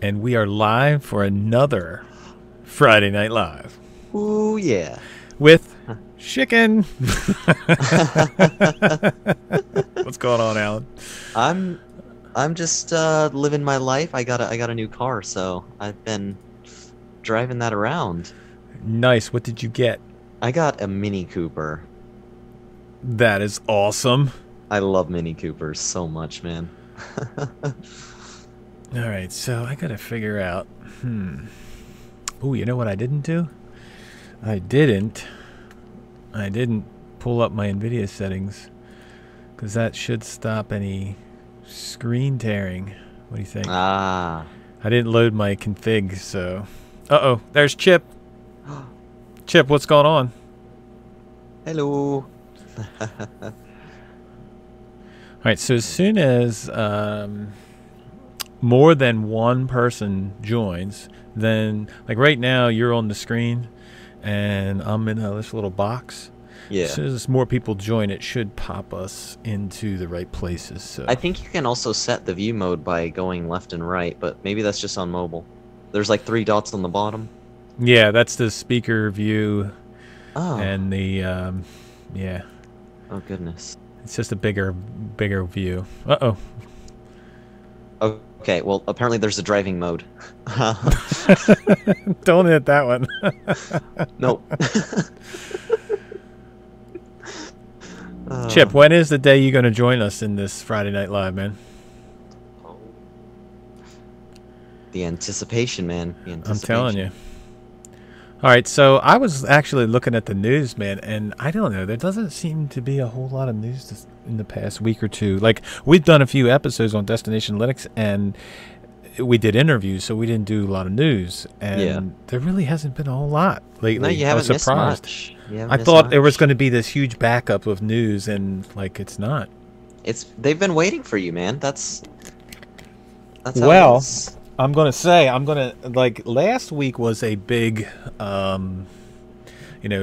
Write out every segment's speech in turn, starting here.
and we are live for another Friday Night Live. Ooh, yeah. With Chicken. What's going on, Alan? I'm just living my life. I got a new car, so I've been driving that around. Nice. What did you get? I got a Mini Cooper. That is awesome. I love Mini Coopers so much, man. All right, so I gotta figure out. Ooh, you know what I didn't do? I didn't pull up my NVIDIA settings, because that should stop any screen tearing. What do you think? Ah. I didn't load my config, so... Uh-oh, there's Chip. Chip, what's going on? Hello. All right, so as soon as more than one person joins, then, like right now, you're on the screen, and I'm in this little box. Yeah. As soon as more people join, it should pop us into the right places. So I think you can also set the view mode by going left and right, but maybe that's just on mobile. There's like 3 dots on the bottom. yeah, that's the speaker view, Oh. and the yeah, Oh goodness. it's just a bigger view. Uh-oh. Okay, well apparently there's a driving mode. Don't hit that one. Nope. Chip, when is the day you're going to join us in this Friday Night Live, man? The anticipation, man. The anticipation. I'm telling you. All right, so I was actually looking at the news, man, and I don't know. There doesn't seem to be a whole lot of news in the past week or two. Like, we've done a few episodes on Destination Linux, and we did interviews, so we didn't do a lot of news. And there really hasn't been a whole lot lately. No, you haven't I was surprised. missed much. You haven't I missed thought there much. was going to be this huge backup of news, and, like, it's not. They've been waiting for you, man. That's how Well, it is. I'm going to like, last week was a big,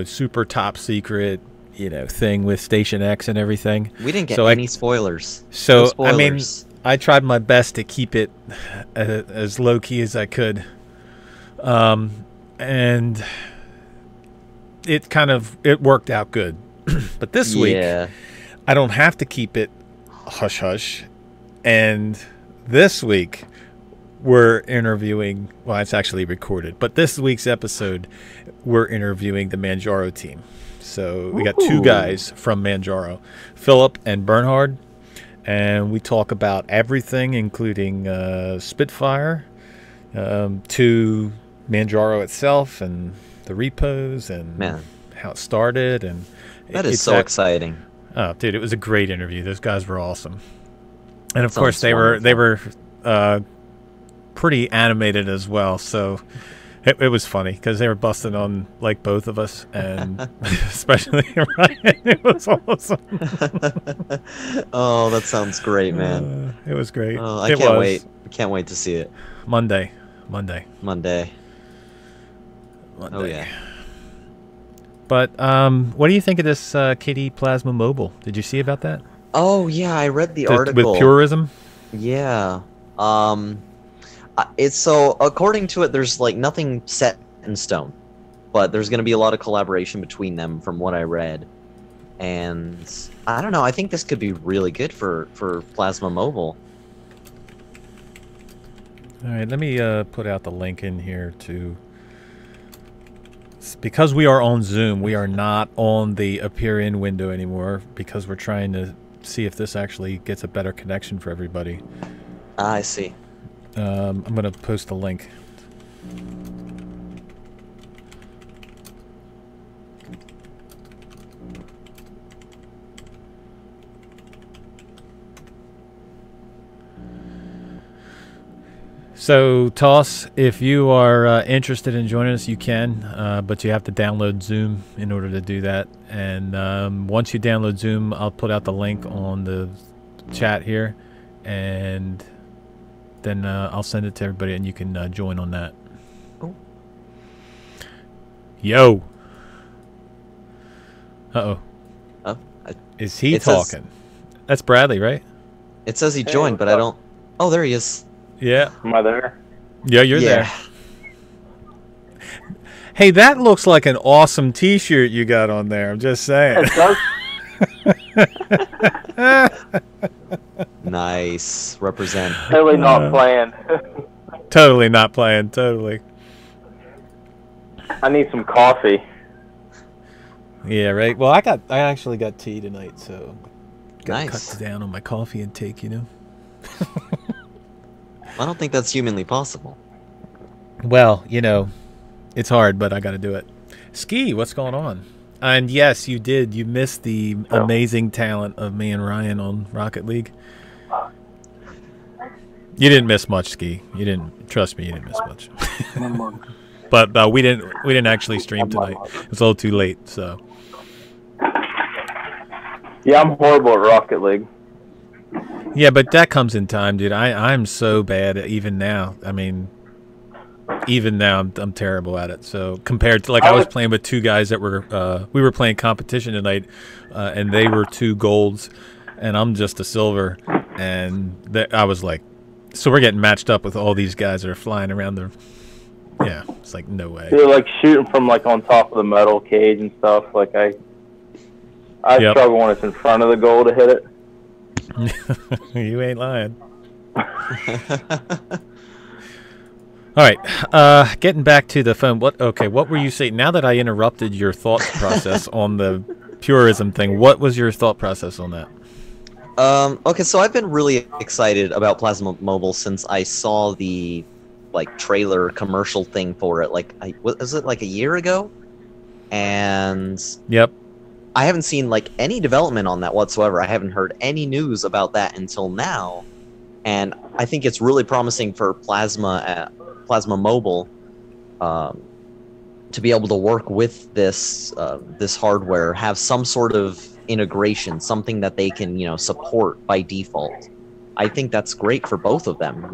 super top secret, thing with Station X and everything. We didn't get so any spoilers. So, No I mean, spoilers. I tried my best to keep it as low-key as I could. And it worked out good. But this week, I don't have to keep it hush-hush. And this week, we're interviewing, well, it's actually recorded, but this week's episode, we're interviewing the Manjaro team. So we got 2 guys from Manjaro, Philip and Bernhard, and we talk about everything, including Spitfire, to Manjaro itself, and the repos, and how it started. And That is so exciting. Oh, dude, it was a great interview. Those guys were awesome. And of Sounds course, they wonderful. were pretty animated as well, so it was funny because they were busting on like both of us, and especially Ryan. It was awesome. Oh, that sounds great, man. It was great. Oh, I can't wait. I can't wait to see it. Monday. Monday. Oh yeah. But what do you think of this KD Plasma Mobile? Did you see about that? Oh yeah, I read the article. With Purism? Yeah. It's so according to it, there's like nothing set in stone, but there's going to be a lot of collaboration between them, from what I read. And I don't know. I think this could be really good for Plasma Mobile. All right, let me put out the link in here to. Because we are on Zoom, we are not on the appear in window anymore, because we're trying to see if this actually gets a better connection for everybody. I see. I'm going to post the link. So, Toss, if you are interested in joining us, you can, but you have to download Zoom in order to do that. And once you download Zoom, I'll put out the link on the chat here, and then I'll send it to everybody, and you can join on that. Oh. Yo. Uh-oh. Oh. Is he talking? That's Bradley, right? It says he joined, but I don't... Oh, there he is. Yeah. Am I there? Yeah, you're there. Hey, that looks like an awesome T-shirt you got on there. I'm just saying. Nice. Represent. Totally not planned. Totally not playing. Totally. I need some coffee. Yeah, right. Well, I actually got tea tonight, so gotta Nice. cut down on my coffee intake, you know. I don't think that's humanly possible. Well, you know, it's hard, but I got to do it. Ski, what's going on? And yes, you did. You missed the amazing talent of me and Ryan on Rocket League. You didn't miss much, Ski. You didn't. Trust me, you didn't miss much. But we didn't actually stream tonight. It was a little too late, so. Yeah, I'm horrible at Rocket League. Yeah, but that comes in time, dude. I'm so bad even now. I mean, even now I'm terrible at it. So compared to I was playing with two guys that were we were playing competition tonight, and they were 2 golds, and I'm just a silver, and I was like, so we're getting matched up with all these guys that are flying around the. Yeah, it's like no way. You're like shooting from like on top of the metal cage and stuff. Like I struggle when it's in front of the goal to hit it. You ain't lying. All right, getting back to the phone. What were you saying? Now that I interrupted your thought process on the purism thing, what was your thought process on that? Okay, so I've been really excited about Plasma Mobile since I saw the trailer commercial thing for it. Was it a year ago? And yep. I haven't seen any development on that whatsoever. I haven't heard any news about that until now, and I think it's really promising for Plasma Mobile to be able to work with this this hardware, have some sort of integration, something that they can support by default. I think that's great for both of them.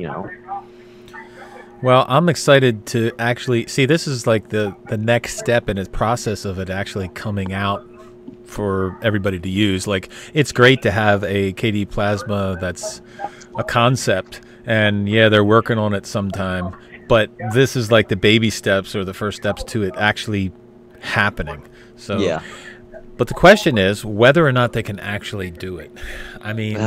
Well, I'm excited to actually see. This is the next step in the process of it actually coming out for everybody to use. It's great to have a KD Plasma that's a concept, and yeah, they're working on it sometime, but this is the baby steps or the first steps to it actually happening. So yeah. But the question is whether or not they can actually do it. I mean,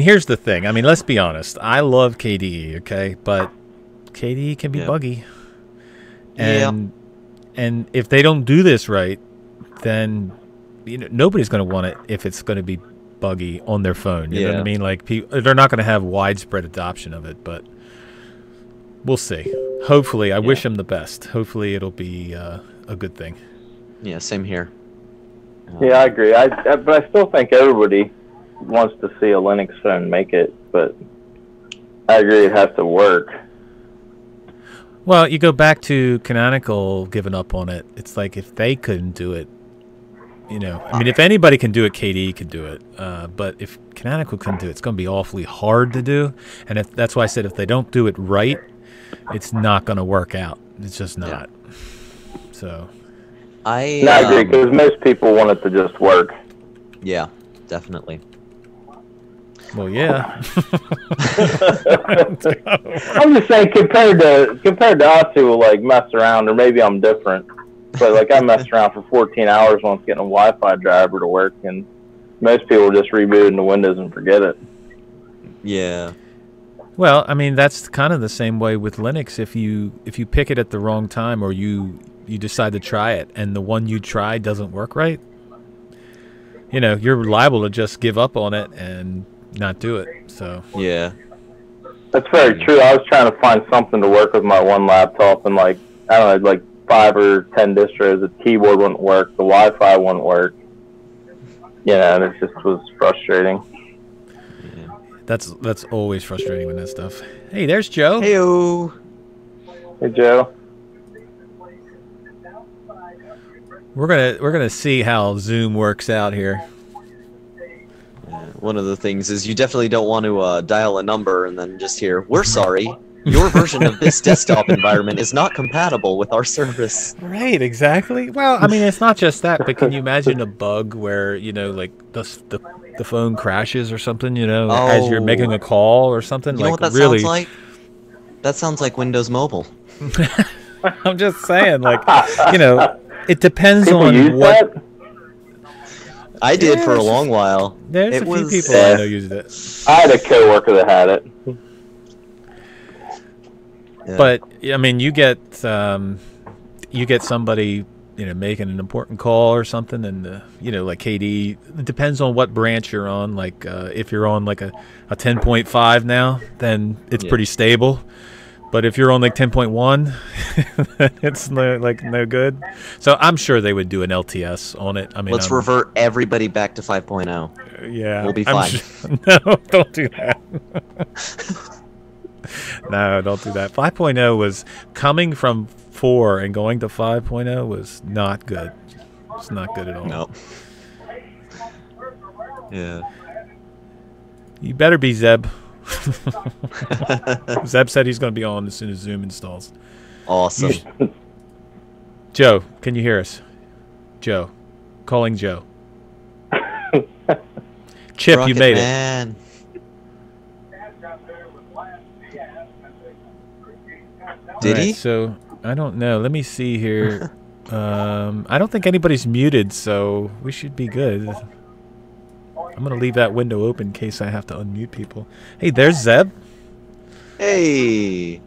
here's the thing. I mean, let's be honest. I love KDE, okay, but KDE can be buggy, and if they don't do this right, then nobody's going to want it if it's going to be buggy on their phone. You know what I mean? They're not going to have widespread adoption of it, but we'll see. Hopefully, I wish them the best. Hopefully, it'll be a good thing. Yeah, same here. Yeah, I agree. But I still think everybody wants to see a Linux phone make it, but I agree it has to work. Well, you go back to Canonical giving up on it. It's if they couldn't do it, I mean, if anybody can do it, KDE could do it. But if Canonical couldn't do it, it's going to be awfully hard to do. And that's why I said if they don't do it right, it's not going to work out. It's just not. Yeah. So I agree, because most people want it to just work. Yeah, definitely. Well, yeah. I'm just saying, compared to us who mess around, or maybe I'm different, but I messed around for 14 hours once getting a Wi-Fi driver to work, and most people just reboot into Windows and forget it. Yeah. Well, I mean, that's kind of the same way with Linux. If you pick it at the wrong time, or you decide to try it, and the one you try doesn't work right, you're liable to just give up on it and not do it. So yeah, that's very true. I was trying to find something to work with my one laptop, and I don't know, 5 or 10 distros. The keyboard wouldn't work, the Wi-Fi wouldn't work. And it just was frustrating. Yeah. That's always frustrating with that stuff. Hey, there's Joe. Heyo. Hey, Joe. We're gonna see how Zoom works out here. One of the things is you definitely don't want to dial a number and then just hear, "We're sorry, your version of this desktop environment is not compatible with our service." Right, exactly. Well, I mean, it's not just that, but can you imagine a bug where the phone crashes or something? As you're making a call or something. You know what that sounds like? That sounds like Windows Mobile. I'm just saying, like, you know, it depends People on use what. that? I did for a long while. There's It a few was- people I know used it. I had a coworker that had it. Yeah. But I mean, you get somebody, you know, making an important call or something, and you know, like KD. It depends on what branch you're on. Like if you're on like a 10.5 now, then it's pretty stable. But if you're on like 10.1, it's no good. So I'm sure they would do an LTS on it. I mean, let's revert everybody back to 5.0. Yeah, We'll be fine. No, don't do that. No, don't do that. 5.0 was coming from 4 and going to 5.0 was not good. It's not good at all. No. Yeah. You better be Zeb. Zeb said he's going to be on as soon as Zoom installs. Awesome. Joe, can you hear us? Joe. Calling Joe. Chip, Rocket you made Man. Did Alright, he? So, I don't know. Let me see here. I don't think anybody's muted, so we should be good. I'm going to leave that window open in case I have to unmute people. Hey, there's Zeb. Hey.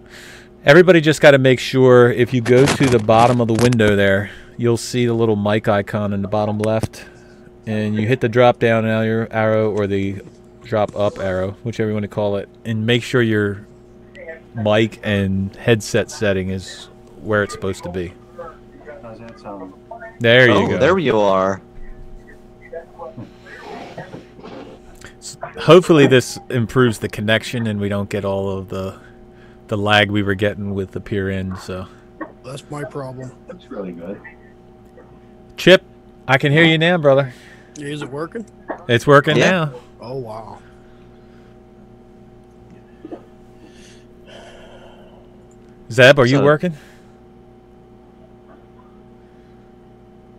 Everybody just got to make sure if you go to the bottom of the window there, you'll see the little mic icon in the bottom left. And you hit the drop down arrow or the drop up arrow, whichever you want to call it. And make sure your mic and headset setting is where it's supposed to be. How's that sound? There you go. There you are. Hopefully this improves the connection and we don't get all of the lag we were getting with the peer end. So That's my problem. That's really good. Chip, I can hear you now, brother. Is it working? It's working Yeah. now. Oh, wow. Zeb, are you So- working?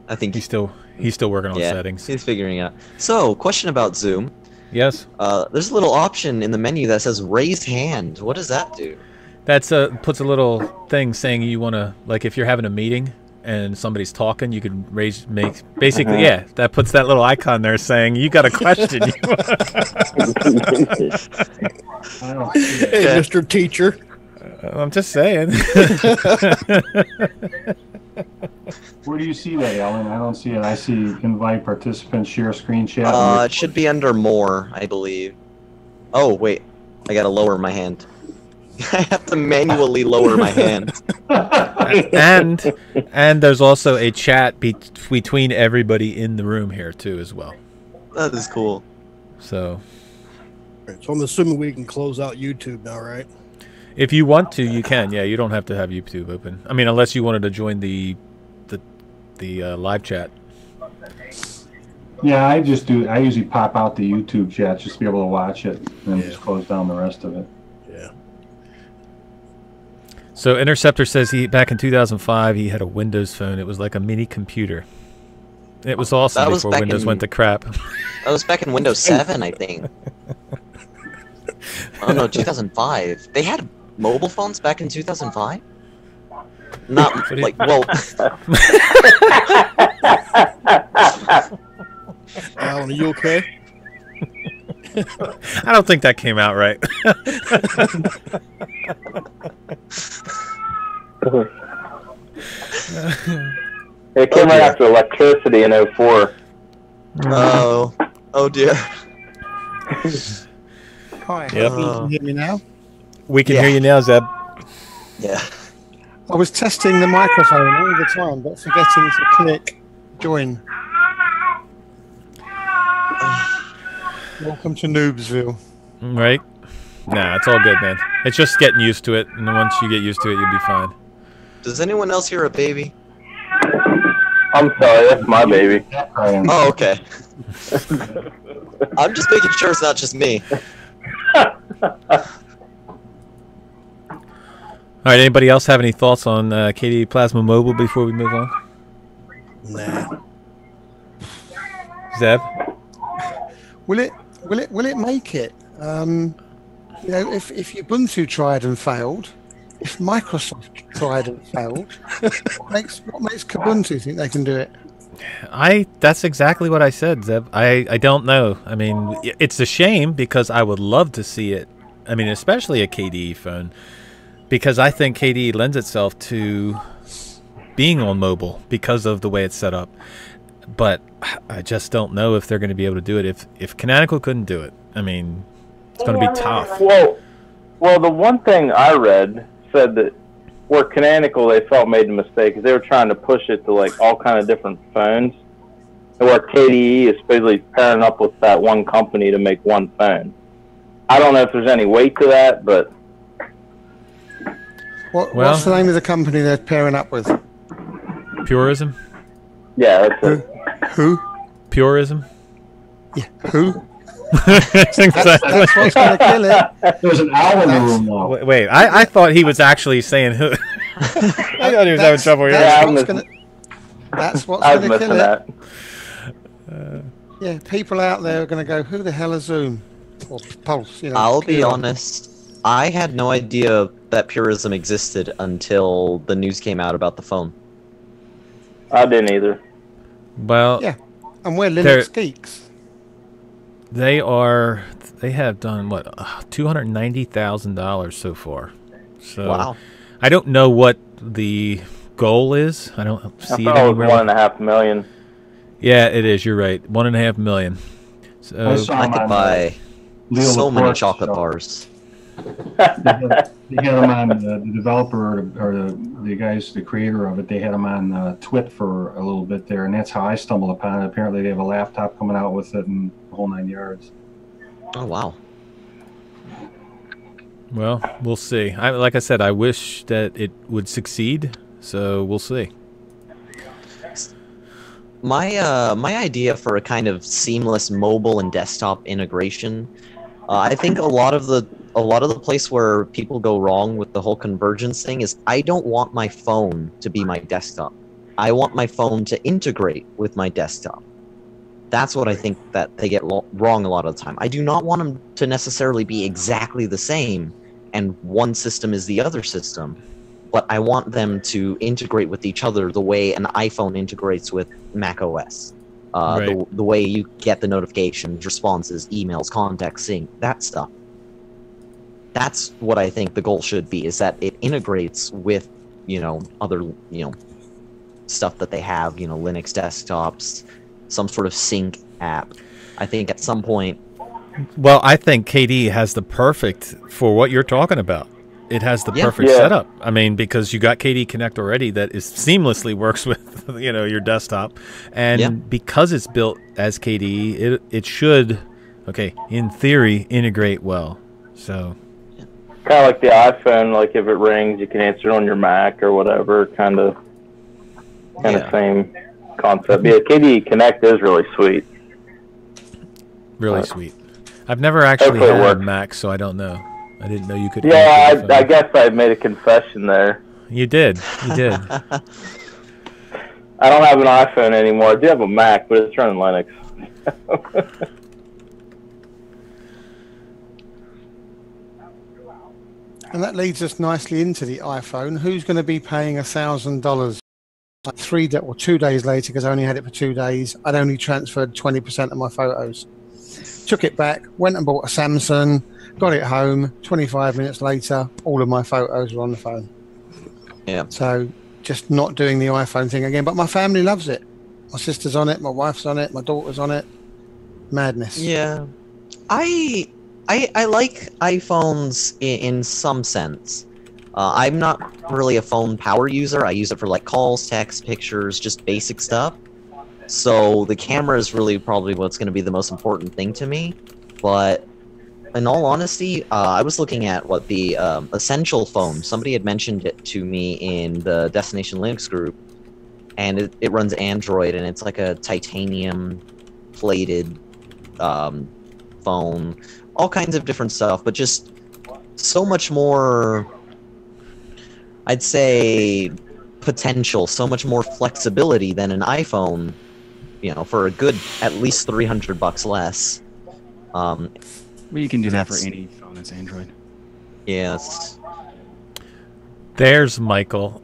I think He's still working on yeah, settings. he's figuring it out. So, question about Zoom. Yes. There's a little option in the menu that says raise hand. What does that do? That's puts a little thing saying you want to, like, if you're having a meeting and somebody's talking, you can basically yeah, that puts that little icon there saying you got a question. I don't see it. Hey, Mr. Teacher. I'm just saying. Where do you see that, Ellen? I don't see it. I see invite participants, share screen chat. It should be under more, I believe. Oh, wait. I gotta lower my hand. I have to manually lower my hand. and there's also a chat between everybody in the room here too as well. That is cool. So So I'm assuming we can close out YouTube now, right? if you want to, you can. Yeah, you don't have to have YouTube open. I mean, unless you wanted to join the live chat. Yeah, I just do. I usually pop out the YouTube chat just to be able to watch it, and then just close down the rest of it. Yeah. So Interceptor says back in 2005 he had a Windows phone. It was like a mini computer. It was awesome That was before back Windows in- went to crap. That was back in Windows 7, I think. Oh no, 2005. They had mobile phones back in 2005? Not What do you- like, well, Alan, are you okay? I don't think that came out right. It came right after electricity in 04. oh dear. Hi, Yep. can you hear me now? We can Yeah. hear you now, Zeb. Yeah. I was testing the microphone all the time, but forgetting to click join. Welcome to Noobsville. Right? Nah, it's all good, man. It's just getting used to it, and then once you get used to it, you'll be fine. Does anyone else hear a baby? I'm sorry, that's my baby. Crying. Oh, okay. I'm just making sure it's not just me. All right, anybody else have any thoughts on KD Plasma Mobile before we move on? Nah. Zeb? Will it make it? You know, if Ubuntu tried and failed, If Microsoft tried and failed, what makes Kubuntu think they can do it? That's exactly what I said, Zeb. I don't know. I mean, it's a shame because I would love to see it. I mean, especially a KDE phone, because I think KDE lends itself to being on mobile because of the way it's set up. But I just don't know if they're going to be able to do it. If Canonical couldn't do it, I mean, it's going to be tough. Well, the one thing I read said that where Canonical they felt made the mistake is they were trying to push it to like all kind of different phones, and where KDE is basically pairing up with that one company to make one phone. I don't know if there's any weight to that, but what's the name of the company they're pairing up with? Purism. Yeah, that's it. Who? Purism. Yeah, who? Exactly. That's what's going to kill it. There's an owl in the room now. Wait, I thought he was actually saying who. I thought he was having trouble here. That's what's going to kill that. it. Yeah, people out there are going to go, who the hell is Zoom? Or Pulse, I'll be honest. I had no idea that Purism existed until the news came out about the phone. I didn't either. Well, yeah, and we're Linux geeks. They have done what, $290,000 so far. So wow. I don't know what the goal is. I don't see it anywhere. $1.5 million. Yeah, it is. You're right. $1.5 million. So I could buy so many chocolate bars. They had him on the developer or the guys, the creator of it. They had him on Twit for a little bit there, and that's how I stumbled upon it. Apparently, they have a laptop coming out with it and the whole 9 yards. Oh wow! Well, we'll see. Like I said, I wish that it would succeed. So we'll see. My idea for a kind of seamless mobile and desktop integration. I think a lot of the place where people go wrong with the whole convergence thing is I don't want my phone to be my desktop. I want my phone to integrate with my desktop. That's what I think that they get wrong a lot of the time. I do not want them to necessarily be exactly the same and one system is the other system, but I want them to integrate with each other the way an iPhone integrates with Mac OS. Right. The way you get the notifications, responses, emails, contacts, sync, that stuff. That's what I think the goal should be, is that it integrates with, other, stuff that they have, Linux desktops, some sort of sync app. I think at some point... Well, I think KDE has the perfect for what you're talking about. It has the perfect setup. I mean, because you got KDE Connect already that is seamlessly works with, your desktop. And because it's built as KDE, it should, in theory, integrate well. So... Kind of like the iPhone, like if it rings, you can answer it on your Mac or whatever, kind of same concept. Yeah, KDE Connect is really sweet. Really sweet. I've never actually had a Mac, so I don't know. I didn't know you could. Yeah, I guess I made a confession there. You did. You did. I don't have an iPhone anymore. I do have a Mac, but it's running Linux. And that leads us nicely into the iPhone. Who's going to be paying $1,000? Like 2 days later, because I only had it for 2 days, I'd only transferred 20% of my photos. Took it back, went and bought a Samsung, got it home. 25 minutes later, all of my photos were on the phone. Yeah. So just not doing the iPhone thing again. But my family loves it. My sister's on it, my wife's on it, my daughter's on it. Madness. Yeah. I like iPhones in some sense. I'm not really a phone power user. I use it for like calls, texts, pictures, just basic stuff. So the camera is really probably what's going to be the most important thing to me. But in all honesty, I was looking at what the Essential phone. Somebody had mentioned it to me in the Destination Linux group, and it runs Android, and it's like a titanium plated phone. All kinds of different stuff, but just so much more, I'd say, potential, so much more flexibility than an iPhone, for a good at least $300 less. Well, you can do that for any phone that's Android. Yes. There's Michael.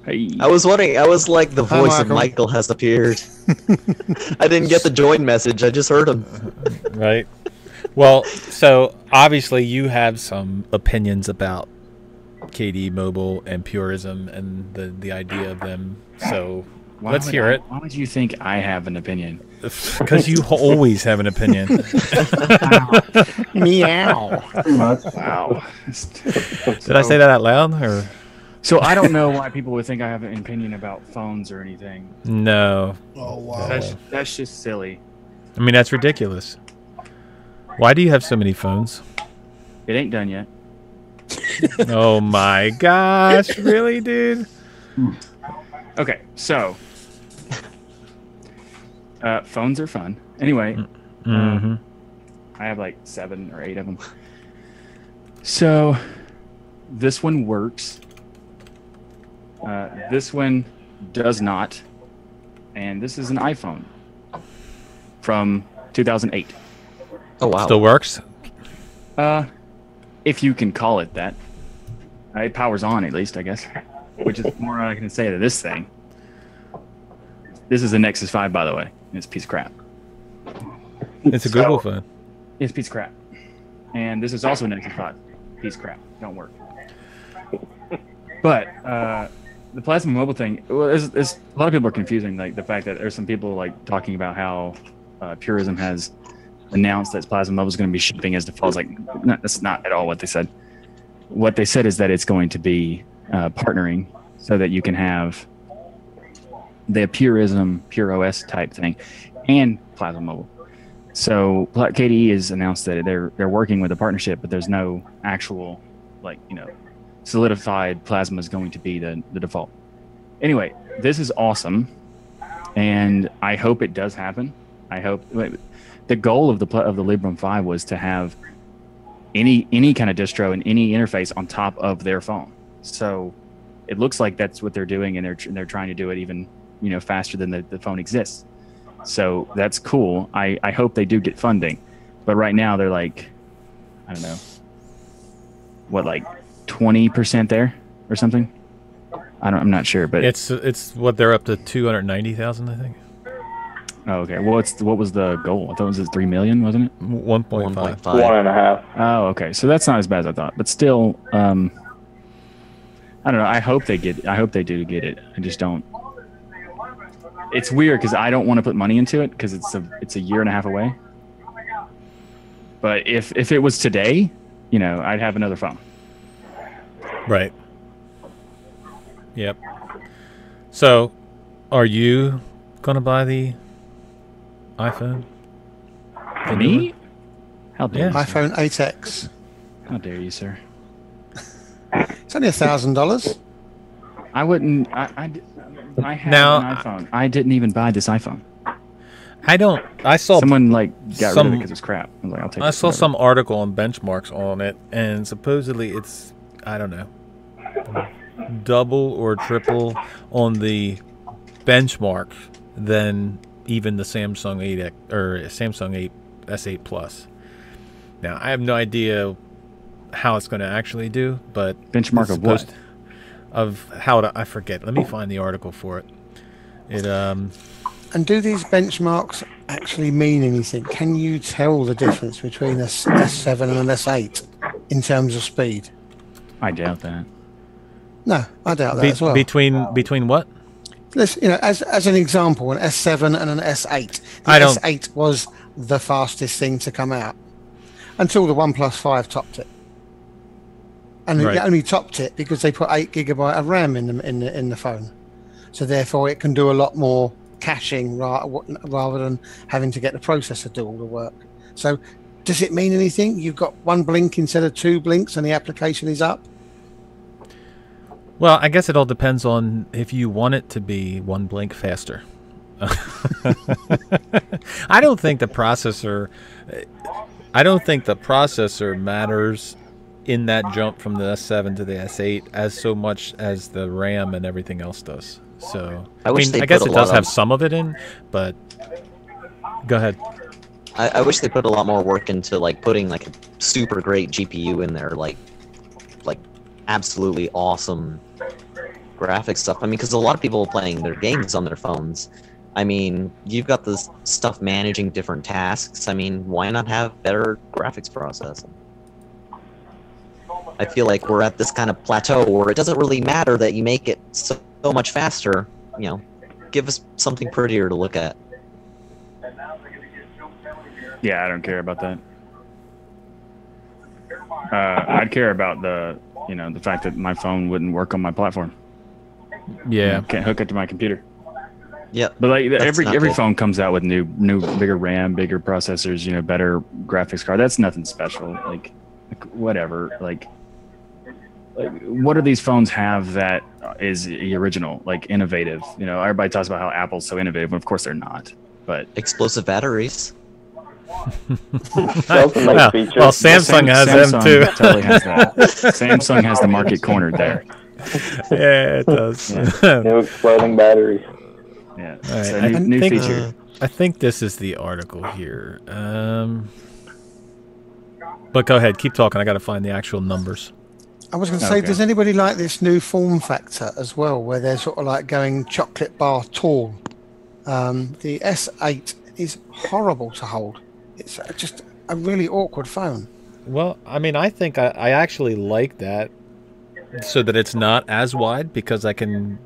Hey. I was wondering. I was like, the Hi, voice of Michael. Michael has appeared. I didn't get the join message. I just heard him. Right. Well, so obviously you have some opinions about KD Mobile and Purism and the idea of them. So let's hear it. Why would you think I have an opinion? Because you always have an opinion. Meow. Pretty much. Wow. Did I say that out loud? Or So I don't know why people would think I have an opinion about phones or anything. no? Oh wow. That's just silly. I mean, that's ridiculous. Why do you have so many phones? It ain't done yet. Oh my gosh, really, dude? Okay, so phones are fun. Anyway, Mm-hmm. I have like 7 or 8 of them. So this one works. This one does not. And this is an iPhone from 2008. Oh wow. Still works? If you can call it that. It powers on, at least, I guess. Which is more I can say to this thing. This is a Nexus 5, by the way. It's a piece of crap. It's a Google phone. It's a piece of crap. And this is also a Nexus 5. Piece of crap. Don't work. But the Plasma Mobile thing, well, a lot of people are confusing like the fact that there's some people like talking about how Purism has announced that Plasma Mobile is going to be shipping as default. Like, no, that's not at all what they said. What they said is that it's going to be partnering so that you can have the Purism, Pure OS type thing, and Plasma Mobile. So KDE has announced that they're working with a partnership, but there's no actual solidified Plasma is going to be the default. Anyway, this is awesome, and I hope it does happen. I hope the goal of the Librem 5 was to have any kind of distro and any interface on top of their phone. So it looks like that's what they're doing, and they're trying to do it even faster than the phone exists. So that's cool. I hope they do get funding, but right now they're like, I don't know, what, like 20% there or something. I'm not sure, but it's what they're up to 290,000, I think. Oh, okay. Well, what was the goal? I thought it was 3 million, wasn't it? 1.5. 1.5. Oh, okay. So that's not as bad as I thought, but still, I don't know. I hope they do get it. I just don't. It's weird because I don't want to put money into it because it's a year and a half away. But if it was today, I'd have another phone. Right. Yep. So, are you gonna buy the iPhone? Me? How dare you, sir? iPhone 8X. How dare you, sir? It's only $1,000. I wouldn't. I have an iPhone. I didn't even buy this iPhone. I saw someone got rid of it because it's crap. I was like, I'll take it. I saw some article on benchmarks on it, and supposedly it's, I don't know, double or triple on the benchmark than even the Samsung 8 or Samsung 8 S8 Plus. Now I have no idea how it's going to actually do, but benchmark of what? Of how to, I forget. Let me find the article for it. And do these benchmarks actually mean anything? Can you tell the difference between a S7 and an S8 in terms of speed? I doubt that. No, I doubt that as well. Between what? Let's, as an example, an S7 and an S8. The S8 was the fastest thing to come out until the OnePlus 5 topped it. And it only topped it because they put 8 GB of RAM in the phone, so therefore it can do a lot more caching rather than having to get the processor to do all the work. So, does it mean anything? You've got one blink instead of 2 blinks, and the application is up. Well, I guess it all depends on if you want it to be 1 blink faster. I don't think the processor matters in that jump from the S7 to the S8 as so much as the RAM and everything else does. So I guess it does have some of it in, but go ahead. I wish they put a lot more work into putting a super great GPU in there, like absolutely awesome graphics stuff. I mean, because a lot of people are playing their games on their phones. I mean, you've got this stuff managing different tasks. I mean, why not have better graphics processing? I feel like we're at this kind of plateau where it doesn't really matter that you make it so much faster. You know, give us something prettier to look at. Yeah, I don't care about that. I'd care about the fact that my phone wouldn't work on my platform. Yeah, can't hook it to my computer. Yep. But like every phone comes out with new bigger RAM, bigger processors, better graphics card. That's nothing special. Like whatever. Like what do these phones have that is original, like innovative? Everybody talks about how Apple's so innovative, but of course they're not. But explosive batteries. Well, Samsung has them too. Totally has that. Samsung has the market cornered there. Yeah, it does. Yeah. New exploding batteries. Yeah. Right. So new feature. I think this is the article here. But go ahead, keep talking. I got to find the actual numbers. I was going to say, does anybody like this new form factor as well, where they're sort of like going chocolate bar tall? The S8 is horrible to hold. It's just a really awkward phone. Well, I mean, I think I actually like that, so that it's not as wide, because I can,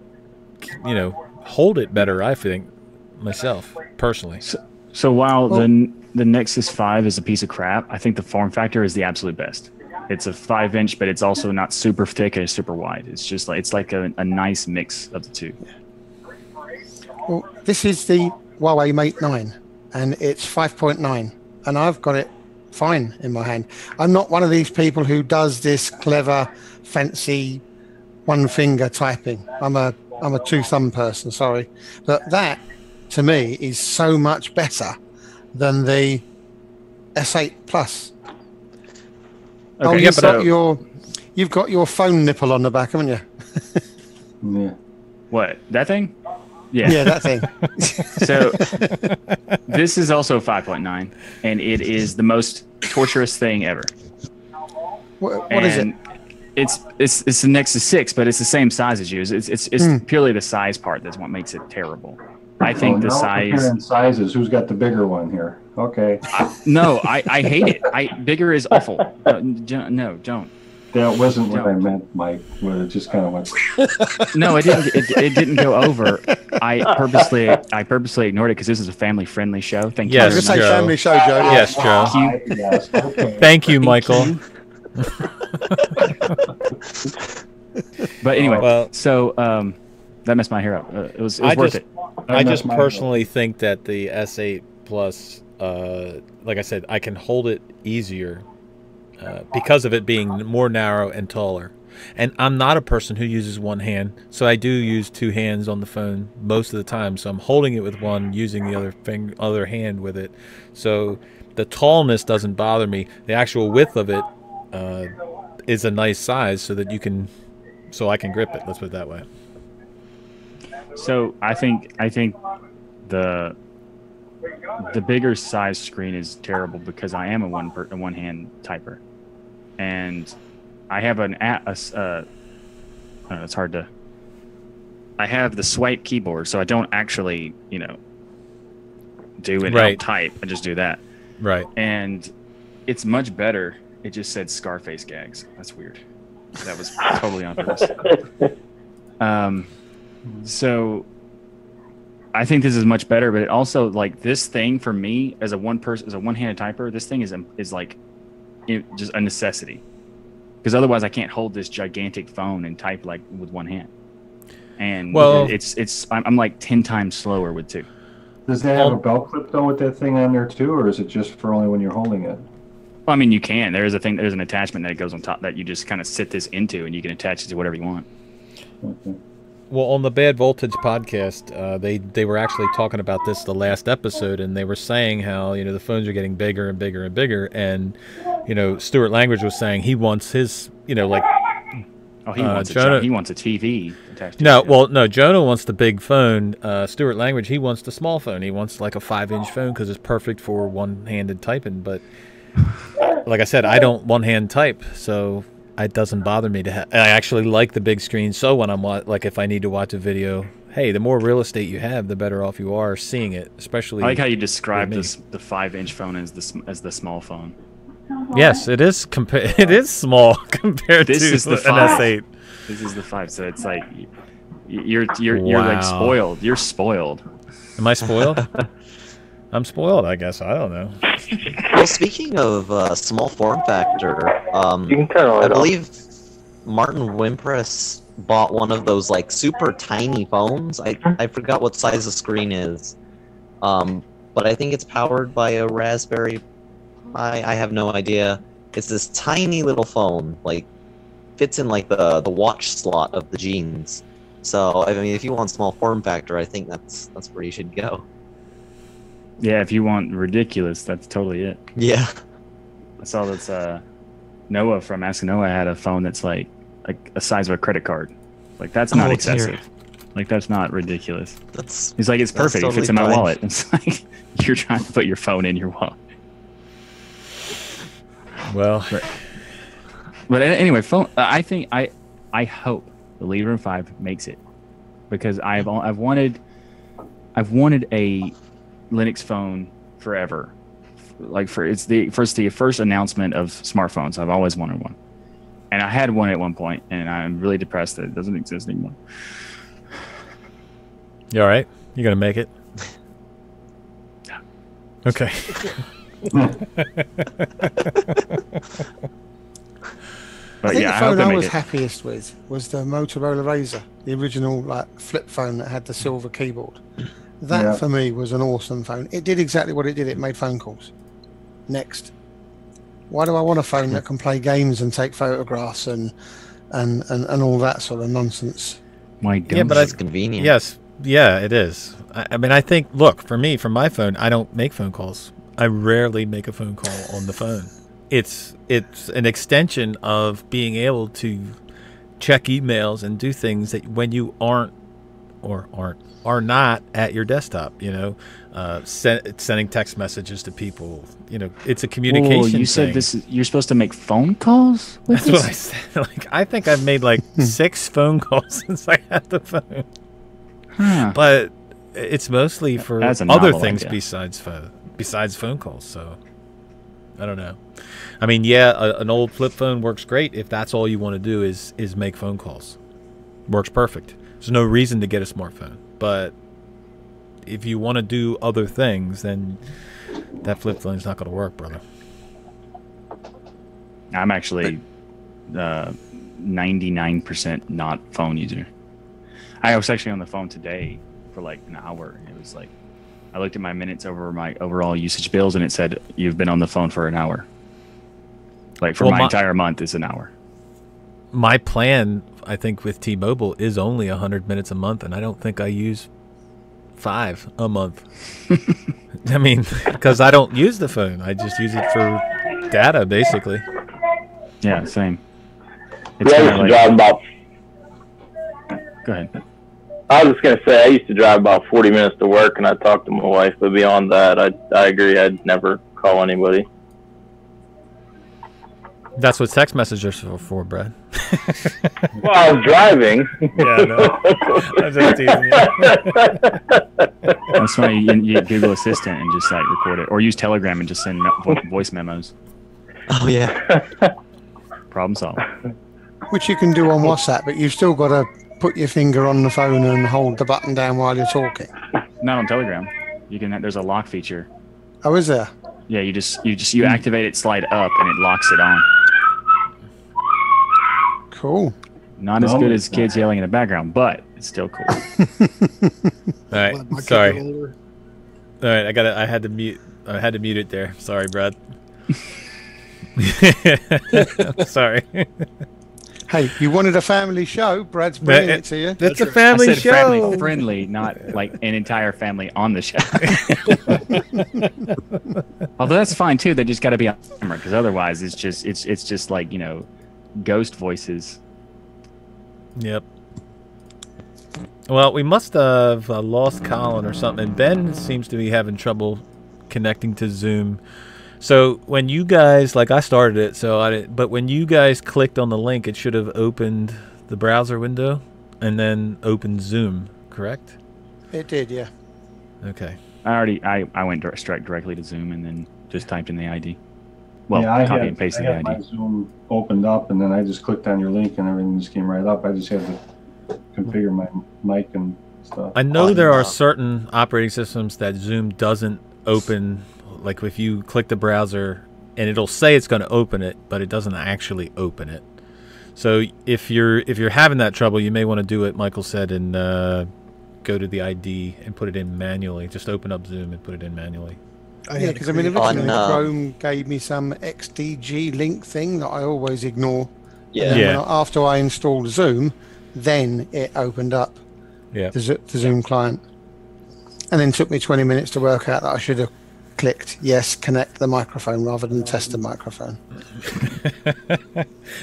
hold it better, I think, myself, personally. So while the Nexus 5 is a piece of crap, I think the form factor is the absolute best. It's a 5-inch, but it's also not super thick and super wide. It's just like a nice mix of the two. Well, this is the Huawei Mate 9, and it's 5.9, and I've got it fine in my hand. I'm not one of these people who does this clever, fancy, one-finger typing. I'm a two-thumb person, sorry. But that, to me, is so much better than the S8 Plus. Okay, you've got your phone nipple on the back, haven't you? Yeah. What, that thing? Yeah. Yeah, that thing. So this is also 5.9, and it is the most torturous thing ever. What is it? It's the Nexus 6, but it's the same size as you. It's purely the size part that's what makes it terrible. I think the size. Comparing sizes, who's got the bigger one here? Okay. I hate it. Bigger is awful. No, don't. That wasn't what I meant, Mike. But it just kind of went. No, it didn't. It didn't go over. I purposely ignored it because this is a family-friendly show. Thank you. Yes, Just say family show, Joe. Yes, Joe. Yes, okay. Thank you, Michael. But anyway, so that messed my hair up. It was worth it. I just personally think that the S8 Plus, like I said, I can hold it easier because of it being more narrow and taller. And I'm not a person who uses one hand, so I do use two hands on the phone most of the time. So I'm holding it with one, using the other hand with it. So the tallness doesn't bother me. The actual width of it is a nice size, so that I can grip it. Let's put it that way. So I think the bigger size screen is terrible because I am a one hand typer, and I have it's hard to. I have the swipe keyboard, so I don't actually do it type. I just do that. Right. And it's much better. It just said Scarface gags. That's weird. That was totally on purpose. So I think this is much better, but it also, like, this thing for me as a one-handed typer, this thing is like just a necessity, because otherwise I can't hold this gigantic phone and type like with one hand. And I'm like 10 times slower with two. Does that have a belt clip though with that thing on there too, or is it just for only when you're holding it? Well, I mean, you can. There's an attachment that goes on top that you just kind of sit this into, and you can attach it to whatever you want. Okay. Well, on the Bad Voltage podcast, they were actually talking about this the last episode, and they were saying how the phones are getting bigger and bigger and bigger, and Stuart Langridge was saying he wants his he wants a TV attached to it. No, Jonah wants the big phone. Stuart Langridge, he wants the small phone. He wants like a 5-inch phone because it's perfect for one-handed typing. But like I said, I don't one-hand type, so it doesn't bother me to have. I actually like the big screen. So when I'm like, if I need to watch a video, hey, the more real estate you have, the better off you are seeing it. Especially, I like how you describe the 5-inch phone as the small phone. Yes, it is. It is small compared to an S8. This is the 5, so it's like you're like spoiled. You're spoiled. Am I spoiled? I'm spoiled, I guess. I don't know. Well, speaking of small form factor, You can turn I believe Martin Wimpress bought one of those like super tiny phones. I forgot what size the screen is, but I think it's powered by a Raspberry Pi. I have no idea. It's this tiny little phone, like fits in like the watch slot of the jeans. So I mean, if you want small form factor, I think that's where you should go. Yeah, if you want ridiculous, that's totally it. Yeah. I saw this Noah from Ask Noah had a phone that's like a size of a credit card. Like that's not excessive. Like that's not ridiculous. He's like, it's perfect. It fits in my wallet. It's like you're trying to put your phone in your wallet. Well, but anyway, phone. I think I hope the Librem 5 makes it, because I've wanted a Linux phone forever. Like it's the first announcement of smartphones. I've always wanted one, and I had one at one point, and I'm really depressed that it doesn't exist anymore. You all right? You gonna make it? Yeah. Okay. I think the phone I was happiest with was the Motorola Razr, the original like flip phone that had the silver keyboard. That for me was an awesome phone. It did exactly what it did. It made phone calls. Next. Why do I want a phone that can play games and take photographs and all that sort of nonsense? Why don't it's convenient. Yes. Yeah, it is. I mean, I think, look, for me, from my phone, I don't make phone calls. I rarely make a phone call on the phone. It's an extension of being able to check emails and do things that when you are not at your desktop, you know, sending text messages to people, you know, it's a communication you said thing. You're supposed to make phone calls with That's what I said. Like, I think I've made like 6 phone calls since I had the phone. Huh. But it's mostly for other things besides phone calls, so I don't know. I mean, yeah, an old flip phone works great if that's all you want to do is make phone calls. Works perfect. There's no reason to get a smartphone. But if you want to do other things, then that flip phone is not going to work, brother. I'm actually 99% not phone user. I was actually on the phone today for like an hour. It was like, I looked at my minutes over my overall usage bills, and it said, you've been on the phone for an hour. Like for my entire month is an hour. My plan, I think, with T-Mobile is only 100 minutes a month, and I don't think I use 5 a month. I mean, because I don't use the phone. I just use it for data, basically. Yeah, same. It's I used to drive about... Go ahead. I was just going to say, I used to drive about 40 minutes to work, and I talked to my wife, but beyond that, I agree, I'd never call anybody. That's what text messages are for, Brad. Well, I was driving. Yeah, no. I'm just teasing you. That's why you get Google Assistant and just like record it, or use Telegram and just send voice memos. Oh yeah. Problem solved. Which you can do on WhatsApp, but you've still got to put your finger on the phone and hold the button down while you're talking. Not on Telegram. You can. There's a lock feature. Oh, is there? Yeah, you activate it, slide up, and it locks it on. Cool. Not as good as kids yelling in the background, but it's still cool. All right, sorry. All right, I had to mute it there. Sorry, Brad. Sorry. Hey, you wanted a family show. Brad's bringing it to you. That's a family show. Family friendly, not like an entire family on the show. Although that's fine too. They just got to be on camera, because otherwise it's just like, you know, ghost voices. Yep. Well, we must have lost Colin or something. Ben seems to be having trouble connecting to Zoom. So when you guys, like I started it, so I didn't, but when you guys clicked on the link, it should have opened the browser window and then opened Zoom, correct? It did, yeah. Okay. I went straight directly to Zoom and then just typed in the ID. Well, yeah, copy and pasted the ID. My Zoom opened up, and then I just clicked on your link, and everything just came right up. I just had to configure my mic and stuff. I know there are certain operating systems that Zoom doesn't open. Like if you click the browser, and it'll say it's going to open it, but it doesn't actually open it. So if you're having that trouble, you may want to do it. Michael said, and go to the ID and put it in manually. Just open up Zoom and put it in manually. Yeah, because I mean, originally Chrome gave me some XDG link thing that I always ignore. Yeah. After I installed Zoom, then it opened up the Zoom client. And then took me 20 minutes to work out that I should have clicked yes, connect the microphone rather than test the microphone.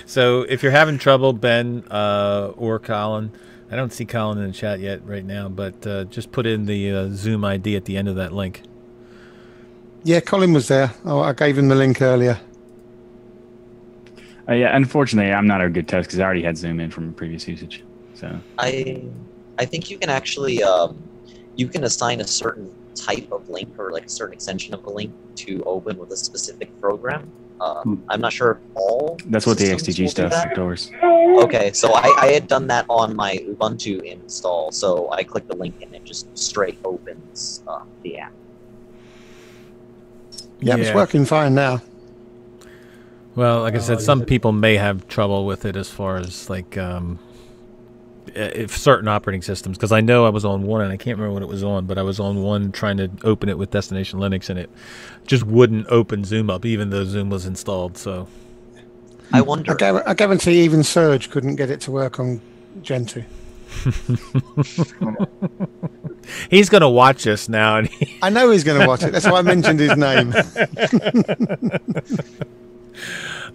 So if you're having trouble, Ben or Colin, I don't see Colin in the chat yet right now, but just put in the Zoom ID at the end of that link. Yeah, Colin was there. Oh, I gave him the link earlier. Yeah, unfortunately, I'm not a good test because I already had Zoom in from previous usage. So I think you can actually you can assign a certain type of link or like a certain extension of a link to open with a specific program. I'm not sure if all. That's what the XDG stuff doors. Okay, so I had done that on my Ubuntu install. So I clicked the link and it just straight opens the app. Yeah, it's working fine now. Well, like I said, some people may have trouble with it as far as like if certain operating systems, because I know I was on one and I can't remember what it was on, but I was on one trying to open it with Destination Linux and it just wouldn't open Zoom up even though Zoom was installed. So I wonder. I guarantee even Serge couldn't get it to work on Gentoo. He's going to watch us now. And I know he's going to watch it. That's why I mentioned his name.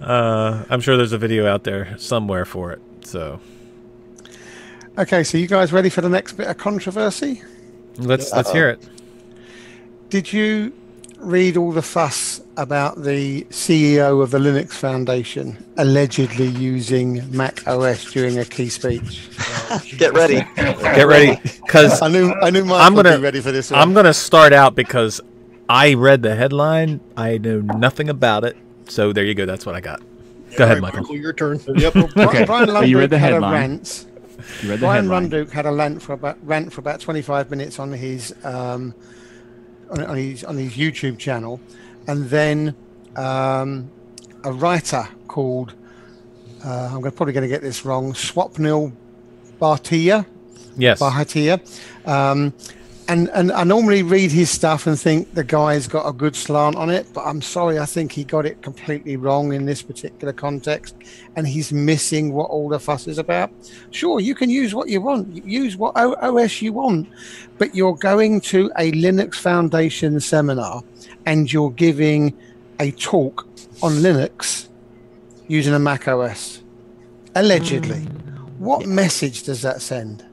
I'm sure there's a video out there somewhere for it. So, okay, so you guys ready for the next bit of controversy? Let's hear it. Did you read all the fuss about the CEO of the Linux Foundation allegedly using Mac OS during a key speech? Get ready. Get ready, because I knew Mike would be ready for this one. I'm gonna start out because I read the headline. I know nothing about it, so there you go. That's what I got. Go ahead, Michael. Your turn. Yep. Okay. Brian So you read the Lunduke had a headline. rant. You read the Brian headline. Runduke had a rant for about 25 minutes on his on his YouTube channel, and then a writer called I'm probably going to get this wrong, Swapnil Bhatia. Yes. Bhatia. And I normally read his stuff and think the guy's got a good slant on it, but I'm sorry, I think he got it completely wrong in this particular context, and he's missing what all the fuss is about. Sure, you can use what you want, use what OS you want, but you're going to a Linux Foundation seminar and you're giving a talk on Linux using a Mac OS, allegedly. What message does that send?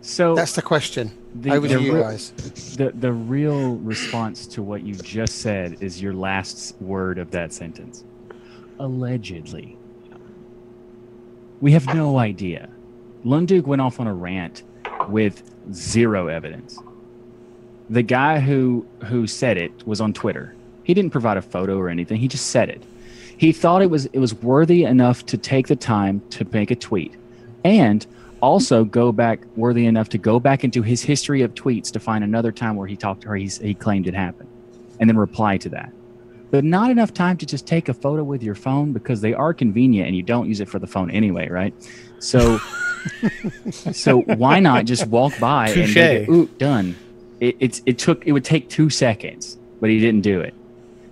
So that's the question. Over to you guys. The real response to what you just said is your last word of that sentence. Allegedly. We have no idea. Lunduke went off on a rant with zero evidence. The guy who said it was on Twitter. He didn't provide a photo or anything. He just said it. He thought it was worthy enough to take the time to make a tweet, and also worthy enough to go back into his history of tweets to find another time where he talked to her, he claimed it happened, and then reply to that. But not enough time to just take a photo with your phone, because they are convenient and you don't use it for the phone anyway, right? So, so why not just walk by and make it, ooh, done? It would take 2 seconds, but he didn't do it.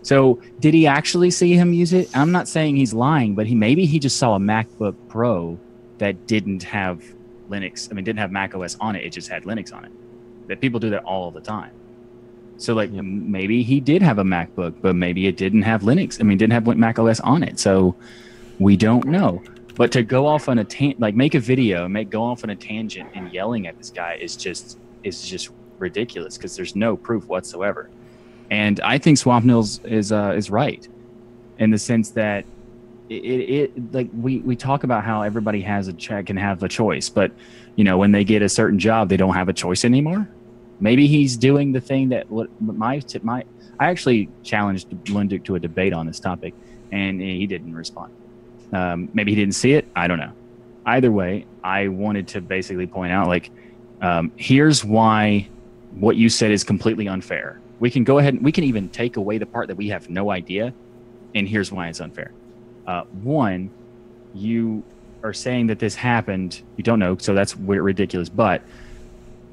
So did he actually see him use it? I'm not saying he's lying, but maybe he just saw a MacBook Pro that didn't have Linux. I mean, didn't have Mac OS on it. It just had Linux on it. That people do that all the time. So like maybe he did have a MacBook, but maybe it didn't have Linux. I mean, didn't have Mac OS on it. So we don't know. But to go off on a make a video and go off on a tangent and yelling at this guy is just ridiculous, because there's no proof whatsoever. And I think Swamp Nils is right in the sense that it like we talk about how everybody has can have a choice, but when they get a certain job, they don't have a choice anymore. Maybe he's doing the thing that I actually challenged Lundic to a debate on this topic, and he didn't respond. Maybe he didn't see it. I don't know. Either way, I wanted to basically point out, like, here's why what you said is completely unfair. We can go ahead and we can even take away the part that we have no idea, and here's why it's unfair. One, you are saying that this happened. You don't know, so that's ridiculous. But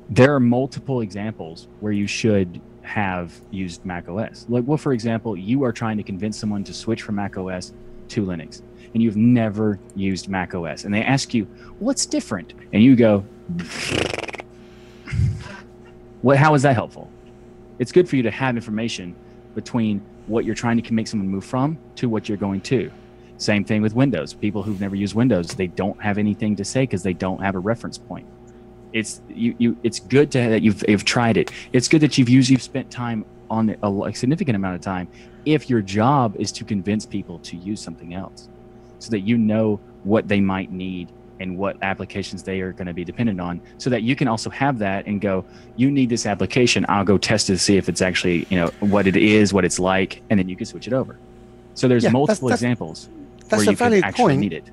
there are multiple examples where you should have used Mac OS. Like, well, for example, you are trying to convince someone to switch from Mac OS to Linux, and you've never used Mac OS, and they ask you, what's different? And you go, how is that helpful? It's good for you to have information between what you're trying to make someone move from to what you're going to. Same thing with Windows. People who've never used Windows, they don't have anything to say because they don't have a reference point. It's good that you've tried it. It's good that you've spent time on it, a significant amount of time, if your job is to convince people to use something else, so that you know what they might need and what applications they are going to be dependent on, so that you can also have that and go, you need this application, I'll go test it to see if it's actually, what it is, what it's like, and then you can switch it over. So there's multiple examples where you can actually need it.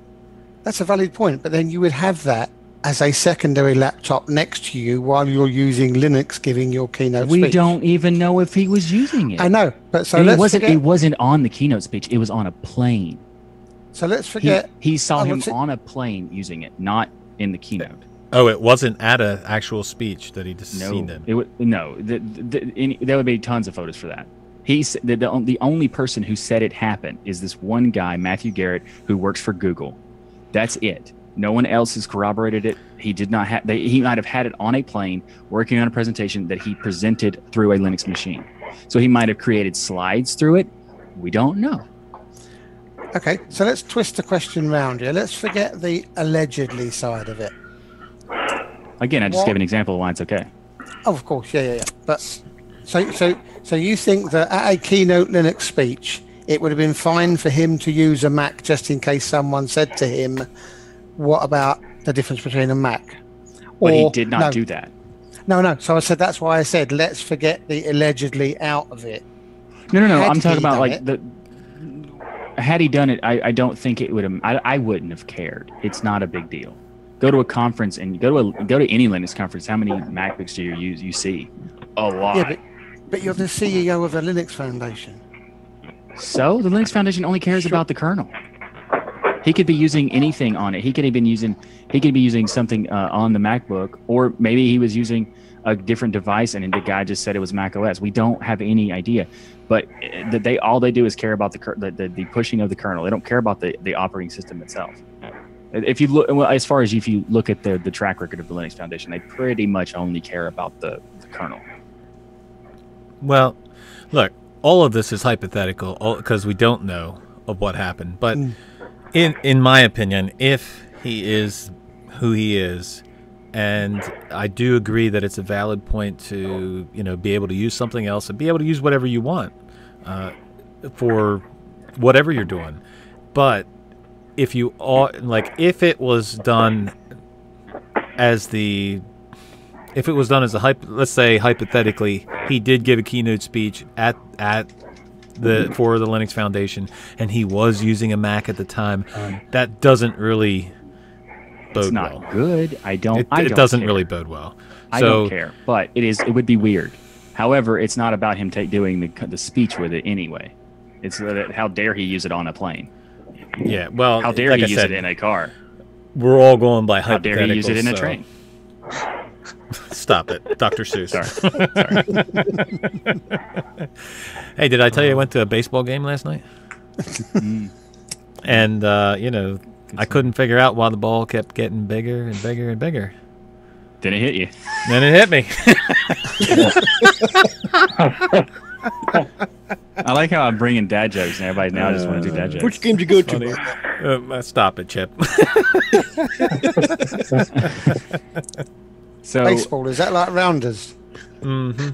That's a valid point, but then you would have that as a secondary laptop next to you while you're using Linux giving your keynote speech. We don't even know if he was using it. I know, but so it wasn't on the keynote speech, it was on a plane. So let's forget. He saw him on a plane using it, not in the keynote. Oh, it wasn't at an actual speech that he just seen them. There would be tons of photos for that. The only person who said it happened is this one guy, Matthew Garrett, who works for Google. That's it. No one else has corroborated it. He did not have. He might have had it on a plane, working on a presentation that he presented through a Linux machine. So he might have created slides through it. We don't know. Okay, so let's twist the question round here. Let's forget the allegedly side of it. Again, I just gave an example of why it's okay. Oh, of course, yeah. But so you think that at a keynote Linux speech, it would have been fine for him to use a Mac just in case someone said to him, "What about the difference between a Mac?" But he did not do that. No. So I said that's why I said let's forget the allegedly out of it. No. I'm talking about like had he done it, I don't think it would have. I wouldn't have cared. It's not a big deal. Go to a conference and go to any Linux conference. How many MacBooks do you see? A lot. Yeah, but you're the CEO of the Linux Foundation. So the Linux Foundation only cares about the kernel. He could be using anything on it. He could be using something on the MacBook, or maybe he was using a different device and the guy just said it was Mac OS. We don't have any idea. But all they do is care about the pushing of the kernel. They don't care about the operating system itself. If you look, as far as if you look at the track record of the Linux Foundation, they pretty much only care about the kernel. Well, look, all of this is hypothetical because we don't know of what happened. But in my opinion, if he is who he is, and I do agree that it's a valid point to be able to use something else and be able to use whatever you want for whatever you're doing. But if if it was done as a let's say hypothetically he did give a keynote speech for the Linux Foundation and he was using a Mac at the time, that doesn't really bode it's not well. Good. It doesn't really bode well. I don't care, but it would be weird. However, it's not about him doing the speech with it anyway. It's how dare he use it on a plane? Yeah, well, how dare he use it in a car? We're all going by hypotheticals. How dare he use it in a train? Stop it, Dr. Seuss. Sorry. Hey, did I tell you I went to a baseball game last night? And I couldn't figure out why the ball kept getting bigger and bigger and bigger. Then it hit you. Then it hit me. I like how I'm bringing dad jokes, and everybody now just want to do dad jokes. Which game did you go to? Stop it, Chip. So baseball, is that like rounders? Mm-hmm.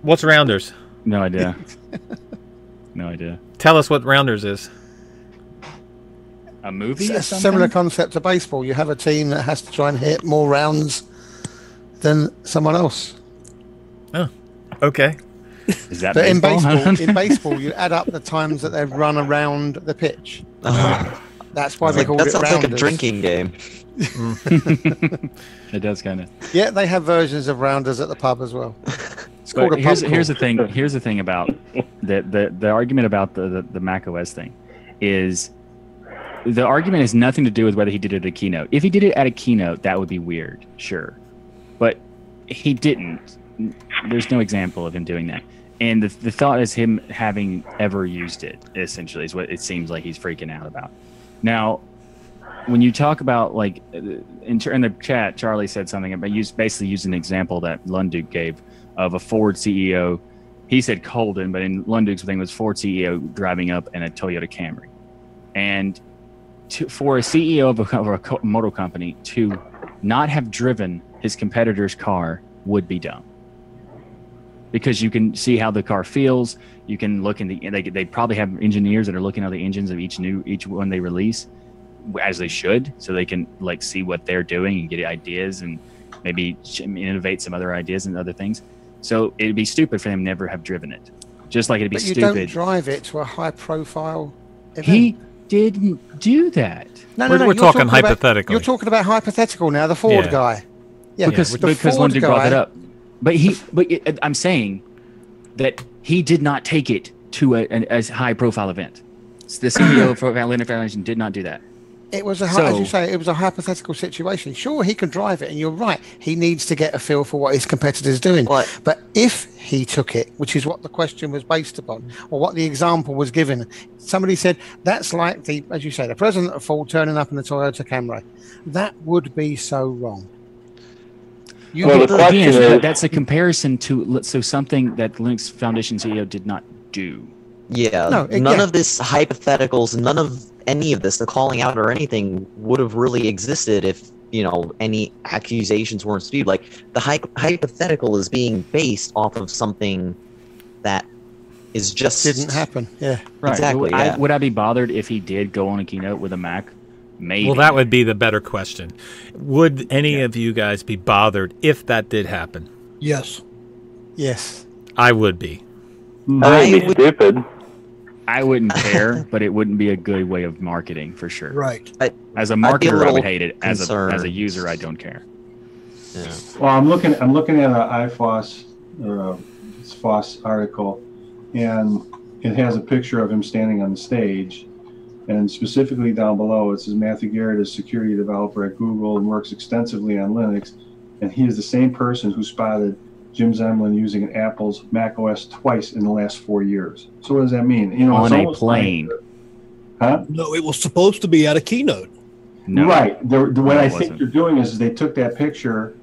What's rounders? No idea. No idea. Tell us what Rounders is. A movie? It's Or a something? similar concept to baseball. You have a team that has to try and hit more rounds than someone else. Oh, okay. Is that But baseball? in baseball, you add up the times that they've run around the pitch. That's why they call that it sounds rounders. like a drinking game. It does kind of. Yeah, they have versions of rounders at the pub as well. It's called But a pub here's the crawl. thing. Here's the thing about the argument about the Mac OS thing is the argument has nothing to do with whether he did it at a keynote. If he did it at a keynote, that would be weird, sure, but he didn't. There's no example of him doing that. And the thought is him having ever used it, essentially, is what it seems like he's freaking out about. Now, when you talk about, like, in the chat, Charlie said something about basically using an example that Lunduk gave of a Ford CEO. He said Colden, but in Lunduk's thing was Ford CEO driving up in a Toyota Camry. And for a CEO of a motor company to not have driven his competitor's car would be dumb. Because you can see how the car feels. You can look in they probably have engineers that are looking at the engines of each one they release, as they should, so they can like see what they're doing and get ideas and maybe innovate some other ideas and other things. So it'd be stupid for them never have driven it. Just like it'd be But you stupid. don't drive it to a high-profile event. He didn't do that. No, We're you're talking about- hypothetically. You're talking about hypothetical now. The Ford Yeah. guy. Yeah, because the Lunduk Ford brought guy- that up. But I'm saying that he did not take it to a high-profile event. The CEO of Linux Foundation did not do that. It was as So- you say, it was a hypothetical situation. Sure, he can drive it, and you're right. He needs to get a feel for what his competitor's doing. What? But if he took it, which is what the question was based upon, or what the example was given, somebody said that's like as you say, the president of Ford turning up in the Toyota Camry. That would be so wrong. Well, the question is- that's a comparison to something that Linux Foundation CEO did not do. Yeah, No, none yeah. of this hypotheticals, none of any of this, the calling out or anything, would have really existed if, any accusations weren't spewed. Like, the hypothetical is being based off of something that is just... Didn't happen. Yeah. Right. Exactly, yeah. Would I be bothered if he did go on a keynote with a Mac? Maybe. Well, that would be the better question. Would any of you guys be bothered if that did happen? Yes. Yes. I would be. I think it'd be stupid. I wouldn't care, but it wouldn't be a good way of marketing for sure. Right. As a I'd be a marketer, I little would hate it. As a concerned. user, I don't care. Yeah. Well, I'm looking at an iFOSS or a FOSS article, and it has a picture of him standing on the stage, and specifically down below it says Matthew Garrett is security developer at Google and works extensively on Linux, and he is the same person who spotted Jim Zemlin using an Apple's Mac OS twice in the last 4 years. So what does that mean? On it's a almost plane. Huh? No, it was supposed to be at a keynote. No. Right. What I it think wasn't. they're doing is they took that picture,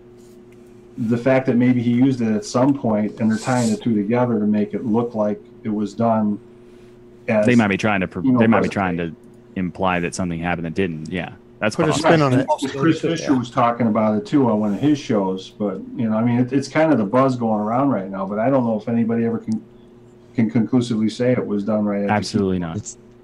the fact that maybe he used it at some point, and they're tying the two together to make it look like it was done. As, They might be trying to. You know, They might be but- trying to imply that something happened that didn't. Yeah, that's Put a possible. spin on it. And Chris Fisher was talking about it too on one of his shows, but it's kind of the buzz going around right now. But I don't know if anybody ever can conclusively say it was done right. At the Absolutely not.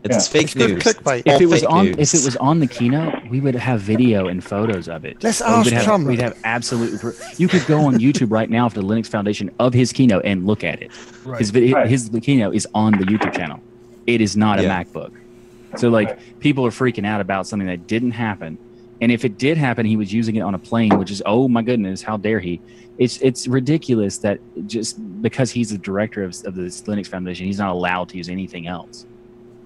It's fake It's good news. clickbait. If All it was fake on, news. if it was on the keynote, we would have video and photos of it. Let's We ask would have, Trump. We'd have absolute. You could go on YouTube right now for the Linux Foundation of his keynote and look at it. Right. His video, Right. his keynote is on the YouTube channel. It is not a Yeah. MacBook. So people are freaking out about something that didn't happen. And if it did happen, he was using it on a plane, which is, oh my goodness, how dare he? It's ridiculous that just because he's the director of this Linux Foundation, he's not allowed to use anything else.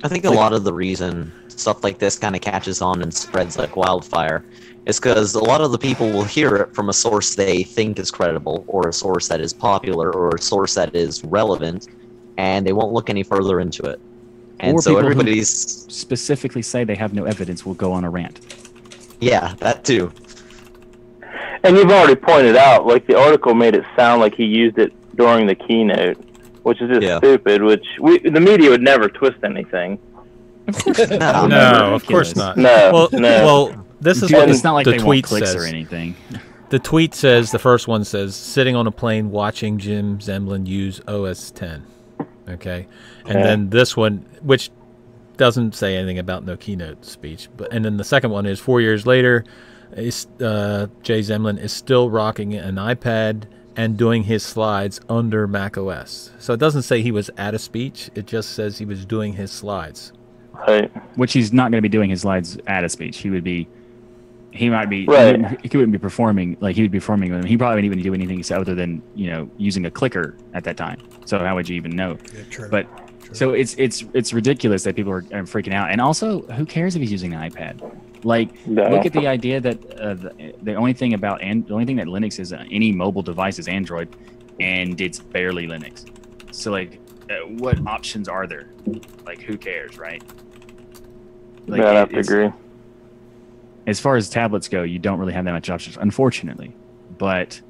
I think a lot of the reason stuff like this kind of catches on and spreads like wildfire is because a lot of the people will hear it from a source they think is credible, or a source that is popular, or a source that is relevant, and they won't look any further into it. And Or so people who- everybody's... Specifically say they have no evidence will go on a rant. Yeah, that too. And you've already pointed out, like, the article made it sound like he used it during the keynote, which is just Yeah. stupid, the media would never twist anything. Of course No, No, of course not. No, Well, no. well, this is Dude, what it's not like the they want tweet clicks says. or anything. The tweet says, the first one says, sitting on a plane watching Jim Zemlin use OS 10. Okay, and then this one, which doesn't say anything about no keynote speech, and then the second one is 4 years later, Jay Zemlin is still rocking an iPad and doing his slides under Mac OS. So it doesn't say he was at a speech; it just says he was doing his slides. Right. Which he's not going to be doing his slides at a speech. He might be. Right. He wouldn't be performing like he would be performing with him. He probably wouldn't even do anything other than using a clicker at that time. So how would you even know? Yeah, true. But so it's ridiculous that people are freaking out. And also, who cares if he's using an iPad? Like, look at the idea that the only thing that Linux is any mobile device is Android, and it's barely Linux. So like, what options are there? Like, who cares, right? Like, I have to agree. As far as tablets go, you don't really have that much options, unfortunately. But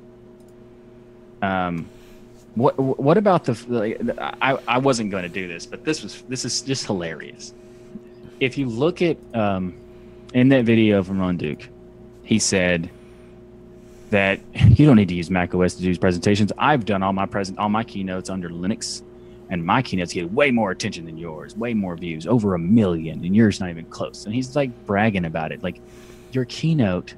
what about I wasn't going to do this, but this is just hilarious. If you look at in that video from Ron Duke, he said that you don't need to use Mac OS to do these presentations. I've done all my keynotes under Linux, and my keynotes get way more attention than yours, way more views, over 1 million, and yours not even close. And he's like bragging about it, like, your keynote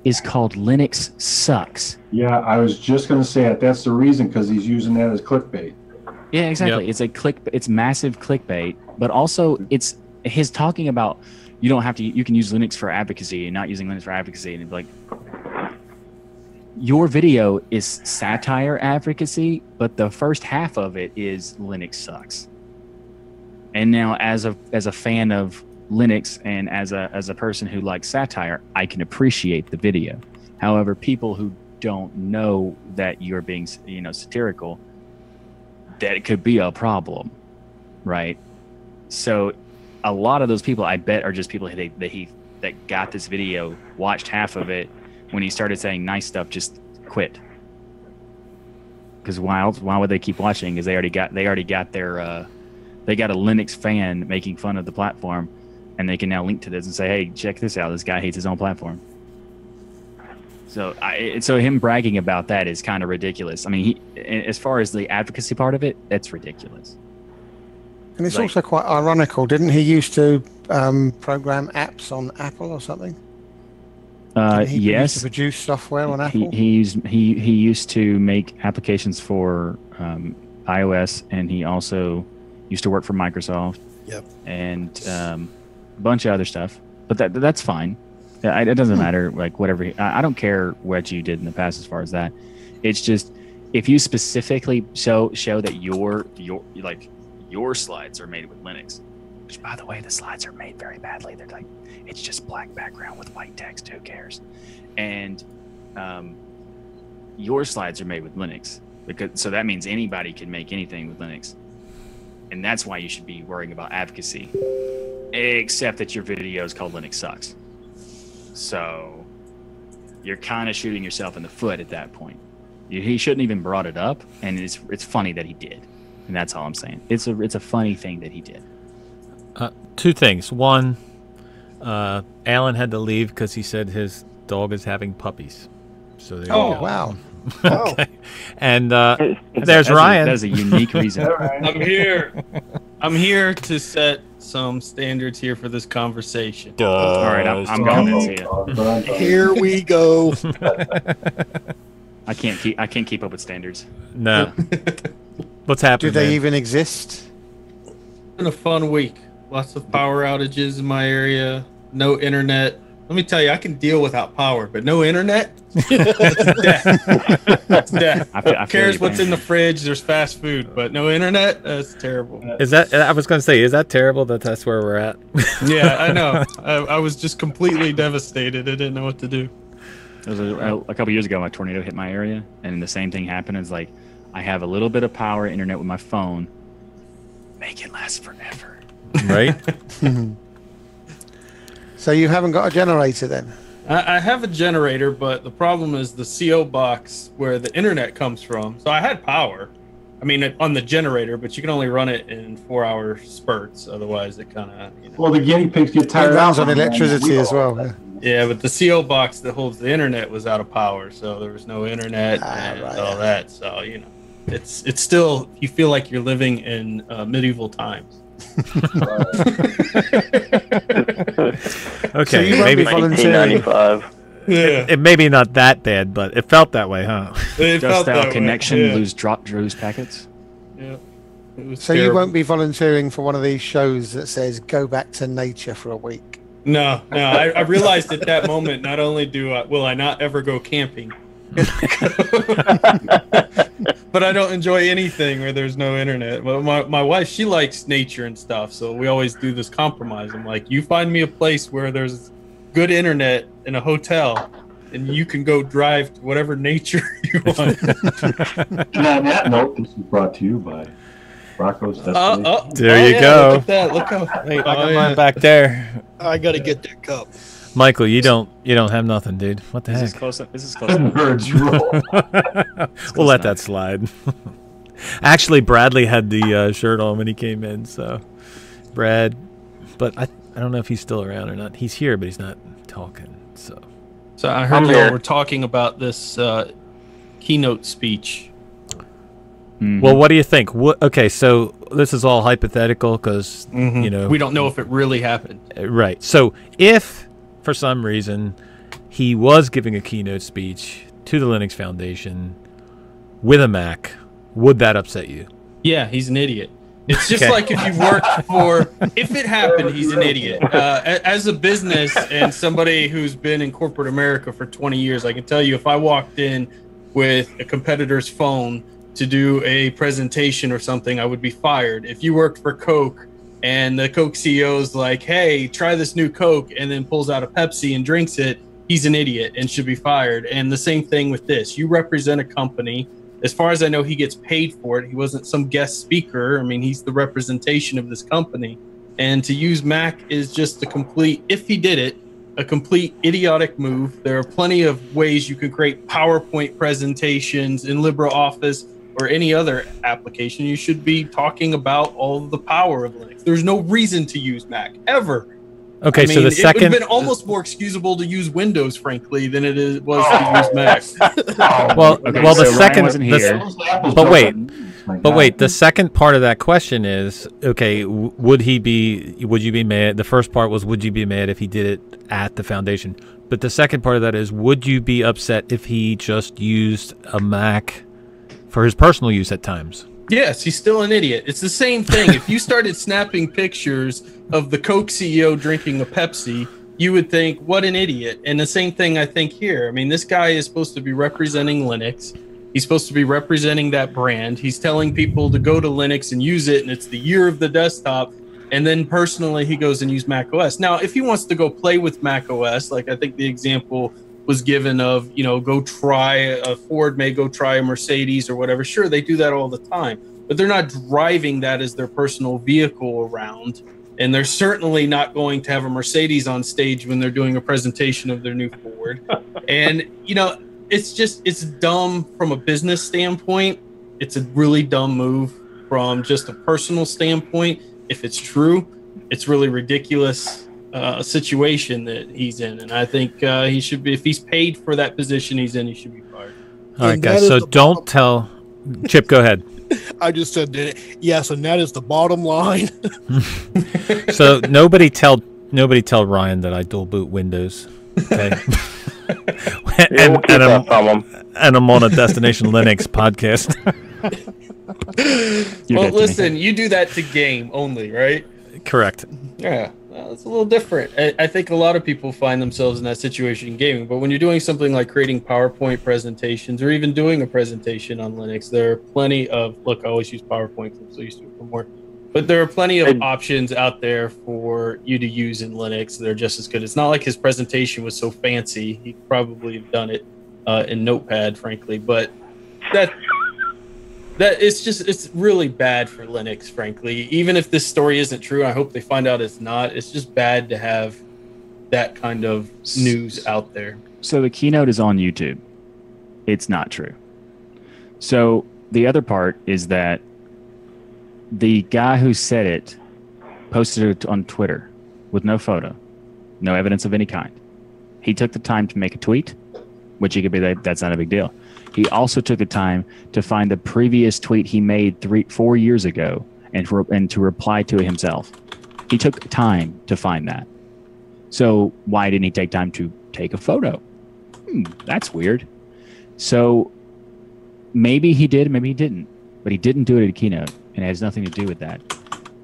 is called Linux Sucks. Yeah, I was just going to say it. That's the reason, because he's using that as clickbait. Yeah, exactly. Yep. It's massive clickbait, but also it's his talking about you can use Linux for advocacy and not using Linux for advocacy, and like, your video is satire advocacy, but the first half of it is Linux sucks. And now, as a fan of Linux and as a person who likes satire, I can appreciate the video. However, people who don't know that you're being satirical, that it could be a problem, right? So a lot of those people, I bet, are just people that got this video, watched half of it, when he started saying nice stuff, just quit. Because why would they keep watching? Because they already got their they got a Linux fan making fun of the platform, and they can now link to this and say, hey, check this out. This guy hates his own platform. So him bragging about that is kind of ridiculous. I mean, as far as the advocacy part of it, that's ridiculous. And it's also quite ironical. Didn't he used to program apps on Apple or something? Yes. He used to produce software on Apple. He used to make applications for iOS, and he also used to work for Microsoft. Yep. And a bunch of other stuff. But that's fine. It doesn't matter. Like, whatever. I don't care what you did in the past as far as that. It's just, if you specifically show that your slides are made with Linux, which, by the way, the slides are made very badly. They're like, it's just black background with white text. Who cares? And your slides are made with Linux, so that means anybody can make anything with Linux, and that's why you should be worrying about advocacy. Except that your video is called Linux Sucks, so you're kind of shooting yourself in the foot at that point. He shouldn't even brought it up, and it's funny that he did, and that's all I'm saying. It's a funny thing that he did. Two things. One, Alan had to leave because he said his dog is having puppies. So there you go. Wow. Okay. And there's Ryan. That is a unique reason. I'm here to set some standards here for this conversation. All right, I'm going to see it. Here we go. I can't keep up with standards. No. What's happening? Do they even exist? It's been a fun week. Lots of power outages in my area. No internet. Let me tell you, I can deal without power, but no internet? That's death. That's death. Who cares what's in the fridge? There's fast food, but no internet? That's terrible. Is that? I was going to say, is that terrible that that's where we're at? Yeah, I know. I was just completely devastated. I didn't know what to do. It was a couple years ago, a tornado hit my area, and the same thing happened. It's like, I have a little bit of power internet with my phone. Make it last forever. Right? So you haven't got a generator then? I have a generator, but the problem is the CO box where the internet comes from. So I had power, on the generator, but you can only run it in 4-hour spurts. Otherwise, it kind of, Well, the guinea pigs get tired. It runs on electricity as well. Yeah. Yeah, but the CO box that holds the internet was out of power, so there was no internet and all that. So it's still, you feel like you're living in medieval times. Okay, So you won't maybe be volunteering. 1995. Yeah, it may be not that bad, but it felt that way, huh? it Dost felt thou that way. connection Yeah. lose packets? Yeah. It was So you terrible. won't be volunteering for one of these shows that says go back to nature for a week. No. I realized at that moment, not only will I not ever go camping, but I don't enjoy anything where there's no internet. Well, my wife, she likes nature and stuff, so we always do this compromise. I'm like, you find me a place where there's good internet in a hotel, and you can go drive to whatever nature you want. And on that note, this is brought to you by Rocco's Destination. There you go. Look at that. Look how. Wait, I got mine back there. I gotta get that cup. Michael, you don't have nothing, dude. What the This is heck? close up. This is close up. Birds rule. We'll let that slide. Actually, Bradley had the shirt on when he came in, so Brad. But I don't know if he's still around or not. He's here, but he's not talking. So I heard I'm y'all here. were talking about this keynote speech. Mhm. well, what do you think? Okay, so this is all hypothetical because you know We don't know if it really happened. right. So if for some reason he was giving a keynote speech to the Linux Foundation with a Mac, would that upset you? Yeah, he's an idiot. It's just Okay. like if you worked for, if it happened, he's an idiot. As a business and somebody who's been in corporate America for 20 years, I can tell you if I walked in with a competitor's phone to do a presentation or something, I would be fired. If you worked for Coke and the Coke CEO's like, hey, try this new Coke, and then pulls out a Pepsi and drinks it, he's an idiot and should be fired. And the same thing with this. You represent a company. As far as I know, he gets paid for it. He wasn't some guest speaker. I mean, he's the representation of this company. And to use Mac is just a complete, if he did it, a complete idiotic move. There are plenty of ways you can create PowerPoint presentations in LibreOffice or any other application. You should be talking about all of the power of Linux. There's no reason to use Mac, ever. Okay, I so mean, the it would second have been almost more excusable to use Windows, frankly, than it was to use Mac. well, Okay, well, the so Ryan second, wasn't the- here. But wait, the second part of that question is okay. Would you be mad? The first part was would you be mad if he did it at the foundation? But the second part of that is would you be upset if he just used a Mac for his personal use at times? Yes, he's still an idiot. It's the same thing. If you started snapping pictures of the Coke CEO drinking a Pepsi, you would think, what an idiot. And the same thing I think here. I mean, this guy is supposed to be representing Linux. He's supposed to be representing that brand. He's telling people to go to Linux and use it, and it's the year of the desktop. And then personally, he goes and use Mac OS. Now, if he wants to go play with Mac OS, like I think the example was given of, go try a Ford may go try a Mercedes or whatever. Sure, they do that all the time, but they're not driving that as their personal vehicle around. And they're certainly not going to have a Mercedes on stage when they're doing a presentation of their new Ford. And, it's dumb from a business standpoint. It's a really dumb move from just a personal standpoint. If it's true, it's really ridiculous situation that he's in. And I think he should be, if he's paid for that position he's in, he should be fired. All right, And guys. that is So the don't tell. Chip, go ahead. I just said that. Yes, and that is the bottom line. So nobody tell Ryan that I dual boot Windows. Okay. Yeah, we'll keep that from him. And I'm on a Destination Linux podcast. Well, listen, you do that to game only, right? Correct. Yeah, well, it's a little different. I think a lot of people find themselves in that situation in gaming, but when you're doing something like creating PowerPoint presentations or even doing a presentation on Linux, there are plenty of, look, I always use PowerPoint because I'm so used to it for more, but there are plenty of options out there for you to use in Linux that are just as good. It's not like his presentation was so fancy. He could probably have done it in Notepad, frankly, but that it's really bad for Linux, frankly. Even if this story isn't true, I hope they find out it's not. It's just bad to have that kind of news out there. So the keynote is on YouTube. It's not true. So the other part is that the guy who said it posted it on Twitter with no photo, no evidence of any kind. He took the time to make a tweet, which he could be that's not a big deal. He also took the time to find the previous tweet he made 4 years ago and to reply to it himself. He took time to find that. So why didn't he take time to take a photo? That's weird. So maybe he did, maybe he didn't. But he didn't do it at a keynote, and it has nothing to do with that.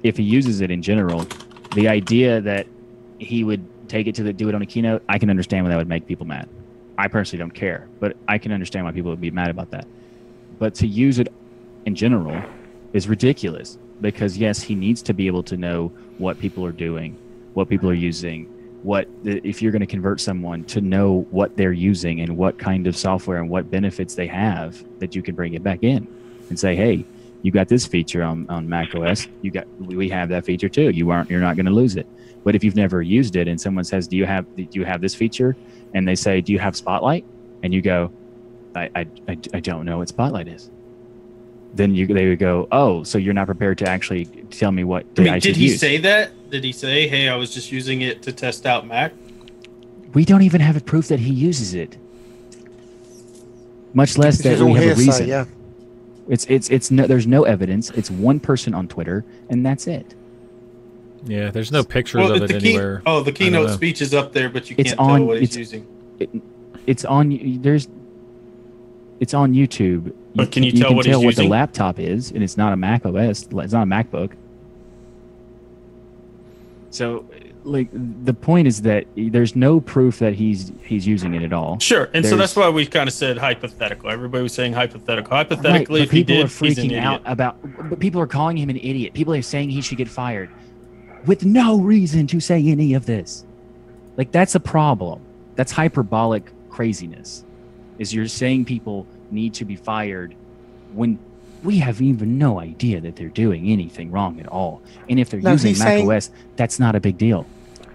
If he uses it in general, the idea that he would take it to do it on a keynote, I can understand why that would make people mad. I personally don't care, but I can understand why people would be mad about that. But to use it in general is ridiculous because, yes, he needs to be able to know what people are doing, what people are using, if you're going to convert someone to know what they're using and what kind of software and what benefits they have that you can bring it back in and say, hey, you got this feature on Mac OS. We have that feature too. You're not going to lose it. But if you've never used it and someone says, do you have this feature? And they say, do you have Spotlight? And you go, I don't know what Spotlight is. Then they would go, oh, so you're not prepared to actually tell me what I should use. Did he say that? Did he say, hey, I was just using it to test out Mac? We don't even have a proof that he uses it. Much less that we have a reason. Yeah. It's no, there's no evidence. It's one person on Twitter, and that's it. Yeah, there's no pictures of it anywhere. The keynote speech is up there, but you can't tell what he's using. It's on YouTube. But can you tell what he's what using? The laptop is, and it's not a Mac OS. It's not a MacBook. So, like, the point is that there's no proof that he's using it at all. Sure, and so that's why we kind of said hypothetical. Everybody was saying hypothetical. Hypothetically, if he did, he's an idiot. But people are calling him an idiot. People are saying he should get fired with no reason to say any of this. Like, that's a problem. That's hyperbolic craziness. Is you're saying people need to be fired when we have even no idea that they're doing anything wrong at all. And if they're using Mac OS, that's not a big deal.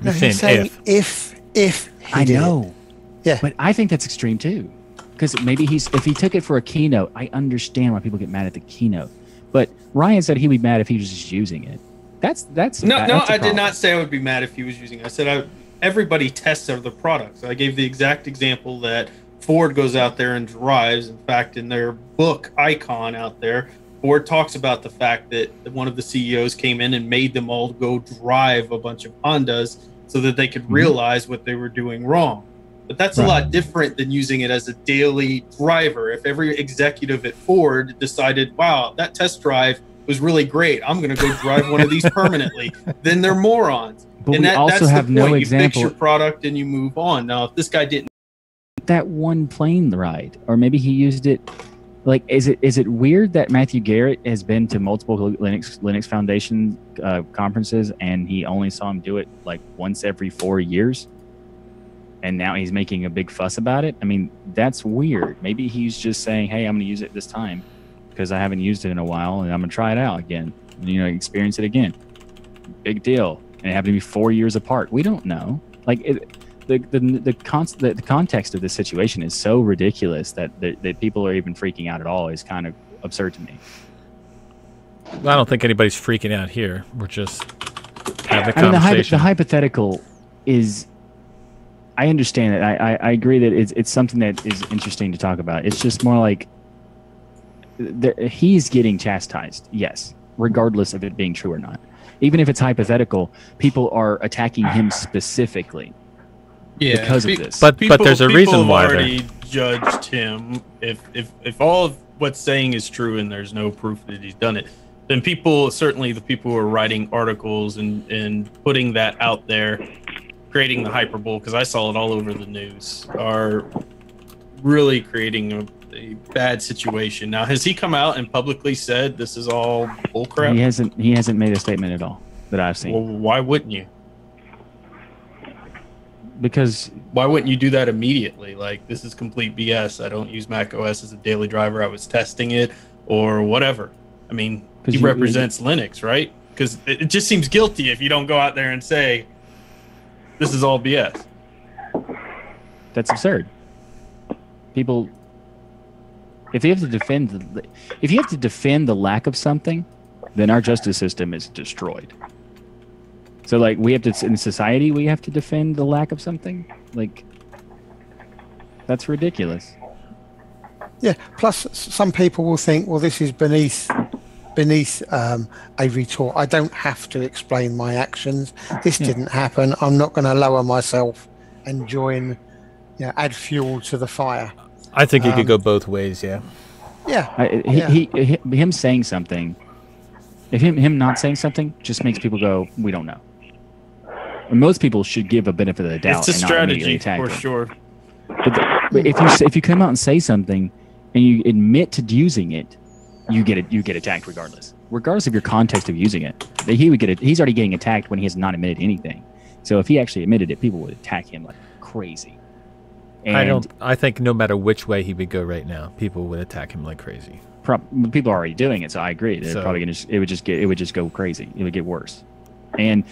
No, he's saying if I know. Yeah. But I think that's extreme too. Because maybe if he took it for a keynote, I understand why people get mad at the keynote. But Ryan said he'd be mad if he was just using it. That's I did not say I would be mad if he was using it. I said everybody tests other products. I gave the exact example that Ford goes out there and drives. In fact, in their book Icon out there, Ford talks about the fact that one of the CEOs came in and made them all go drive a bunch of Hondas so that they could realize what they were doing wrong. But that's a lot different than using it as a daily driver. If every executive at Ford decided, wow, that test drive was really great, I'm going to go drive one of these permanently, then they're morons. But and we also that's have the no point. example. You fix your product and you move on. Now, if this guy didn't, that one plane ride, or maybe he used it. Like, is it weird that Matthew Garrett has been to multiple Linux Foundation conferences and he only saw him do it like once every 4 years, and now he's making a big fuss about it? I mean, that's weird. Maybe he's just saying, hey, I'm going to use it this time because I haven't used it in a while and I'm going to try it out again, experience it again. Big deal. And it happened to be 4 years apart. We don't know. Like, the context of this situation is so ridiculous that people are even freaking out at all is kind of absurd to me. Well, I don't think anybody's freaking out here. We're just having a conversation. The hypothetical is, I understand it. I agree that it's something that is interesting to talk about. It's just more like he's getting chastised, yes, regardless of it being true or not. Even if it's hypothetical, people are attacking him specifically. Yeah, because of this. But there's a reason why people have already judged him. If all of what's saying is true and there's no proof that he's done it, then certainly the people who are writing articles and putting that out there, creating the hyperbole, because I saw it all over the news, are really creating a bad situation. Now, has he come out and publicly said this is all bullcrap? He hasn't made a statement at all that I've seen. Well, why wouldn't you? Because why wouldn't you do that immediately? Like, this is complete BS. I don't use Mac OS as a daily driver. I was testing it or whatever. I mean, he represents Linux, right? Because it just seems guilty if you don't go out there and say this is all BS. That's absurd. People, if you have to defend the lack of something, then our justice system is destroyed. So, like, in society, we have to defend the lack of something? Like, that's ridiculous. Yeah. Plus, some people will think, well, this is beneath a retort. I don't have to explain my actions. This didn't happen. I'm not going to lower myself and join, add fuel to the fire. I think it could go both ways. Yeah. Yeah. Him saying something, if him not saying something, just makes people go, we don't know. And most people should give a benefit of the doubt. It's a and not immediately strategy attack for them. sure. But if you come out and say something and you admit to using it, you get attacked regardless of your context of using it. He's already getting attacked when he has not admitted anything. So if he actually admitted it, people would attack him like crazy. And I think no matter which way he would go right now, people would attack him like crazy. People are already doing it, so I agree. They're probably gonna. It would just go crazy. It would get worse. And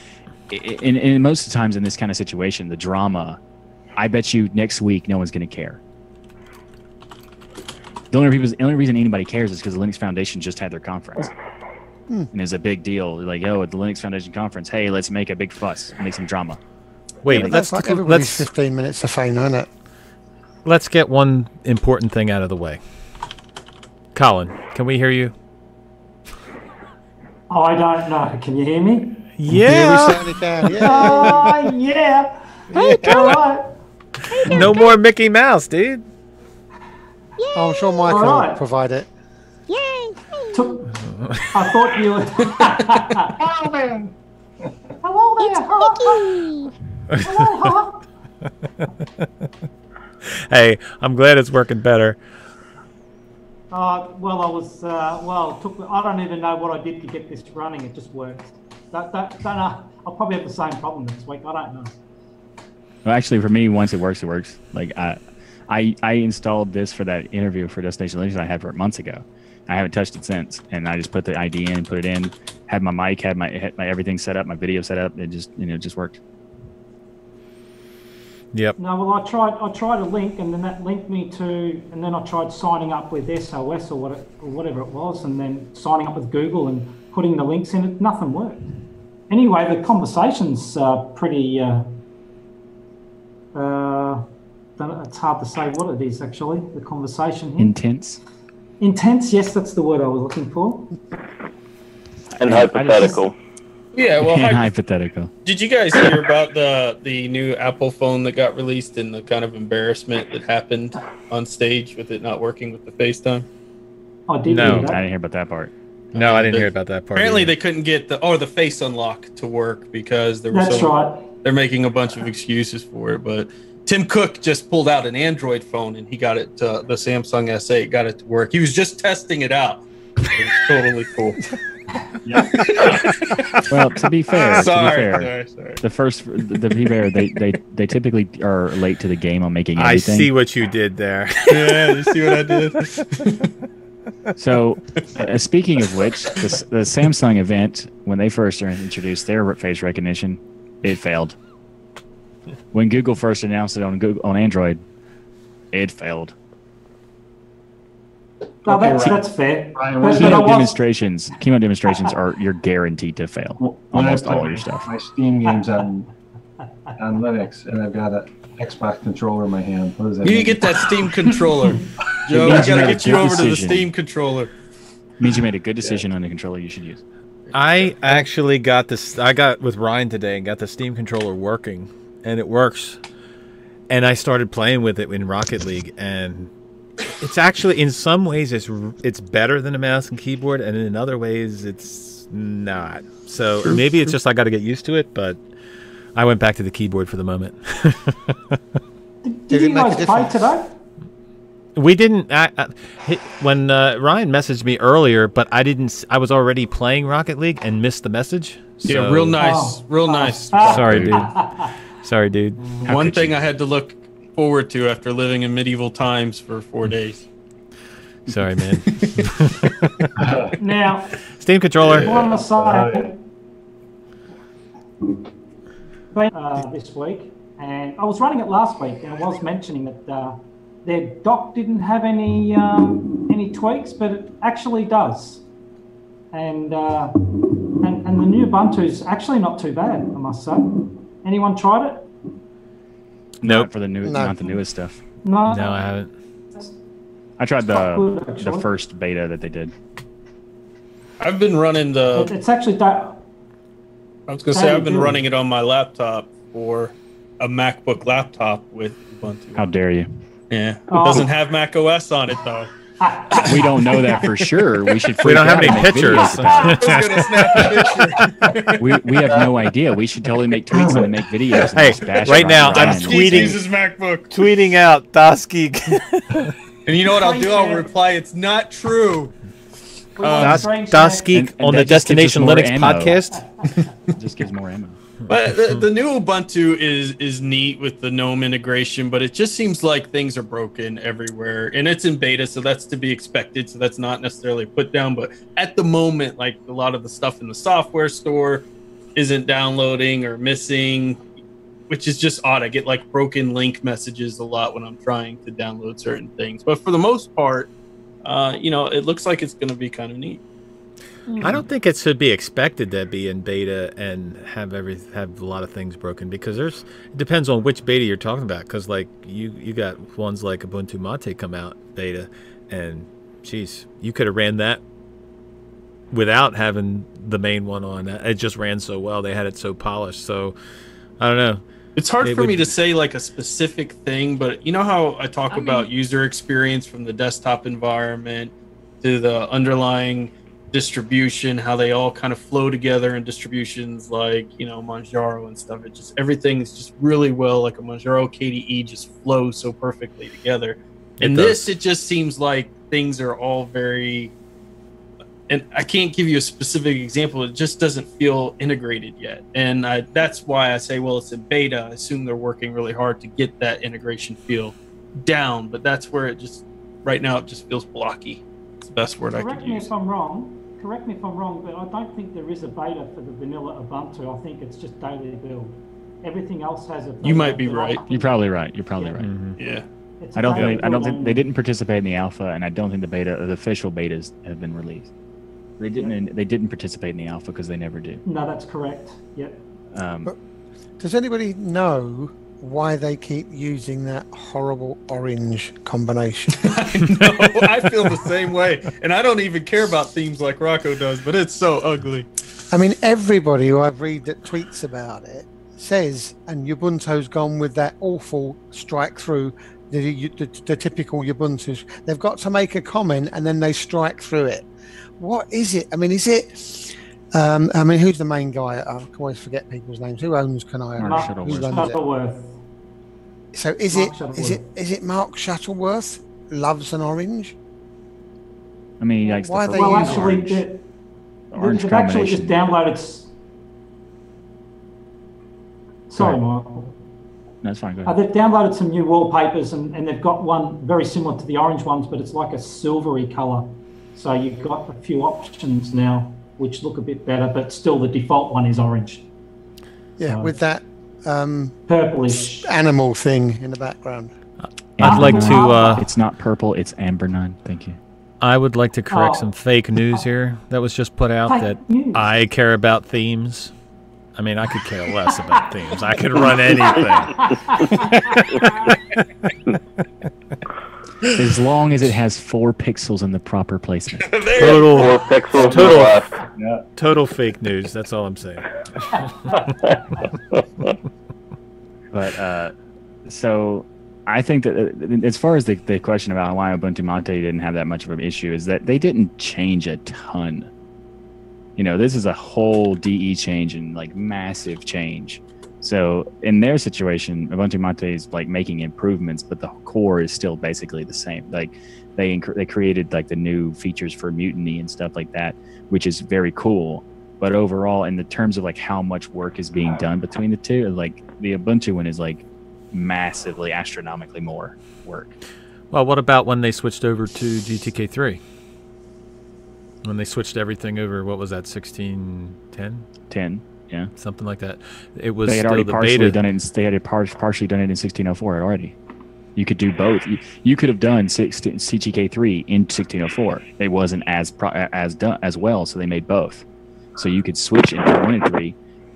most of the times in this kind of situation, the drama, I bet you next week no one's gonna care. The only reason anybody cares is because the Linux Foundation just had their conference. And it's a big deal. Like, at the Linux Foundation conference, hey, let's make a big fuss, make some drama. Wait, that's like everybody's 15 minutes of fame, isn't it? Let's get one important thing out of the way. Colin, can we hear you? Oh, I don't know. Can you hear me? Yeah. Oh, yeah. Hey, Colin. No more Mickey Mouse, dude. I'm sure Michael will provide it. Yay! I thought you were. Hello there. Hello there. Hello. Hey, I'm glad it's working better. Well, I was. I don't even know what I did to get this running. It just works. Don't know. I'll probably have the same problem next week. I don't know. Well, actually, for me, once it works, it works. Like I installed this for that interview for Destination Linux I had for months ago. I haven't touched it since, and I just put the ID in, put it in, had my mic, had my everything set up, my video set up. It just worked. Yep. No, well, I tried a link, and then that linked me to, and then I tried signing up with SOS or whatever it was, and then signing up with Google and putting the links in it. Nothing worked. Anyway, the conversation's pretty. It's hard to say what it is actually. The conversation here. Intense. Yes, that's the word I was looking for. And hypothetical. Yeah, well, hypothetical. Did you guys hear about the new Apple phone that got released and the kind of embarrassment that happened on stage with it not working with the FaceTime? I didn't hear that. I didn't hear about that part. No, I didn't hear about that part. Apparently, they couldn't get the face unlock to work because there was. That's right. They're making a bunch of excuses for it, but Tim Cook just pulled out an Android phone and he got it to the Samsung S8, got it to work. He was just testing it out. It was totally cool. Well, to be fair, sorry. They typically are late to the game on making everything. I see what you did there. Yeah, you see what I did? So, speaking of which, the Samsung event, when they first introduced their face recognition, it failed. When Google first announced it on Android, it failed. No, that's fair. Keynote demonstrations are you're guaranteed to fail. Almost all your stuff. My Steam games on Linux, and I've got an Xbox controller in my hand. What does that mean? Get that Steam controller. Joe, we gotta get you over to the Steam controller. It means you made a good decision on the controller you should use. I actually got this. I got with Ryan today and got the Steam controller working, and it works. And I started playing with it in Rocket League, and it's actually, in some ways, it's better than a mouse and keyboard, and in other ways, it's not. So maybe it's just I got to get used to it, but I went back to the keyboard for the moment. Did you guys play today? We didn't. When Ryan messaged me earlier, but I didn't. I was already playing Rocket League and missed the message. So. Yeah, real nice, real nice. Sorry, dude. Sorry, dude. One thing I had to look forward to after living in medieval times for 4 days. Sorry, man. Now, Steam controller. I want to say this week, and I was running it last week, and I was mentioning that their dock didn't have any tweaks, but it actually does. And the new Ubuntu is actually not too bad, I must say. Anyone tried it? Nope. Not for the new, not the newest stuff. No, I haven't. I tried good, the actually. first beta that they did. I've been running It's actually that. I was going to say, I've been running it on my laptop for a MacBook laptop with Ubuntu. How dare you? Yeah. It Oh. doesn't have Mac OS on it, though. We don't know that for sure. We should. We don't have any freak out and make pictures. videos about I was going to snap a picture. it. We have no idea. We should totally make tweets and make videos. And Hey, just bash right it now, around I'm and- tweeting- uses MacBook. Tweeting out Dosky. And you know what I'll do? I'll reply, it's not true. Dosky And on the that just gives us Destination more Linux ammo. podcast. It just gives more ammo. But the new Ubuntu is neat with the GNOME integration, but it just seems like things are broken everywhere. And it's in beta, so that's to be expected. So that's not necessarily put down. But at the moment, like a lot of the stuff in the software store isn't downloading or missing, which is just odd. I get like broken link messages a lot when I'm trying to download certain things. But for the most part, it looks like it's going to be kind of neat. I don't think it should be expected to be in beta and have a lot of things broken, because it depends on which beta you're talking about. Because like you got ones like Ubuntu Mate come out beta, and geez, you could have ran that without having the main one on. It just ran so well. They had it so polished. So I don't know. It's hard for me to say like a specific thing, but you know how I talk about user experience from the desktop environment to the underlying distribution, how they all kind of flow together in distributions like, Manjaro and stuff. Everything's just really well, like a Manjaro KDE just flows so perfectly together. And it just seems like things are all very, and I can't give you a specific example. It just doesn't feel integrated yet. And that's why I say, well, it's in beta. I assume they're working really hard to get that integration feel down, but that's where right now it just feels blocky. It's the best word I could use. Correct me if I'm wrong, but I don't think there is a beta for the vanilla Ubuntu. I think it's just daily build. Everything else has a beta. You might be right. You're probably right. You're probably right. Mm-hmm. Yeah. I don't think they didn't participate in the alpha, and I don't think the official betas have been released. They didn't. They didn't participate in the alpha because they never do. No, that's correct. Yep. Does anybody know why they keep using that horrible orange combination? I know. I feel the same way, and I don't even care about themes like Rocco does, but it's so ugly. I mean, everybody who I've read that tweets about it says, and Ubuntu's gone with that awful strike through the typical Ubuntu. They've got to make a comment and then they strike through it. What is it? I mean, is it? Who's the main guy? I can always forget people's names. Who owns Canary? Mark Shuttleworth. So is it Mark Shuttleworth loves an orange? I mean, he likes Why the they Well, use actually, orange? they've actually just downloaded. Sorry, Michael. No, that's fine. Go ahead. They've downloaded some new wallpapers and they've got one very similar to the orange ones, but it's like a silvery color. So you've got a few options now which look a bit better, but still the default one is orange. Yeah, So, with that purplish animal thing in the background. I'd like to. It's not purple. It's amber-9. Thank you. I would like to correct some fake news here that was just put out that news. I care about themes. I mean, I could care less about themes. I could run anything. As long as it has 4 pixels in the proper placement. Total 4 pixels to the left. Total fake news. That's all I'm saying. But so I think that as far as the question about why Ubuntu Mate didn't have that much of an issue is that they didn't change a ton. This is a whole DE change and like massive change. So in their situation, Ubuntu Mate is like making improvements, but the core is still basically the same. Like they created like the new features for Mutiny and stuff like that, which is very cool. But overall, in the terms of like how much work is being done between the two, like the Ubuntu one is like massively, astronomically more work. Well, what about when they switched over to GTK3? When they switched everything over, what was that, 1610? 10, yeah. Something like that. It was they had still already the partially beta. done it. They had partially done it in 1604 already. You could do both. You could have done CGK3 in 1604. It wasn't as done as well, so they made both. So you could switch into 1 and 3.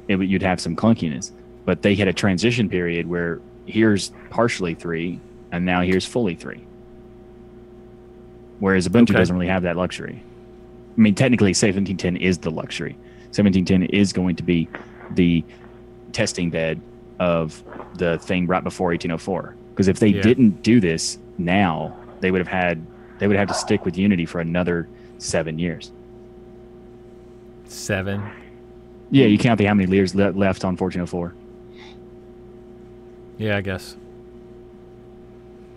You'd have some clunkiness, but they had a transition period where here's partially 3, and now here's fully 3. whereas Ubuntu doesn't really have that luxury. I mean, technically, 1710 is the luxury. 1710 is going to be the testing bed of the thing right before 1804. Because if they didn't do this now, they would have to stick with Unity for another 7 years. 7. Yeah, you count how many years left on 1404. Yeah, I guess.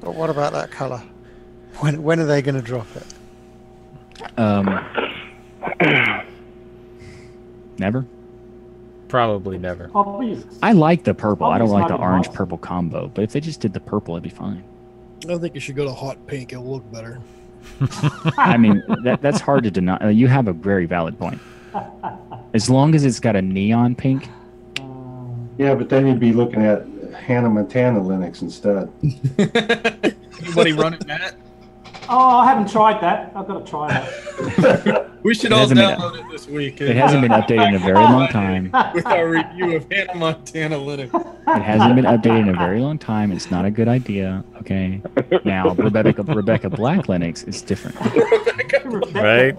But what about that color? When are they going to drop it? Never. Probably never. I like the purple. I don't like the orange-purple combo. But if they just did the purple, it'd be fine. I think you should go to hot pink. It'll look better. I mean, that's hard to deny. You have a very valid point. As long as it's got a neon pink. Yeah, but then you'd be looking at Hannah Montana Linux instead. Anybody run it, Matt? Oh, I haven't tried that. I've got to try that. We should all download it this week. It hasn't been updated in a very long time. With our review of Hannah Montana Linux. It hasn't been updated in a very long time. It's not a good idea. Okay. Now, Rebecca Black Linux is different. Right?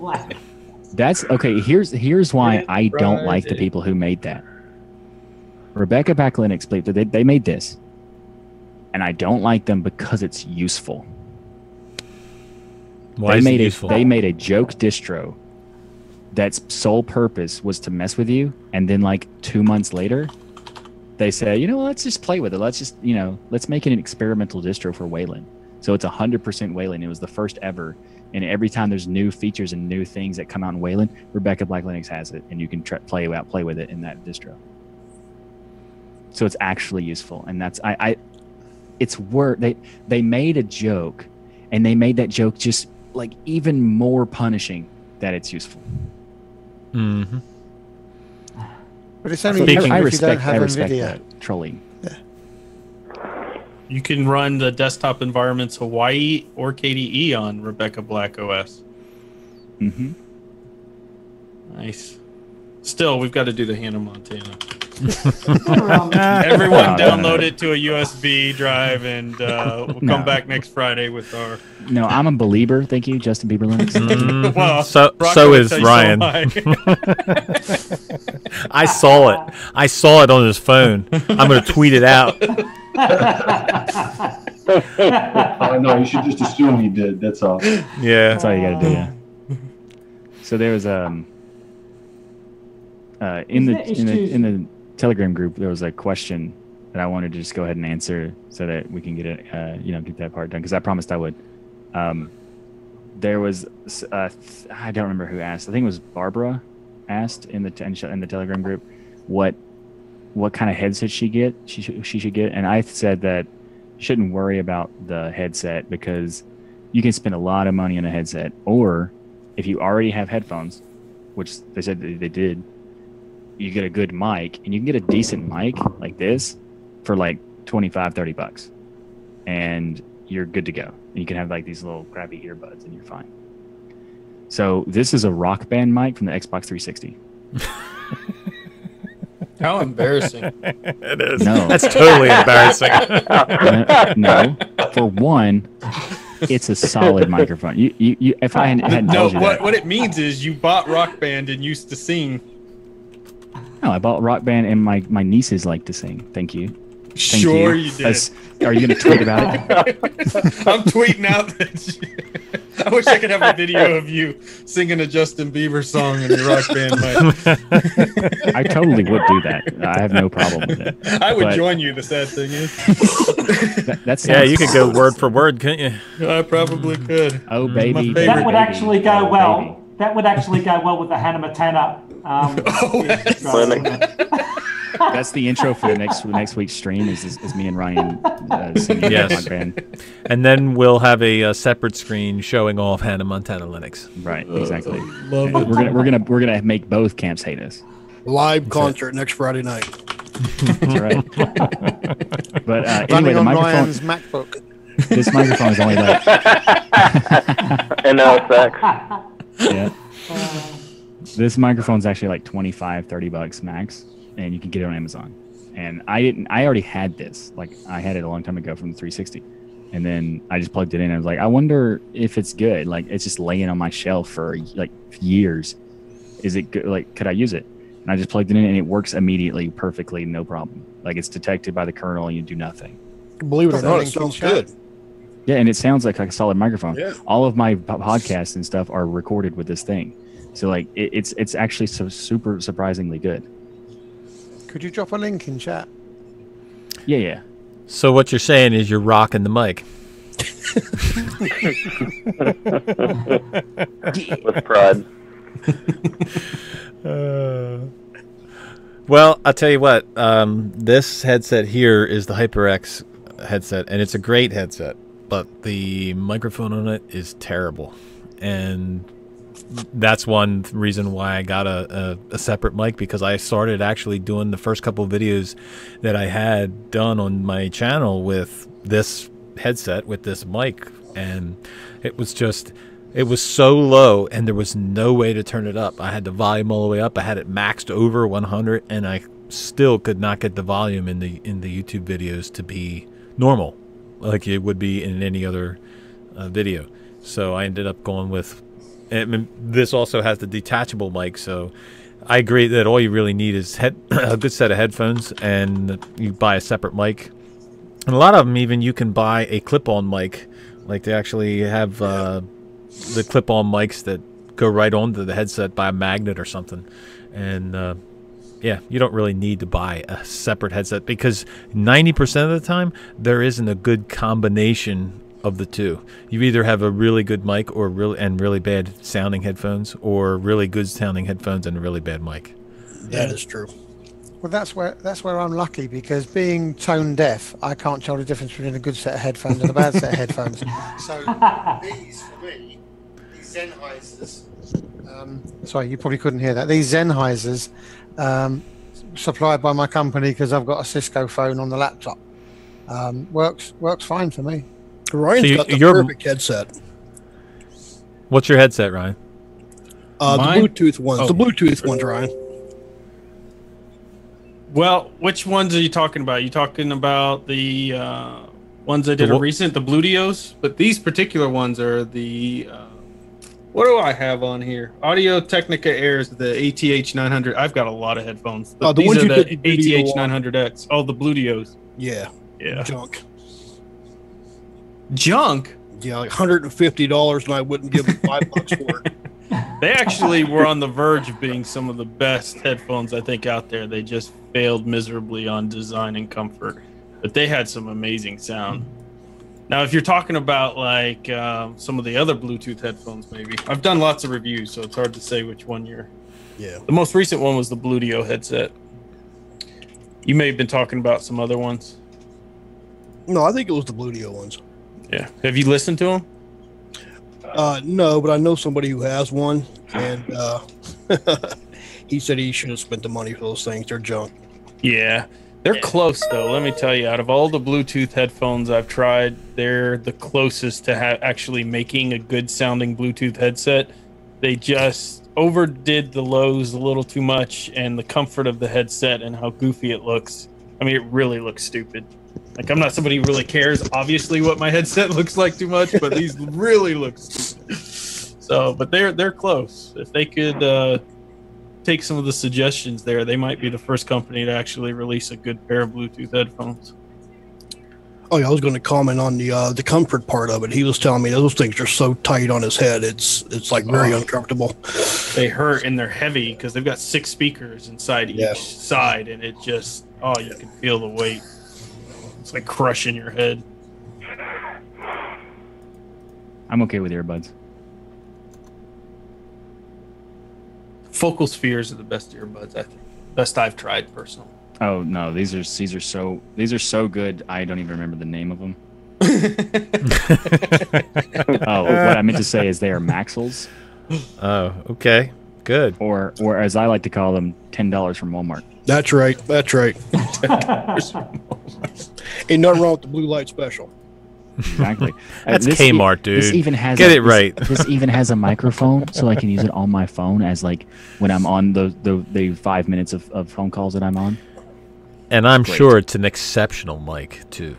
That's okay. Here's why I don't like the people who made that. Rebecca Black Linux, they made this, and I don't like them because it's useful. Why is it useful? They made a joke distro that's sole purpose was to mess with you, and then like 2 months later, they say, let's just play with it. Let's just, let's make it an experimental distro for Wayland. So it's 100% Wayland. It was the first ever. And every time there's new features and new things that come out in Wayland, Rebecca Black Linux has it, and you can play with it in that distro. So it's actually useful, and that's it's worth. They made a joke, and they made that joke just like even more punishing that it's useful. Mm-hmm. But it's only if you don't have NVIDIA. That trolling. Yeah. You can run the desktop environments Hawaii or KDE on Rebecca Black OS. Mm-hmm. Nice. Still, we've got to do the Hannah Montana. Everyone download it to a USB drive, and we'll come back next Friday with our... No, I'm a believer. Thank you, Justin Bieber Linux. Well, so is Ryan. I saw it. I saw it on his phone. I'm going to tweet it out. No, you should just assume he did. That's all. Yeah. That's all you got to do, yeah. So there was in the Telegram group, there was a question that I wanted to just go ahead and answer so that we can get it, get that part done, because I promised I would. There was, I don't remember who asked. I think it was Barbara asked in the Telegram group what kind of headset she should get, and I said that you shouldn't worry about the headset because you can spend a lot of money on a headset, or if you already have headphones, which they said they did, you get a good mic, and you can get a decent mic like this for like $25-$30, and you're good to go. And you can have like these little crappy earbuds, and you're fine. So this is a Rock Band mic from the Xbox 360. How embarrassing! It is. No, that's totally embarrassing. No, for one, it's a solid microphone. You if I hadn't told you that. What it means is you bought Rock Band and used to sing. No, I bought Rock Band, and my nieces like to sing. Thank you. Sure, you did. Are you going to tweet about it? I'm tweeting out that I wish I could have a video of you singing a Justin Bieber song in your Rock Band mic. I totally would do that. I have no problem with it. I would join you, the sad thing is. You could go word for word, couldn't you? I probably could. Oh, baby. That would actually go well. Baby. That would actually go well with the Hannah Montana. That's the intro for the next week's stream. Is me and Ryan singing Rock Band, and then we'll have a separate screen showing off Hannah Montana Linux. Right, exactly. We're gonna make both camps hate us. Live concert next Friday night. That's right. But anyway, the microphone. Ryan's MacBook. This microphone is only like. NLSX. Yeah. This microphone's actually like $25-$30 max, and you can get it on Amazon. And I already had this. Like I had it a long time ago from the 360, And then I just plugged it in. And I was like, I wonder if it's good. Like, it's just laying on my shelf for like years. Is it good? Like, could I use it? And I just plugged it in, and it works immediately, perfectly, no problem. Like, it's detected by the kernel, and you do nothing. Believe it or not, it sounds good. Yeah, and it sounds like a solid microphone. Yeah. All of my podcasts and stuff are recorded with this thing. So, like, it's actually so super surprisingly good. Could you drop a link in chat? Yeah. So what you're saying is you're rocking the mic. With pride. Well, I'll tell you what. This headset here is the HyperX headset, and it's a great headset, but the microphone on it is terrible. And that's one reason why I got a separate mic, because I started actually doing the first couple of videos that I had done on my channel with this headset, with this mic, and it was so low, and there was no way to turn it up. I had the volume all the way up. I had it maxed over 100, and I still could not get the volume in the YouTube videos to be normal, like it would be in any other video. So I ended up going with. And this also has the detachable mic, so I agree that all you really need is a good set of headphones, and you buy a separate mic. And a lot of them, even you can buy a clip-on mic. Like they actually have the clip-on mics that go right onto the headset by a magnet or something. And yeah, you don't really need to buy a separate headset, because 90% of the time there isn't a good combination of the two. You either have a really good mic or really bad sounding headphones, or really good sounding headphones and a really bad mic. That is true. Well, that's where I'm lucky, because being tone deaf, I can't tell the difference between a good set of headphones and a bad set of headphones. So these, for me, these Sennheisers, sorry, you probably couldn't hear that. These Sennheisers, supplied by my company because I've got a Cisco phone on the laptop, works fine for me. Ryan's got the perfect headset. What's your headset, Ryan? The Bluetooth ones. Oh. The Bluetooth ones, Ryan. Well, which ones are you talking about? You talking about the ones that did a recent, the Bluetios? But these particular ones are the what do I have on here? Audio Technica Airs, the ATH 900. I've got a lot of headphones. These are the ATH 900X. Oh, the Bluetios. Yeah. Junk. Yeah, like $150, and I wouldn't give them $5 for it. They actually were on the verge of being some of the best headphones I think out there. They just failed miserably on design and comfort, but they had some amazing sound. Now, if you're talking about like some of the other Bluetooth headphones, maybe I've done lots of reviews, so it's hard to say which one you're. Yeah. The most recent one was the Blutio headset. You may have been talking about some other ones. No, I think it was the Blutio ones. Yeah. Have you listened to them? No, but I know somebody who has one, and he said he should have spent the money for those things. They're junk. Yeah. They're close, though. Let me tell you, out of all the Bluetooth headphones I've tried, they're the closest to actually making a good sounding Bluetooth headset. They just overdid the lows a little too much, and the comfort of the headset and how goofy it looks. I mean, it really looks stupid. Like, I'm not somebody who really cares, obviously, what my headset looks like too much, but these really look stupid. So, but they're close. If they could take some of the suggestions there, they might be the first company to actually release a good pair of Bluetooth headphones. Oh yeah, I was going to comment on the comfort part of it. He was telling me those things are so tight on his head, it's like very uncomfortable. They hurt, and they're heavy because they've got 6 speakers inside each side, and it just you can feel the weight. It's like crushing your head. I'm okay with earbuds. Focal spheres are the best earbuds, I think. Best I've tried personally. Oh no, these are so good. I don't even remember the name of them. Oh, what I meant to say is they are Maxells. Oh, okay, good. Or as I like to call them, $10 from Walmart. That's right. Ain't nothing wrong with the blue light special. Exactly. That's Kmart, dude. This even has Get it right. This even has a microphone, so I can use it on my phone as like when I'm on the 5 minutes of phone calls that I'm on. And I'm sure it's an exceptional mic too.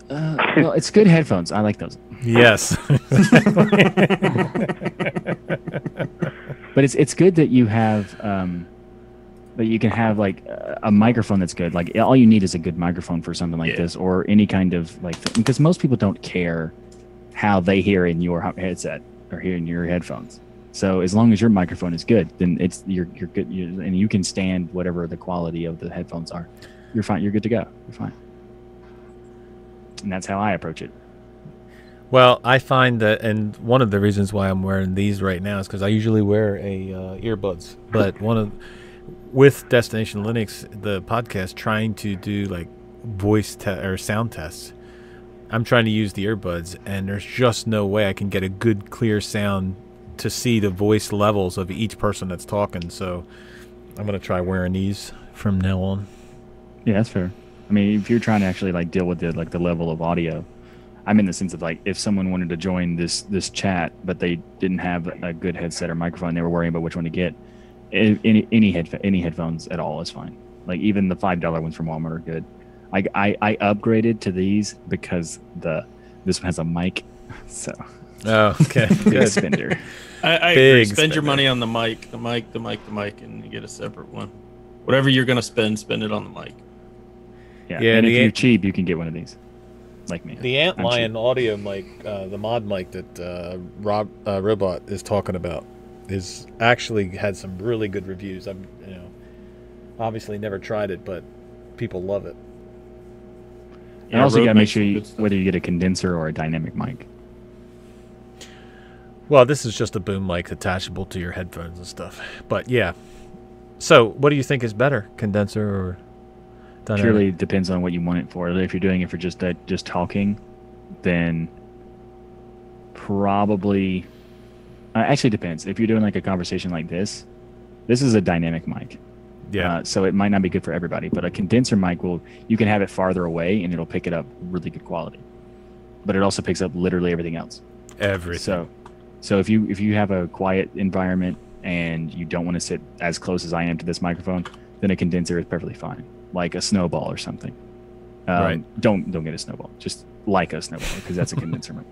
Well, it's good headphones. I like those. Yes. But it's good that you have that you can have like a microphone that's good. Like all you need is a good microphone for something like this, or any kind of like, because most people don't care how they hear in your headset or hear in your headphones. So as long as your microphone is good, then you're good, and you can stand whatever the quality of the headphones are. You're fine. You're good to go. You're fine. And that's how I approach it. Well, I find that, and one of the reasons why I'm wearing these right now is because I usually wear earbuds. But with Destination Linux, the podcast, trying to do like voice or sound tests, I'm trying to use the earbuds, and there's just no way I can get a good, clear sound to see the voice levels of each person that's talking. So I'm gonna try wearing these from now on. Yeah, that's fair. I mean, if you're trying to actually like deal with the level of audio, I'm in the sense of like if someone wanted to join this chat but they didn't have a good headset or microphone, they were worrying about which one to get. Any headphones at all is fine. Like even the $5 ones from Walmart are good. I upgraded to these because this one has a mic, so. Oh, okay. Good spender. I agree. Spend your money on the mic, and you get a separate one. Whatever you're gonna spend it on the mic. Yeah, and if you're cheap, you can get one of these, like me. The Antlion audio mic, the mod mic that Robot is talking about, is actually had some really good reviews. I've obviously never tried it, but people love it. And also, you gotta make sure whether you get a condenser or a dynamic mic. Well, this is just a boom mic attachable to your headphones and stuff. But yeah. So, what do you think is better, condenser or dynamic? Purely depends on what you want it for. If you're doing it for just talking, then probably actually depends. If you're doing like a conversation like this is a dynamic mic. Yeah. So it might not be good for everybody, but a condenser mic you can have it farther away and it'll pick it up really good quality. But it also picks up literally everything else. Everything. So if you have a quiet environment and you don't want to sit as close as I am to this microphone, then a condenser is perfectly fine, like a snowball or something. Right. Don't get a snowball, just like a snowball, because that's a condenser mic.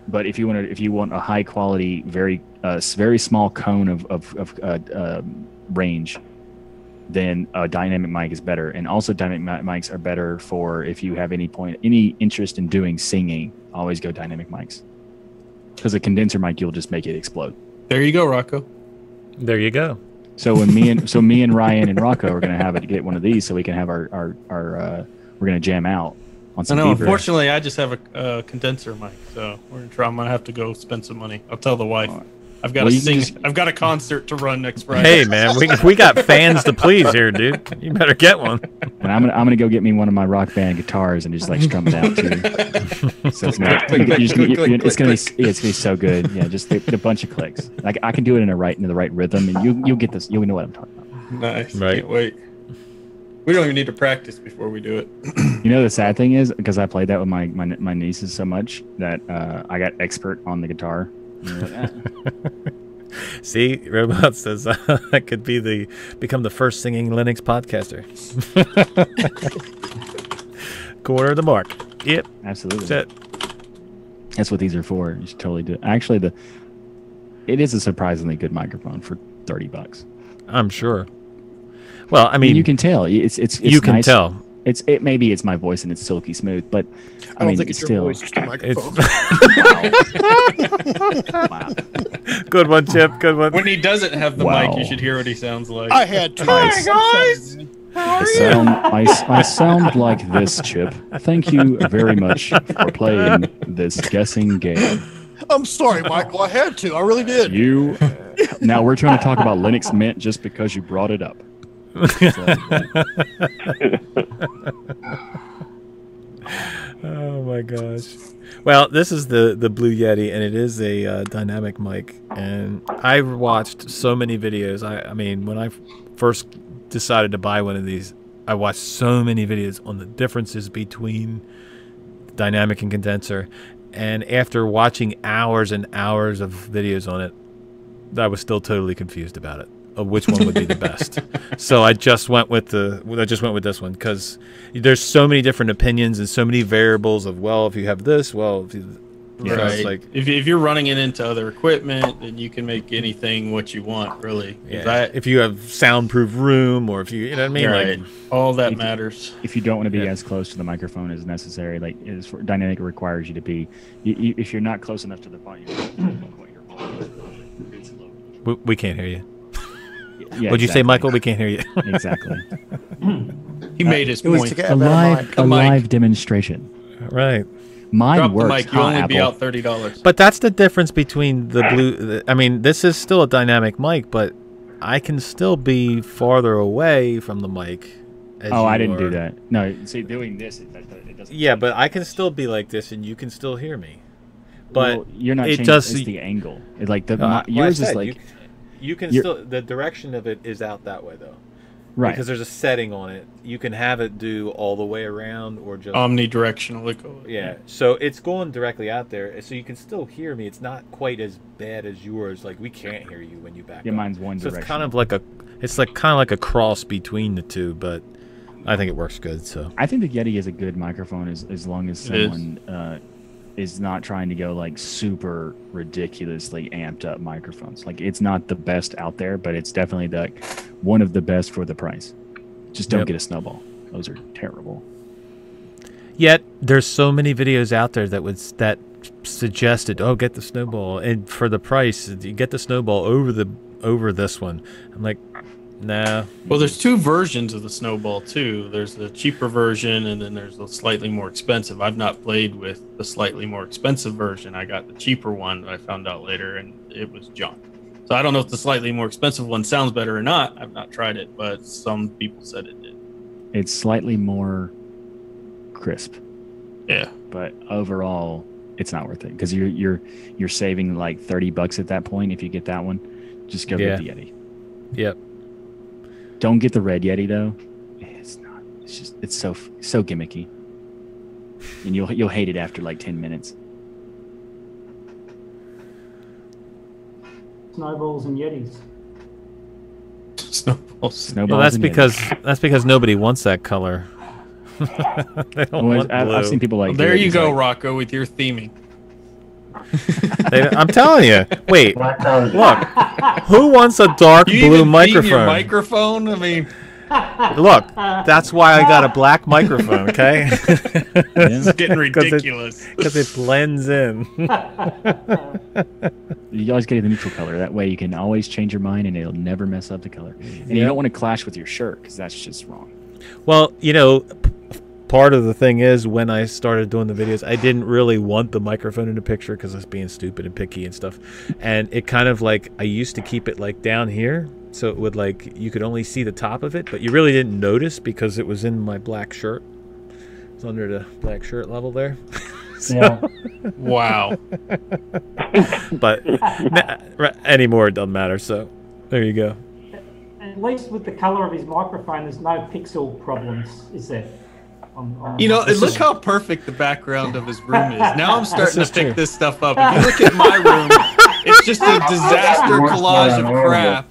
But if you want a high quality, very small cone of range, then a dynamic mic is better. And also dynamic mics are better for if you have any interest in doing singing. Always go dynamic mics. Because a condenser mic, you'll just make it explode. There you go, Rocco. There you go. So when me and Ryan and Rocco are gonna get one of these, so we can have our we're gonna jam out on some. I know. Beaver. Unfortunately, I just have a condenser mic, so I'm gonna have to go spend some money. I'll tell the wife. I've got I've got a concert to run next Friday. Hey man, we got fans to please here, dude. You better get one. And I'm gonna go get me one of my rock band guitars and just like strum it out too. So it's gonna be so good. Yeah, just a bunch of clicks. Like I can do it in the right rhythm, and you'll get this. You'll know what I'm talking about. Nice. Right. Can't wait. We don't even need to practice before we do it. You know the sad thing is, because I played that with my nieces so much that I got expert on the guitar. See, Robot says I could become the first singing Linux podcaster. Corner of the mark. Yep, absolutely. That's it. That's what these are for. You should totally do it. Actually, it is a surprisingly good microphone for $30. I'm sure. Well, I mean, you can tell. It's you can nice. tell. Maybe it's my voice and it's silky smooth, but I don't mean, think it's still. your voice, it's the microphone. Wow. Good one, Chip. Good one. When he doesn't have the mic, you should hear what he sounds like. I had to. Hi guys. I sound like this, Chip. Thank you very much for playing this guessing game. I'm sorry, Michael. I had to. I really did. Now we're trying to talk about Linux Mint just because you brought it up. Oh my gosh. Well, this is the Blue Yeti, and it is a dynamic mic. And I watched so many videos. I mean, when I first decided to buy one of these, I watched so many videos on the differences between dynamic and condenser. And after watching hours and hours of videos on it, I was still totally confused about it. of which one would be the best. So I just went with this one because there's so many different opinions and so many variables of, well, if you have this, well, if you, right. Like if you're running it into other equipment, then you can make anything what you want, really. Yeah. If you have soundproof room, or if you know what I mean, right. like all that matters. If you don't want to be as close to the microphone as necessary, like dynamic requires you to be. If you're not close enough to the volume, we can't hear you. Yeah, What'd you say, Michael? We can't hear you. Exactly. He made his point. A live demonstration. Right. Mine Drop works. the mic. You only be out $30. But that's the difference between the blue. I mean, this is still a dynamic mic, but I can still be farther away from the mic. I didn't do that. No, see, doing this, it doesn't. Yeah, but I can still be like this, and you can still hear me. But well, you're not changing. It's the angle. Yours is like. You can still. The direction of it is out that way, though. Right. Because there's a setting on it. You can have it do all the way around or just omnidirectional. Yeah. So it's going directly out there, so you can still hear me. It's not quite as bad as yours. Like we can't hear you when you back up. Yeah, mine's one direction. So it's kind of like a cross between the two, but I think it works good. So I think the Yeti is a good microphone as long as someone is not trying to go like super ridiculously amped up microphones. Like it's not the best out there, but it's definitely one of the best for the price. Just don't get a snowball. Those are terrible. Yet there's so many videos out there that suggested, oh, get the snowball, and for the price, you get the snowball over this one. I'm like, nah. Well, there's two versions of the snowball too. There's the cheaper version, and then there's the slightly more expensive. I've not played with the slightly more expensive version. I got the cheaper one that I found out later, and it was junk. So I don't know if the slightly more expensive one sounds better or not. I've not tried it, but some people said it did. It's slightly more crisp. Yeah, but overall, it's not worth it because you're saving like $30 at that point if you get that one. Just go get the Yeti. Yep. Don't get the red Yeti though. It's not. It's just it's so gimmicky, and you'll hate it after like 10 minutes. Snowballs and Yetis. Snowballs. Well, that's because nobody wants that color. They don't want blue. I've seen people like. Well, there you go, Rocco, with your theming. I'm telling you. Wait, look. Who wants a dark blue microphone? Your microphone? I mean, look. That's why I got a black microphone. Okay. It's getting ridiculous because it blends in. You always get the neutral color. That way, you can always change your mind, and it'll never mess up the color. And you don't want to clash with your shirt because that's just wrong. Well, part of the thing is when I started doing the videos, I didn't really want the microphone in the picture because I was being stupid and picky and stuff. And it kind of like, I used to keep it like down here. So it would like, you could only see the top of it, but you really didn't notice because it was in my black shirt. It's under the black shirt level there. Yeah. Wow. But anymore, it doesn't matter. So there you go. At least with the color of his microphone, there's no pixel problems, is there? Look how perfect the background of his room is. Now I'm starting to pick this stuff up. If you look at my room, it's just a disaster collage of crap.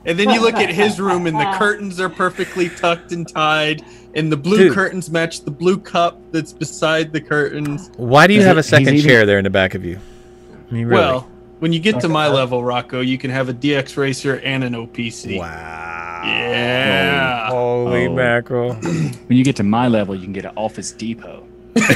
And then you look at his room, and the curtains are perfectly tucked and tied, and the blue curtains match the blue cup that's beside the curtains. Why do you have a second chair there in the back of you? I mean, really? Well, when you get to my level, Rocco, you can have a DX Racer and an OPC. Wow. Yeah. Holy mackerel. When you get to my level, you can get an Office Depot. Speaking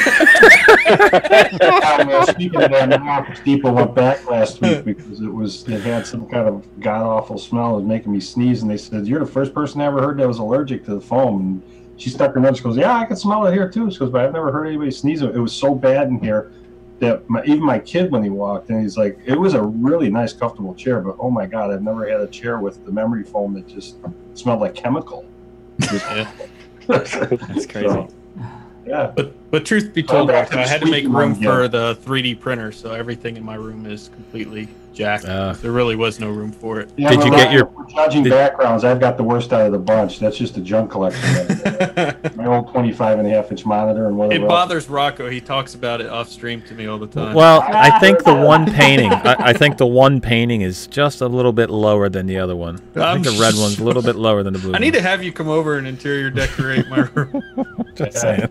of that, Office Depot went back last week because it had some kind of god awful smell. It was making me sneeze, and they said, "You're the first person I ever heard that was allergic to the foam." And she stuck her nose. She goes, "Yeah, I can smell it here too." She goes, "But I've never heard anybody sneeze. It was so bad in here that even my kid, when he walked in, he's like, it was a really nice, comfortable chair, but oh my god, I've never had a chair with the memory foam that just smelled like chemical." That's crazy. So, yeah, but truth be told, I had to make room for the 3D printer, so everything in my room is completely jacked. There really was no room for it. Yeah, Did you get your judging backgrounds? I've got the worst out of the bunch. That's just a junk collection. My old 25.5-inch monitor and whatever. It bothers Rocco. He talks about it off stream to me all the time. Well, I think the one painting. I think the one painting is just a little bit lower than the other one. I think the red one's a little bit lower than the blue. I need to have you come over and interior decorate my room. Just saying.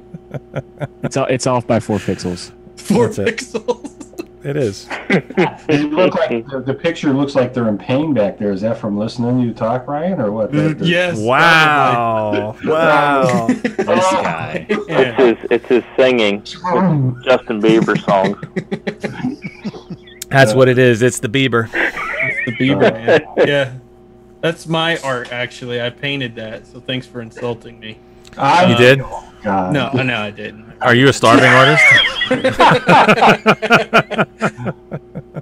It's off by 4 pixels. 4 pixels. It is. It look like the picture looks like they're in pain back there. Is that from listening to you talk, Ryan, or what? Yes. Wow. Wow. This guy. It's his singing. Justin Bieber songs. That's what it is. It's the Bieber. It's the Bieber, man. Yeah. That's my art, actually. I painted that, so thanks for insulting me. You did? God. No, I didn't. Are you a starving artist?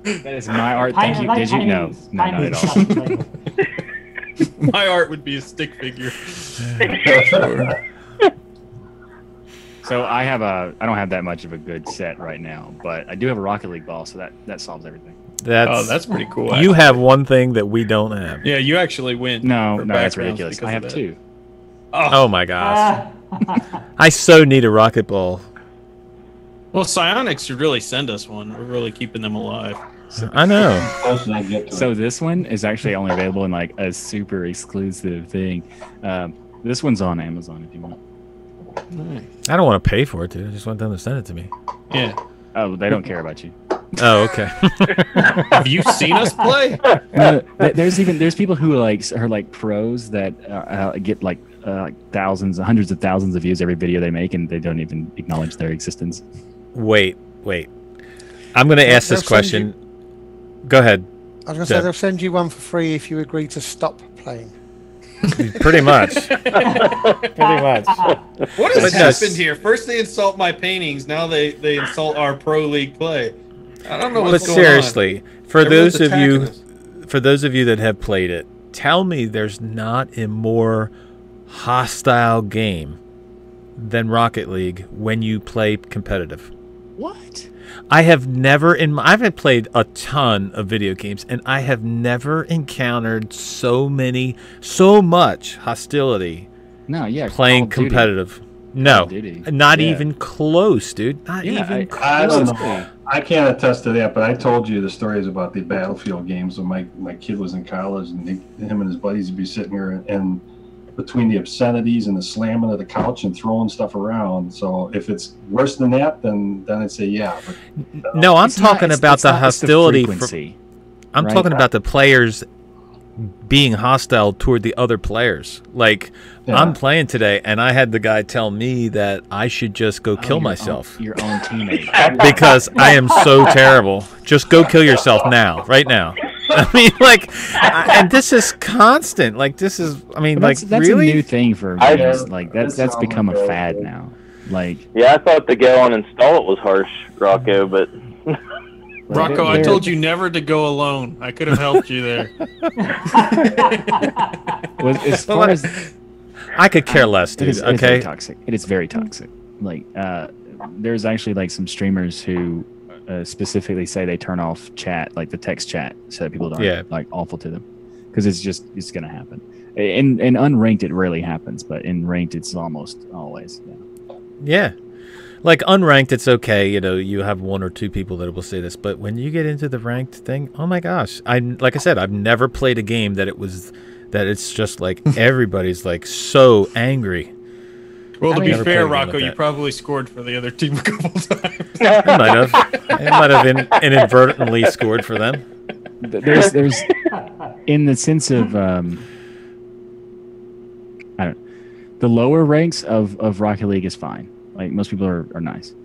That is my art. Thank you. Did you? No, not at all. My art would be a stick figure. So I don't have that much of a good set right now, but I do have a Rocket League ball, so that solves everything. That's pretty cool. You have one thing that we don't have. Yeah, you actually win. No, that's ridiculous. I have 2. Oh my gosh. I so need a rocket ball. Well, Psionics should really send us one. We're really keeping them alive. I know. So this one is actually only available in like a super exclusive thing. This one's on Amazon if you want. Nice. I don't want to pay for it, dude. I just want them to send it to me. Yeah. Oh, they don't care about you. Oh, okay. Have you seen us play? There's people who are like pros that get like thousands, hundreds of thousands of views every video they make, and they don't even acknowledge their existence. Wait. I'm going to ask this question. Go ahead. I was going to say they'll send you one for free if you agree to stop playing. Pretty much. Pretty much. What has happened here? First they insult my paintings, now they insult our pro league play. I don't know what's going on. But seriously, for those of you that have played it, tell me there's not a more hostile game than Rocket League when you play competitive. What? I have never I've played a ton of video games, and I have never encountered so much hostility. No, yeah, playing competitive. No, not even close, dude. Not even close. I don't know. I can't attest to that, but I told you the stories about the Battlefield games when my kid was in college, and him and his buddies would be sitting here and between the obscenities and the slamming of the couch and throwing stuff around. So if it's worse than that, then I'd say yeah. But, no, I'm talking about the hostility. I'm talking about the players being hostile toward the other players. Like, I'm playing today, and I had the guy tell me that I should just go kill myself. Your own teammate. Because I am so terrible. Just go kill yourself now, right now. I mean, like, and this is constant. Like, this is, I mean, that's really? a new thing for games. Like, that's become a fad now. Like, yeah, I thought to go and install it was harsh, Rocco, but... Rocco, I told you never to go alone. I could have helped you there. As far as I could care less, dude. It's very toxic. It is very toxic. Like, there's actually like some streamers who specifically say they turn off chat, like the text chat, so that people don't like awful to them, because it's gonna happen. In unranked, it rarely happens, but in ranked, it's almost always. Yeah. Like unranked, it's okay. You know, you have 1 or 2 people that will say this, but when you get into the ranked thing, oh my gosh! Like I said, I've never played a game that it's just like everybody's like so angry. Well, to be fair, Rocco, you probably scored for the other team a couple times. I might have inadvertently scored for them. There's in the sense of I don't. The lower ranks of Rocket League is fine. Like, most people are nice.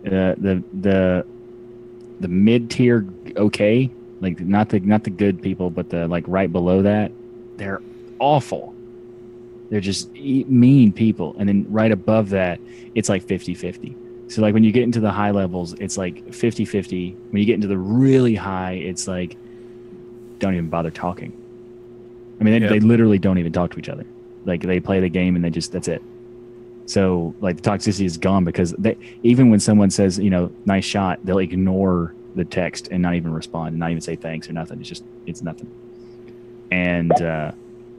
The mid tier, okay, like not the good people, but the like right below that, they're awful. They're just mean people. And then right above that, it's like 50-50. So like when you get into the high levels, it's like 50-50. When you get into the really high, it's like don't even bother talking. I mean, they literally don't even talk to each other. Like, they play the game and that's it. So like the toxicity is gone, because even when someone says, you know, nice shot, they'll ignore the text and not even respond and not even say thanks or nothing. It's nothing. And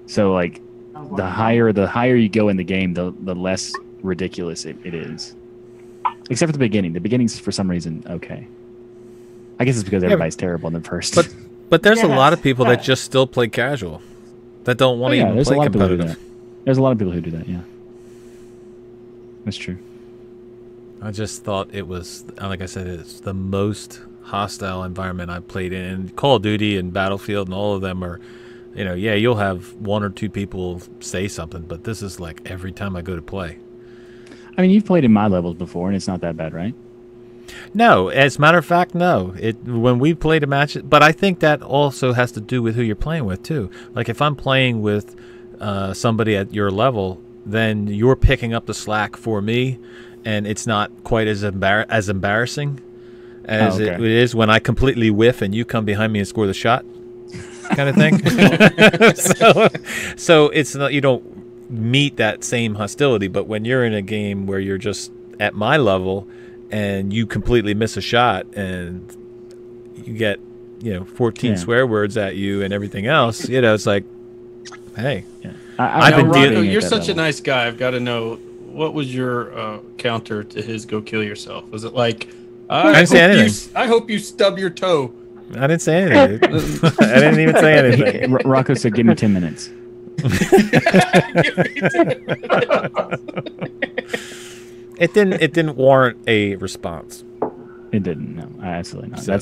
so like the higher you go in the game, the less ridiculous it is. Except for the beginning. The beginning's for some reason okay. I guess it's because everybody's terrible in the first. But there's a lot of people that just still play casual, that don't want to even play competitive. There's a lot of people who do that. Yeah, that's true. I just thought it was, like I said, it's the most hostile environment I've played in. And Call of Duty and Battlefield and all of them are, you'll have one or two people say something, but this is like every time I go to play. I mean, you've played in my levels before, and it's not that bad, right? No, as a matter of fact, no. When we played a match, but I think that also has to do with who you're playing with too. Like if I'm playing with somebody at your level, then you're picking up the slack for me, and it's not quite as embarrassing as it is when I completely whiff and you come behind me and score the shot, kind of thing. so it's not, you don't meet that same hostility. But when you're in a game where you're just at my level and you completely miss a shot and you get 14 swear words at you and everything else, it's like, hey, I've been dealing. You're such a nice guy. I've got to know, what was your counter to his "go kill yourself"? Was it like, I didn't say anything. I hope you stub your toe. I didn't say anything. I didn't even say anything. Rocco said, "Give me 10 minutes." It didn't warrant a response. It didn't. No, absolutely not. So,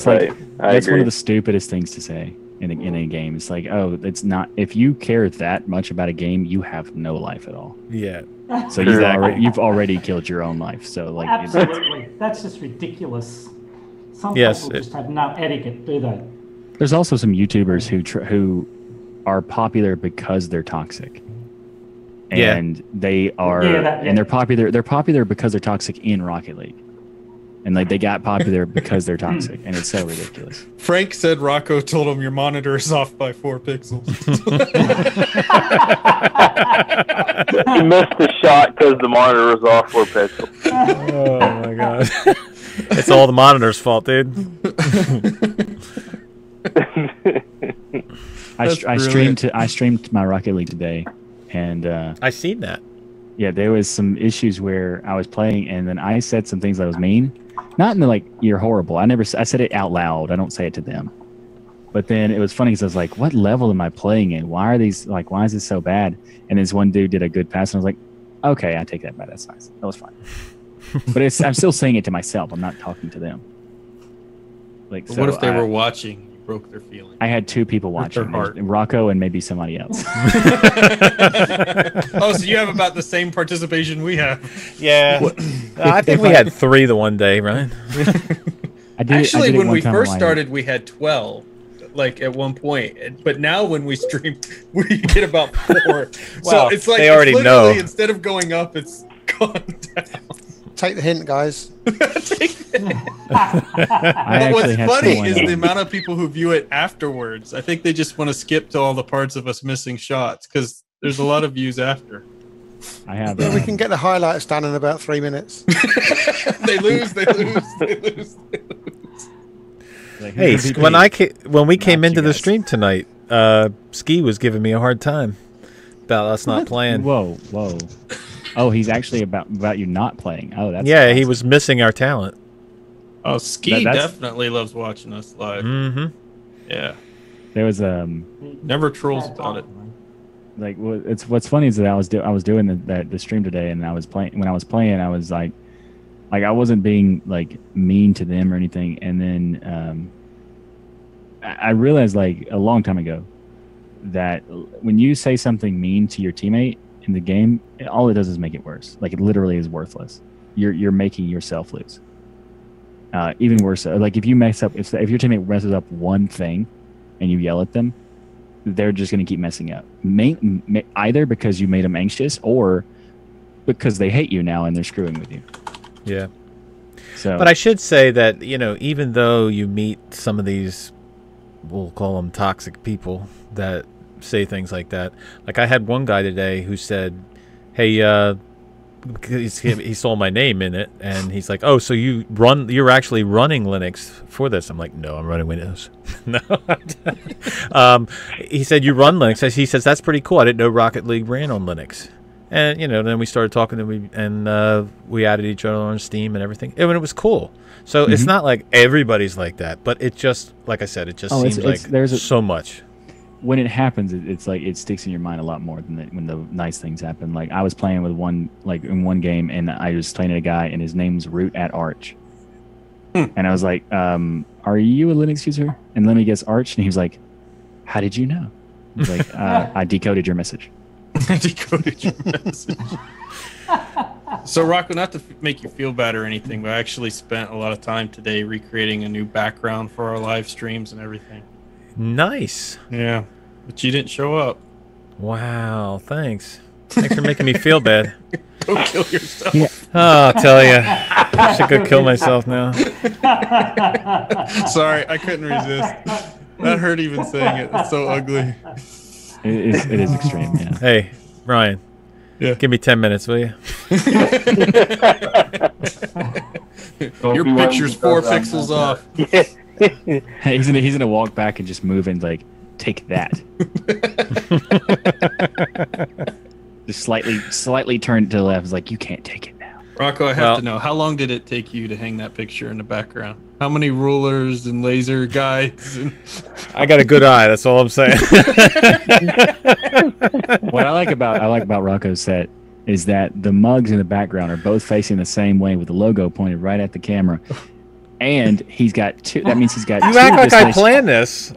that's one of the stupidest things to say in a game. It's like, oh, it's not. If you care that much about a game, you have no life at all. Yeah. So you've already killed your own life. So like, absolutely, that's just ridiculous. Some people just have no etiquette, do they? There's also some YouTubers who are popular because they're toxic. And they are, and they're popular. They're popular because they're toxic in Rocket League, and like they got popular because they're toxic, and it's so ridiculous. Frank said Rocco told him your monitor is off by 4 pixels. He missed the shot because the monitor was off 4 pixels. Oh my god! It's all the monitor's fault, dude. I streamed my Rocket League today. And I seen that. Yeah, there was some issues where I was playing, and then I said some things that was mean. Not in the like, you're horrible. I said it out loud. I don't say it to them. But then it was funny because I was like, what level am I playing in? Why is this so bad? And this one dude did a good pass, and I was like, okay, I take that back. That's nice. That was fine. But I'm still saying it to myself. I'm not talking to them. Like, so what if they were watching? Broke their feelings. I had 2 people watching, Rocco and maybe somebody else. Oh, so you have about the same participation we have. Yeah. I think we had 3 the one day, right? Actually, when we first started, we had 12, like at one point. But now when we stream, we get about 4. Well, so it's like, they already know. Instead of going up, it's gone down. Take the hint, guys. But what's funny is the amount of people who view it afterwards. I think they just want to skip to all the parts of us missing shots because there's a lot of views after. I have. We can get the highlights done in about 3 minutes. They lose. Like, hey, when we came into the stream tonight, Ski was giving me a hard time about us not playing. Whoa. Oh, he's actually about you not playing. Oh, that's awesome. He was missing our talent. Oh, Ski definitely loves watching us live. Mm-hmm. Yeah. There was never trolls about it. Like what's funny is that I was doing the stream today, and I was playing. When I was playing, I was like I wasn't being like mean to them or anything, and then I realized like a long time ago that when you say something mean to your teammate in the game, all it does is make it worse. Like it literally is worthless. You're making yourself lose. Even worse, like if you mess up, if your teammate messes up one thing, and you yell at them, they're just going to keep messing up. Either because you made them anxious, or because they hate you now and they're screwing with you. Yeah. So, but I should say that even though you meet some of these, we'll call them toxic people that say things like that. Like I had one guy today who said, "Hey, he saw my name in it, and he's like, "Oh, so you're actually running Linux for this?" I'm like, "No, I'm running Windows." No. He said, "You run Linux." He says, "That's pretty cool. I didn't know Rocket League ran on Linux." And then we started talking, and we added each other on Steam and everything, and it was cool. So it's not like everybody's like that, but it just, like I said, it just seems like there's so much. When it happens, it's like it sticks in your mind a lot more than when the nice things happen. Like I was playing with in one game, and I was playing a guy, and his name's Root at Arch, and I was like, "Are you a Linux user?" And let me guess, Arch, and he was like, "How did you know?" I was like, "I decoded your message." I decoded your message. So Rocco, not to make you feel bad or anything, but I actually spent a lot of time today recreating a new background for our live streams and everything. Nice. Yeah, but you didn't show up. Wow, thanks for making me feel bad. Go kill yourself. Yeah. Oh, I'll tell you, I should go kill myself now. Sorry, I couldn't resist. That hurt even saying it. It's so ugly. It is extreme, yeah. Hey, Ryan. Yeah. Give me 10 minutes, will you? Your picture's 4 pixels off. He's gonna walk back and just move and like take that. Just slightly turn to the left. It's like, you can't take it now. Rocco, I have to know, how long did it take you to hang that picture in the background? How many rulers and laser guides? I got a good eye. That's all I'm saying. What I like about Rocco's set is that the mugs in the background are both facing the same way with the logo pointed right at the camera. And he's got two. That means he's got. You two act like I planned this.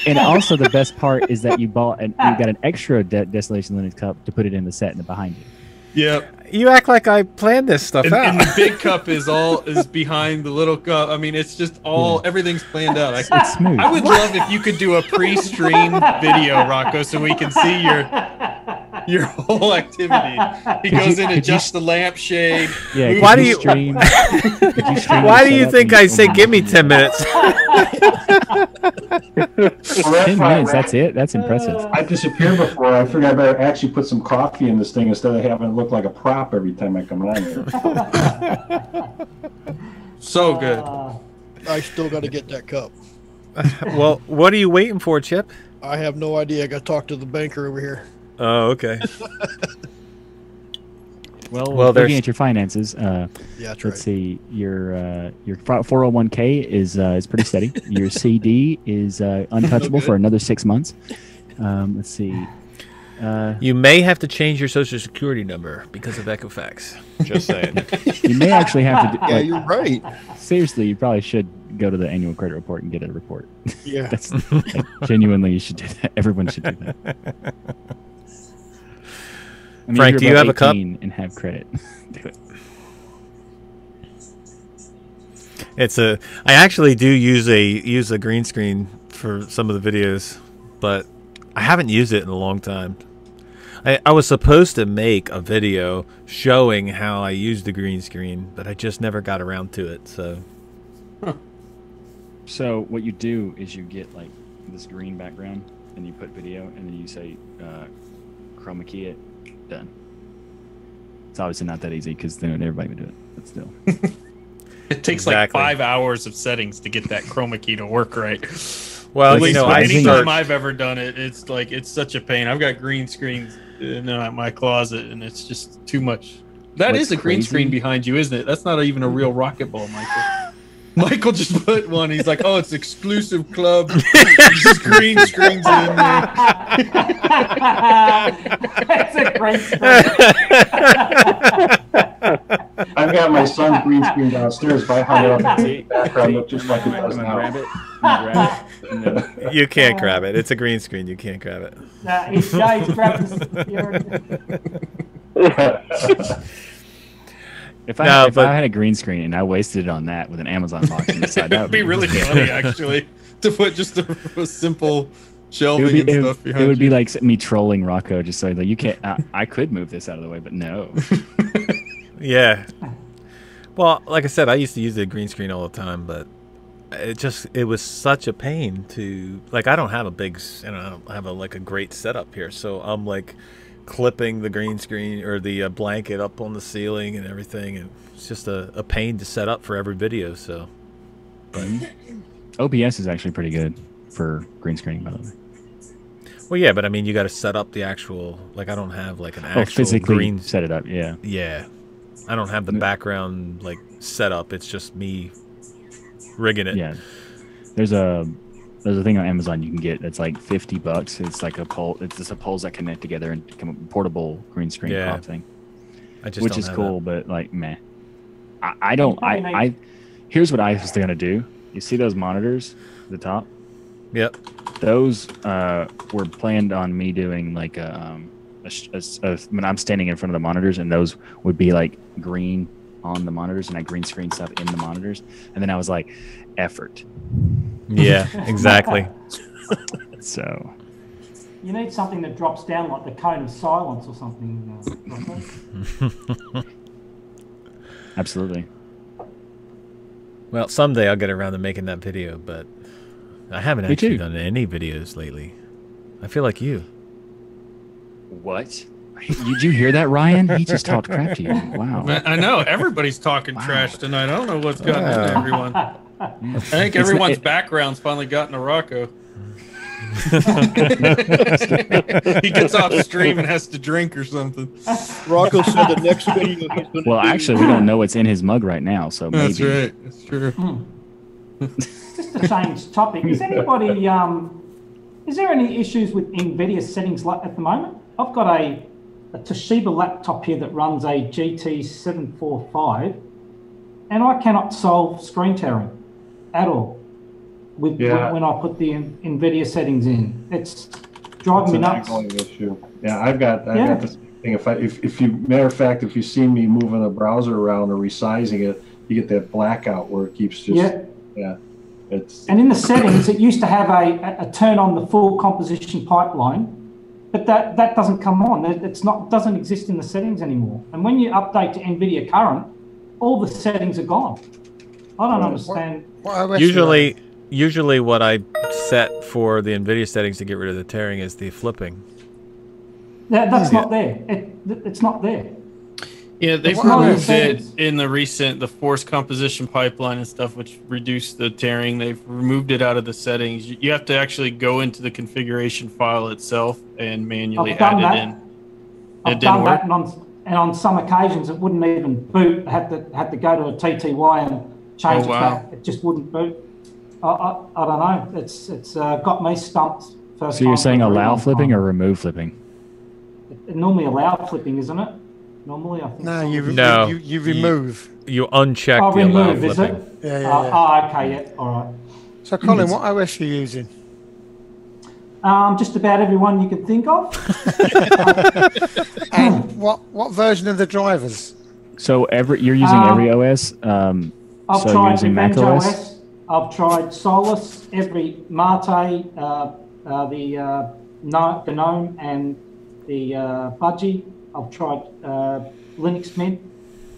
And also, the best part is that you got an extra Desolation Linux cup to put it in the set and behind you. Yep. You act like I planned this stuff out. And the big cup is behind the little cup. I mean, it's just everything's planned out. It's smooth. I would love if you could do a pre-stream video, Rocco, so we can see your whole activity. He goes in, adjusts the lampshade. Yeah. Why do you stream? Why do you think I say give me 10 minutes? 10 minutes. That's it. That's impressive. I disappeared before. I figured I better actually put some coffee in this thing instead of having it look like a prop every time I come on here. So good. I still got to get that cup. Well, what are you waiting for, Chip? I have no idea. I got to talk to the banker over here. Oh, okay. Well, looking at your finances, yeah, that's let's see. Your 401k is pretty steady. Your CD is untouchable for another 6 months. Let's see. You may have to change your social security number because of Equifax. Just saying. You may actually have to. Yeah, you're right. Seriously, you probably should go to the annual credit report and get a report. Yeah. That's genuinely, you should do that. Everyone should do that. I mean, Frank, do you have a cup? And have credit. Do it. I actually do use a green screen for some of the videos, but I haven't used it in a long time. I was supposed to make a video showing how I use the green screen, but I just never got around to it. So, So what you do is you get like this green background, and you put video, and then you say chroma key it. Done. It's obviously not that easy because everybody would do it, but still. It takes like 5 hours of settings to get that chroma key to work right. Well, anytime I've ever done it, it's such a pain. I've got green screens in my closet, and it's just too much. That is a green screen behind you, isn't it? That's not even a real rocket ball, Michael. Michael just put one. He's like, "Oh, it's exclusive club." Just green screens in there. That's a great screen. I've got my son's green screen downstairs. If I hung it up in the background, look just like it does now. Grab it. You can't grab it. It's a green screen. You can't grab it. He's grabbing the If I had a green screen and I wasted it on that with an Amazon box on the side, that would be really funny, actually, to put just a simple shelving and stuff behind it would be like me trolling Rocco, just so like, you can't. I could move this out of the way, but no. Yeah. Well, like I said, I used to use the green screen all the time, but it was such a pain to, like, I don't have a big, I don't have a great setup here, so I'm like clipping the green screen or the blanket up on the ceiling and everything, and it's just a pain to set up for every video. So, but OBS is actually pretty good for green screening, by the way. Well, yeah, but I mean, you got to set up the actual. Like, I don't have like an actual physically green set it up. Yeah. Yeah, I don't have the background like set up. It's just me rigging it. Yeah. There's a thing on Amazon you can get that's like $50. It's like a pole. It's just a poles that connect together and become a portable green screen prop thing. Which is cool, but like, meh. I don't. I here's what I was gonna do. You see those monitors at the top? Yep. Those were planned on me doing like when I'm standing in front of the monitors, and those would be like green on the monitors, and I green screen stuff in the monitors, and then I was like, effort. Yeah, exactly. So you need something that drops down like the cone of silence or something. Absolutely. Well, someday I'll get around to making that video, but I haven't actually done any videos lately. I feel like you. What? Did you hear that, Ryan? He just talked crap to you. Wow. I know. Everybody's talking trash tonight. I don't know what's gotten into everyone. I think everyone's background's finally gotten to Rocco. He gets off stream and has to drink or something. Rocco said the next video he's going to Well, actually, we don't know what's in his mug right now, so maybe. That's right. That's true. Just to change topic, is anybody is there any issues with NVIDIA settings at the moment? I've got a Toshiba laptop here that runs a GT745, and I cannot solve screen tearing at all when I put the NVIDIA settings in. It's driving me nuts. Issue. Yeah, I've got the same thing. If you matter of fact, if you see me moving a browser around or resizing it, you get that blackout where it keeps just And in the settings, it used to have a turn on the full composition pipeline, but that doesn't come on. Doesn't exist in the settings anymore. And when you update to NVIDIA Current, all the settings are gone. I don't understand. Usually what I set for the NVIDIA settings to get rid of the tearing is the flipping. That's not there. It's not there. Yeah, they've removed it in the force composition pipeline and stuff, which reduced the tearing. They've removed it out of the settings. You have to actually go into the configuration file itself and manually add it in. I've done that, and on some occasions it wouldn't even boot. I had to go to a TTY and change it back. It just wouldn't boot. I don't know. It's got me stumped. So you're saying allow flipping or remove flipping? It normally allow flipping, isn't it? Normally, I think. No, you remove. You uncheck the remove, allow is flipping. it? Yeah. Okay, yeah, all right. So, Colin, what OS are you using? Just about everyone you can think of. And what version of the drivers? So you're using every OS. I've tried Revenge OS. I've tried Solus, every Mate, the GNOME, and the Budgie. I've tried Linux Mint.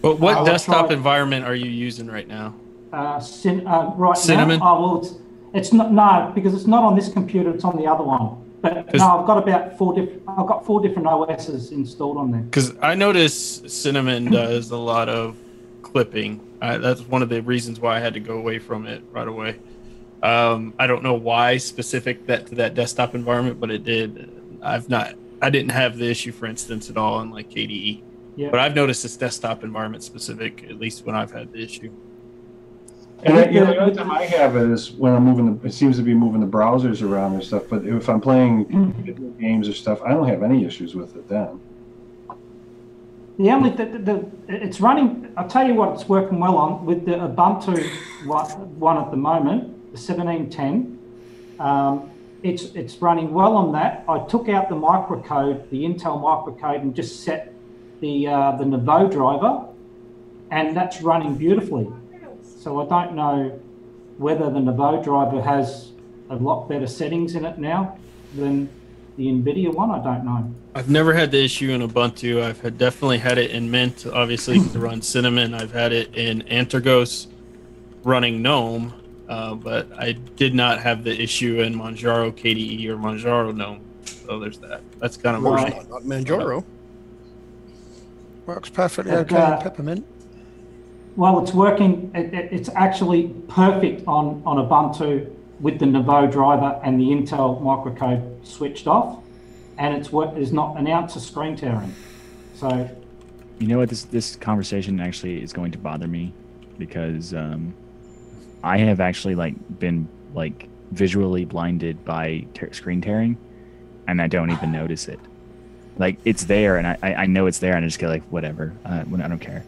But what desktop environment are you using right now? Cinnamon? Now? Oh, well, it's not, because it's not on this computer, it's on the other one. But no, I've got about four different OSs installed on there. Because I noticed Cinnamon does a lot of clipping. That's one of the reasons why I had to go away from it right away. I don't know why specific to that desktop environment, but it did. I didn't have the issue, for instance, at all in like KDE. Yeah. But I've noticed it's desktop environment specific, at least when I've had the issue. And the other time I have it is when I'm moving it seems to be moving the browsers around and stuff. But if I'm playing video games or stuff, I don't have any issues with it then. The only it's running. I'll tell you what, it's working well on with the Ubuntu one at the moment, the 1710. It's running well on that. I took out the microcode, the Intel microcode, and just set the Nouveau driver, and that's running beautifully. So I don't know whether the Nouveau driver has a lot better settings in it now than the NVIDIA one. I don't know. I've never had the issue in Ubuntu. I've definitely had it in Mint, obviously, to run Cinnamon. I've had it in Antergos running GNOME, but I did not have the issue in Manjaro KDE or Manjaro GNOME. So there's that. That's kind of not Manjaro. Works perfectly okay in Peppermint. Well, it's working. It's actually perfect on Ubuntu with the Nouveau driver and the Intel microcode switched off, and there's not an ounce of screen tearing. So, you know what? This conversation actually is going to bother me because I have actually been visually blinded by screen tearing, and I don't even notice it. Like, it's there, and I know it's there, and I just go whatever. I don't care.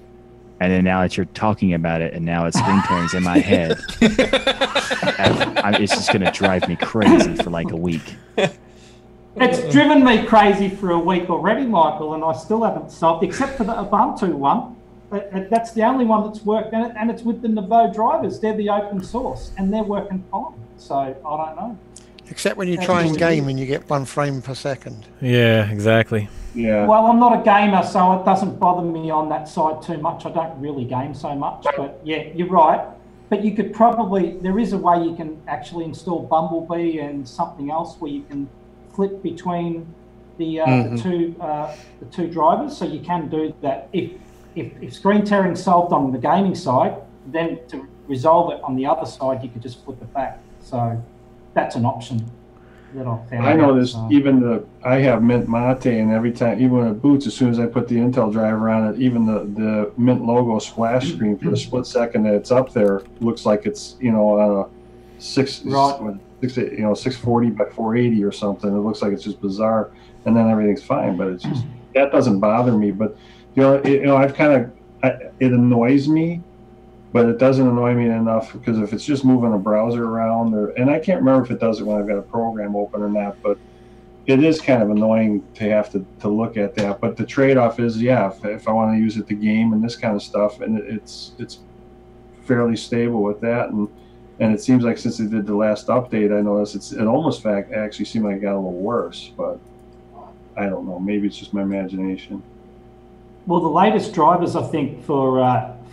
And then now that you're talking about it, and now it's screen tearing's in my head, it's just gonna drive me crazy for a week. It's driven me crazy for a week already, Michael, and I still haven't solved, except for the Ubuntu one. That's the only one that's worked, and it's with the Nouveau drivers. They're the open source, and they're working fine. So I don't know. Except when you try and game and you get 1 frame per second. Yeah, exactly. Yeah. Well, I'm not a gamer, so it doesn't bother me on that side too much. I don't really game so much, but yeah, you're right. But you could there is a way you can actually install Bumblebee and something else where you can flip between the two drivers, so you can do that. If screen tearing solved on the gaming side, then to resolve it on the other side, you could just flip it back. So that's an option that I found. I noticed I have Mint Mate, and every time, even when it boots, as soon as I put the Intel driver on it, even the Mint logo splash screen for the split second that it's up there looks like it's on a 640 by 480 or something. It looks like it's just bizarre, and then everything's fine. But it's just that doesn't bother me. But it annoys me. But it doesn't annoy me enough because if it's just moving a browser around, and I can't remember if it does it when I've got a program open or not, but it is kind of annoying to have to look at that. But the trade-off is, if I want to use it to game and this kind of stuff, and it's fairly stable with that, and it seems like since they did the last update, I noticed it almost actually seemed like it got a little worse, but I don't know. Maybe it's just my imagination. Well, the latest drivers, I think, for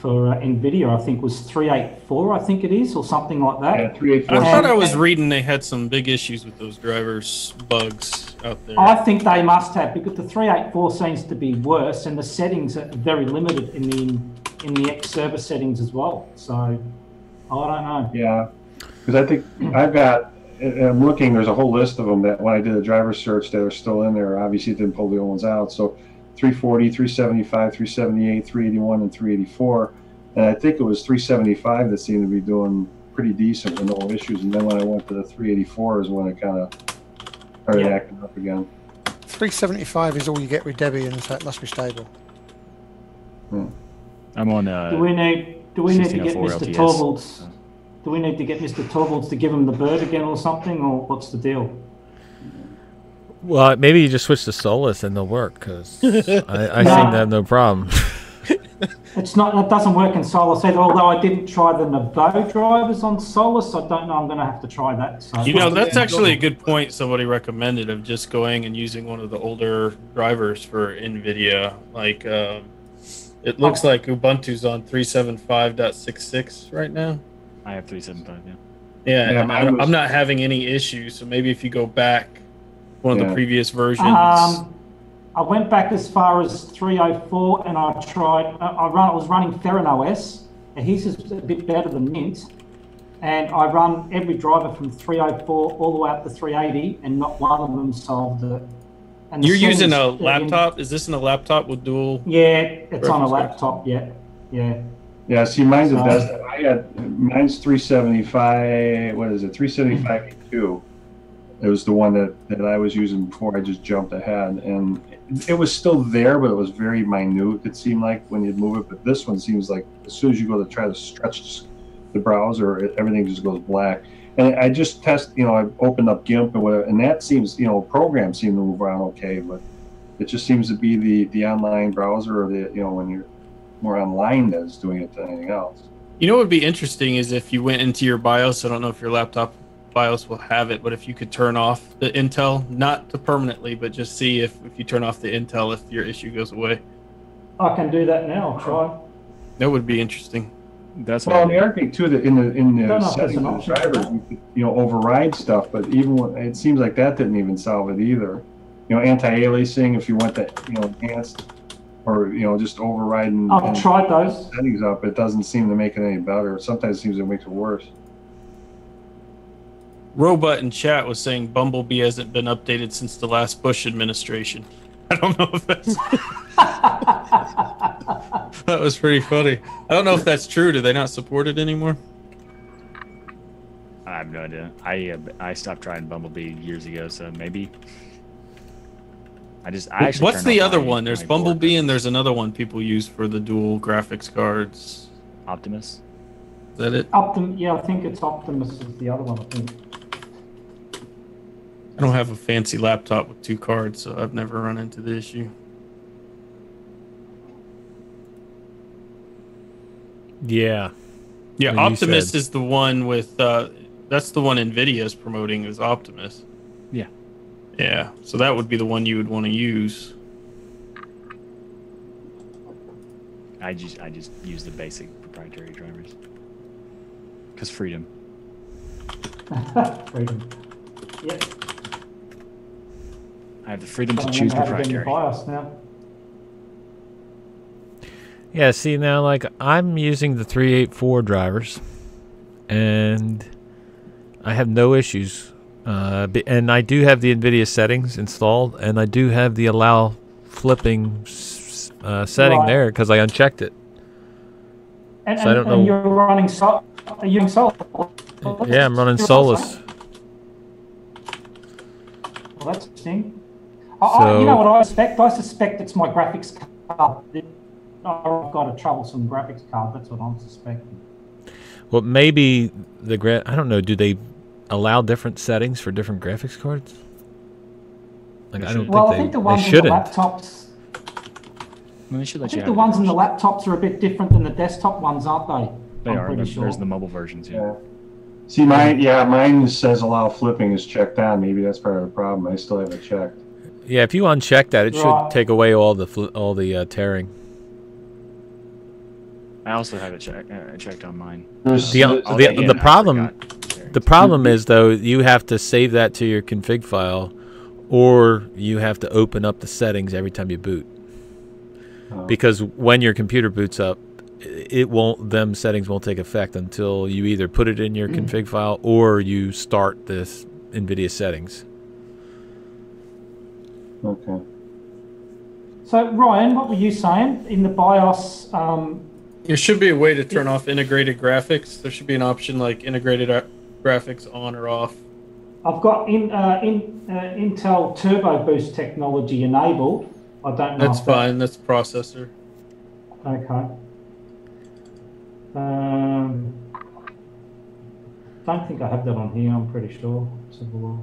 NVIDIA, I think was 384, I think it is, or something like that. Yeah, 384. I thought I was reading they had some big issues with those drivers, bugs out there. I think they must have, because the 384 seems to be worse, and the settings are very limited in the X server settings as well. So, I don't know. Yeah, because I think I'm looking, there's a whole list of them that when I did a driver search that are still in there. Obviously, it didn't pull the old ones out. So 340, 375, 378, 381, and 384. And I think it was 375 that seemed to be doing pretty decent with no issues. And then when I went to the 384 is when it kind of started acting up again. 375 is all you get with Debian, so it must be stable. I'm on. Do we need to get Mr. Torvalds? Do we need to get Mr. Torvalds to give him the bird again or something, or what's the deal? Well, maybe you just switch to Solus and they'll work, because I seem to have no problem. It doesn't work in Solus either, although I didn't try the Nouveau drivers on Solus. I don't know, I'm going to have to try that. So. That's actually a good point somebody recommended, of just going and using one of the older drivers for NVIDIA. Like, it looks like Ubuntu's on 375.66 right now. I have 375, yeah. Yeah, and I'm not having any issues, so maybe if you go back one of the previous versions. I went back as far as 304, and I tried. I was running Theron OS, and he's just a bit better than Mint. And I run every driver from 304 all the way up to 380, and not one of them solved it. And you're using a laptop? Is this in a laptop with dual? Yeah, it's on a laptop. Yeah. Yeah, see, mine's a desktop. Mine's 375. What is it? 375.2. It was the one that I was using before I just jumped ahead, and it was still there, but it was very minute. It seemed like when you'd move it, but this one seems like as soon as you go to try to stretch the browser, everything just goes black. And I just I opened up GIMP and whatever, and that seems, programs seem to move around okay, but it just seems to be the online browser or when you're more online that's doing it than anything else. What would be interesting is if you went into your BIOS. I don't know if your laptop BIOS will have it, but if you could turn off the Intel, not to permanently, but just see if you turn off the Intel, if your issue goes away. I can do that now. I'll try. That would be interesting. That's well, and the other thing too, that in the Don't know if settings there's an of the option for drivers, that. you could, override stuff. But even when, it seems like that didn't even solve it either. Anti-aliasing if you want that, enhanced, or just overriding. I've tried those. Settings up, it doesn't seem to make it any better. Sometimes it seems to make it worse. Robot in chat was saying Bumblebee hasn't been updated since the last Bush administration. I don't know if that's... That was pretty funny. I don't know if that's true. Do they not support it anymore? I have no idea. I stopped trying Bumblebee years ago, so maybe. I actually. What's turned the off other my- one? There's my board. Bumblebee and there's another one people use for the dual graphics cards. Optimus. Is that it? Yeah, I think it's Optimus is the other one, I think. I don't have a fancy laptop with 2 cards, so I've never run into the issue. Yeah. Yeah, Like you Optimus said. is the one with that's the one Nvidia's promoting is Optimus. Yeah. Yeah. So that would be the one you would want to use. I just use the basic proprietary drivers. Cause freedom. Freedom. Yep. I have the freedom to I choose remember how to get in proprietary. BIOS now. Yeah, see now, like, I'm using the 384 drivers, and I have no issues. And I do have the NVIDIA settings installed, and I do have the allow flipping setting Right. there because I unchecked it. And, So I don't know- and you're running Are you using Solus? Yeah, I'm running Solus. Well, that's interesting. So- you know what I suspect? I suspect it's my graphics card. I've got a troublesome graphics card. That's what I'm suspecting. Well, maybe I don't know. Do they allow different settings for different graphics cards? Like, I don't Well, I think think the they ones in the shouldn't. laptops. Well, they should I let you think have the ones in the laptops are a bit different than the desktop ones, aren't they? They I'm are. pretty sure. There's the mobile versions. Yeah. See, mine says allow flipping is checked on. Maybe that's part of the problem. I still haven't checked. Yeah, if you uncheck that, it Right. should take away all the tearing. I also have it checked on mine. The problem is though you have to save that to your config file, or you have to open up the settings every time you boot. Because when your computer boots up, them settings won't take effect until you either put it in your config file or you start this NVIDIA settings. Okay. So, Ryan, what were you saying? In the BIOS, There should be a way to turn off integrated graphics. There should be an option like integrated graphics on or off. I've got Intel Turbo Boost technology enabled. I don't know. That's if that- fine. That's processor. Okay. Don't think I have that on here. I'm pretty sure. Let's have a look.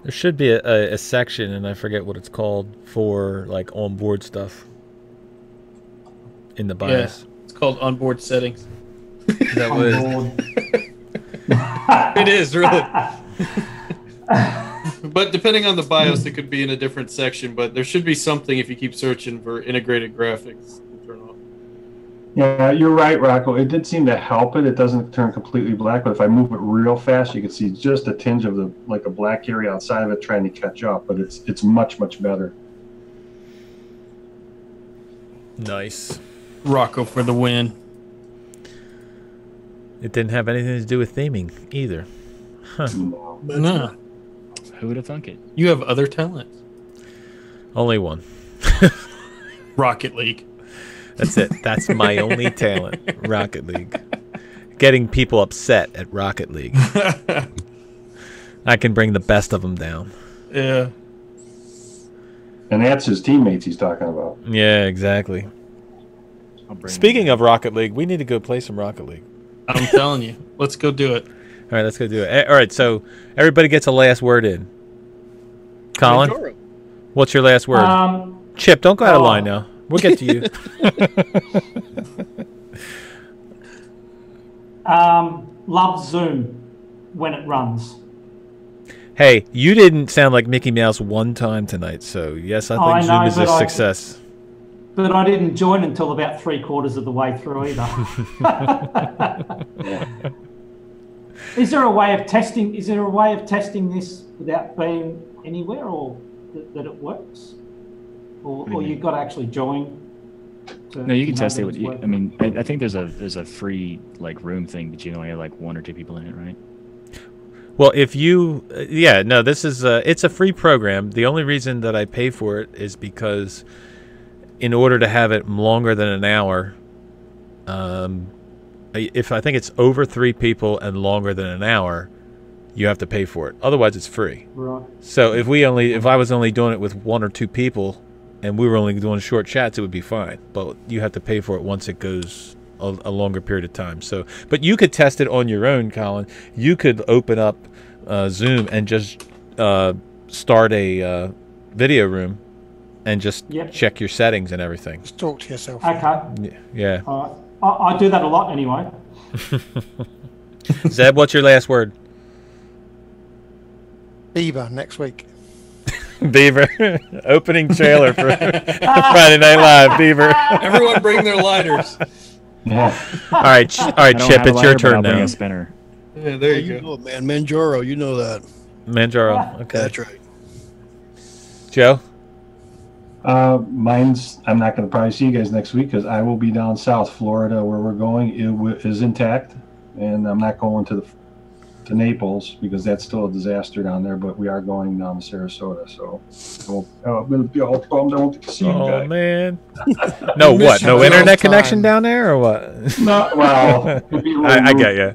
There should be a section, and I forget what it's called, for like onboard stuff in the BIOS. Yeah, it's called onboard settings. Is that what it is? Onboard. It is really. But depending on the BIOS, it could be in a different section. But there should be something if you keep searching for integrated graphics to turn off. Yeah, you're right, Rocco. It did seem to help it. It doesn't turn completely black, but if I move it real fast, you can see just a tinge of a black area outside of it trying to catch up. But it's much better. Nice. Rocco for the win. It didn't have anything to do with theming either. Huh. No. Who would have thunk it? You have other talents. Only one. Rocket League. That's it. That's my only talent. Rocket League. Getting people upset at Rocket League. I can bring the best of them down. Yeah. And that's his teammates he's talking about. Yeah, exactly. Speaking of Rocket League, we need to go play some Rocket League. I'm telling you. Let's go do it. All right, let's go do it. All right, so everybody gets a last word in. Colin, what's your last word? Chip, don't go out of line now. We'll get to you. Love Zoom when it runs. Hey, you didn't sound like Mickey Mouse one time tonight, so yes, I think Zoom is a success. But I didn't join until about 3/4 of the way through either. Is there a way of testing? Is there a way of testing this without being anywhere, or that it works, or you've got to actually join? No, you can test it with. I mean, I think there's a free like room thing, but you only have like 1 or 2 people in it, right? Well, if you, yeah, no, this is it's a free program. The only reason that I pay for it is because, in order to have it longer than an hour, if I think it's over 3 people and longer than an hour, you have to pay for it. Otherwise, it's free. Right. So if I was only doing it with 1 or 2 people, and we were only doing short chats, it would be fine. But you have to pay for it once it goes a longer period of time. So, but you could test it on your own, Colin. You could open up Zoom and just start a video room and just check your settings and everything. Just talk to yourself. Okay. Yeah. I do that a lot anyway. Zeb, what's your last word? Beaver next week. Beaver. Opening trailer for Friday Night Live. Beaver. Everyone bring their lighters. Yeah. All right, Chip, it's your turn now. Bring a spinner. Yeah, there you go. Know it, man. Manjaro, you know that. Manjaro. Okay. That's right. Joe? Mine's, I'm not going to probably see you guys next week because I will be down south Florida where we're going. It is intact, and I'm not going to Naples because that's still a disaster down there, but we are going down to Sarasota, so I'm going to be all bummed I won't get to see you guys. Oh, man. No, what? No internet connection down there, or what? No, well, I get you.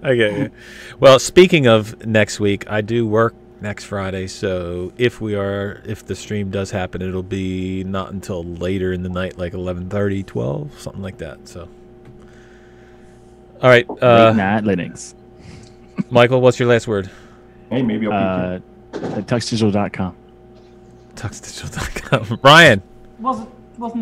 I get you. Well, speaking of next week, I do work next Friday, so if the stream does happen, it'll be not until later in the night, like 11:30, 12, something like that. So, all right, Late night Linux. Michael, what's your last word? Hey, maybe I'll tuxdigital.com. Tuxdigital.com. Ryan. Wasn't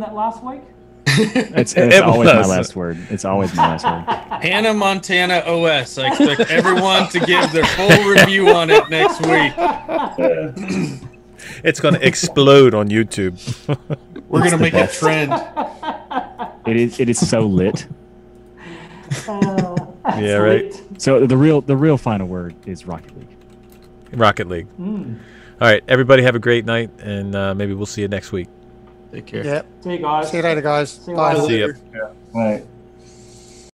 that last week? It's always my last word. It's always my last word. Hannah Montana OS. I expect everyone to give their full review on it next week. It's going to explode on YouTube. We're going to make a trend. It is so lit. Yeah, right. So the real final word is Rocket League. Rocket League. All right, everybody have a great night, and maybe we'll see you next week. Take care. Yep. See you guys. See you later, guys. See you Bye. later. See you. All right.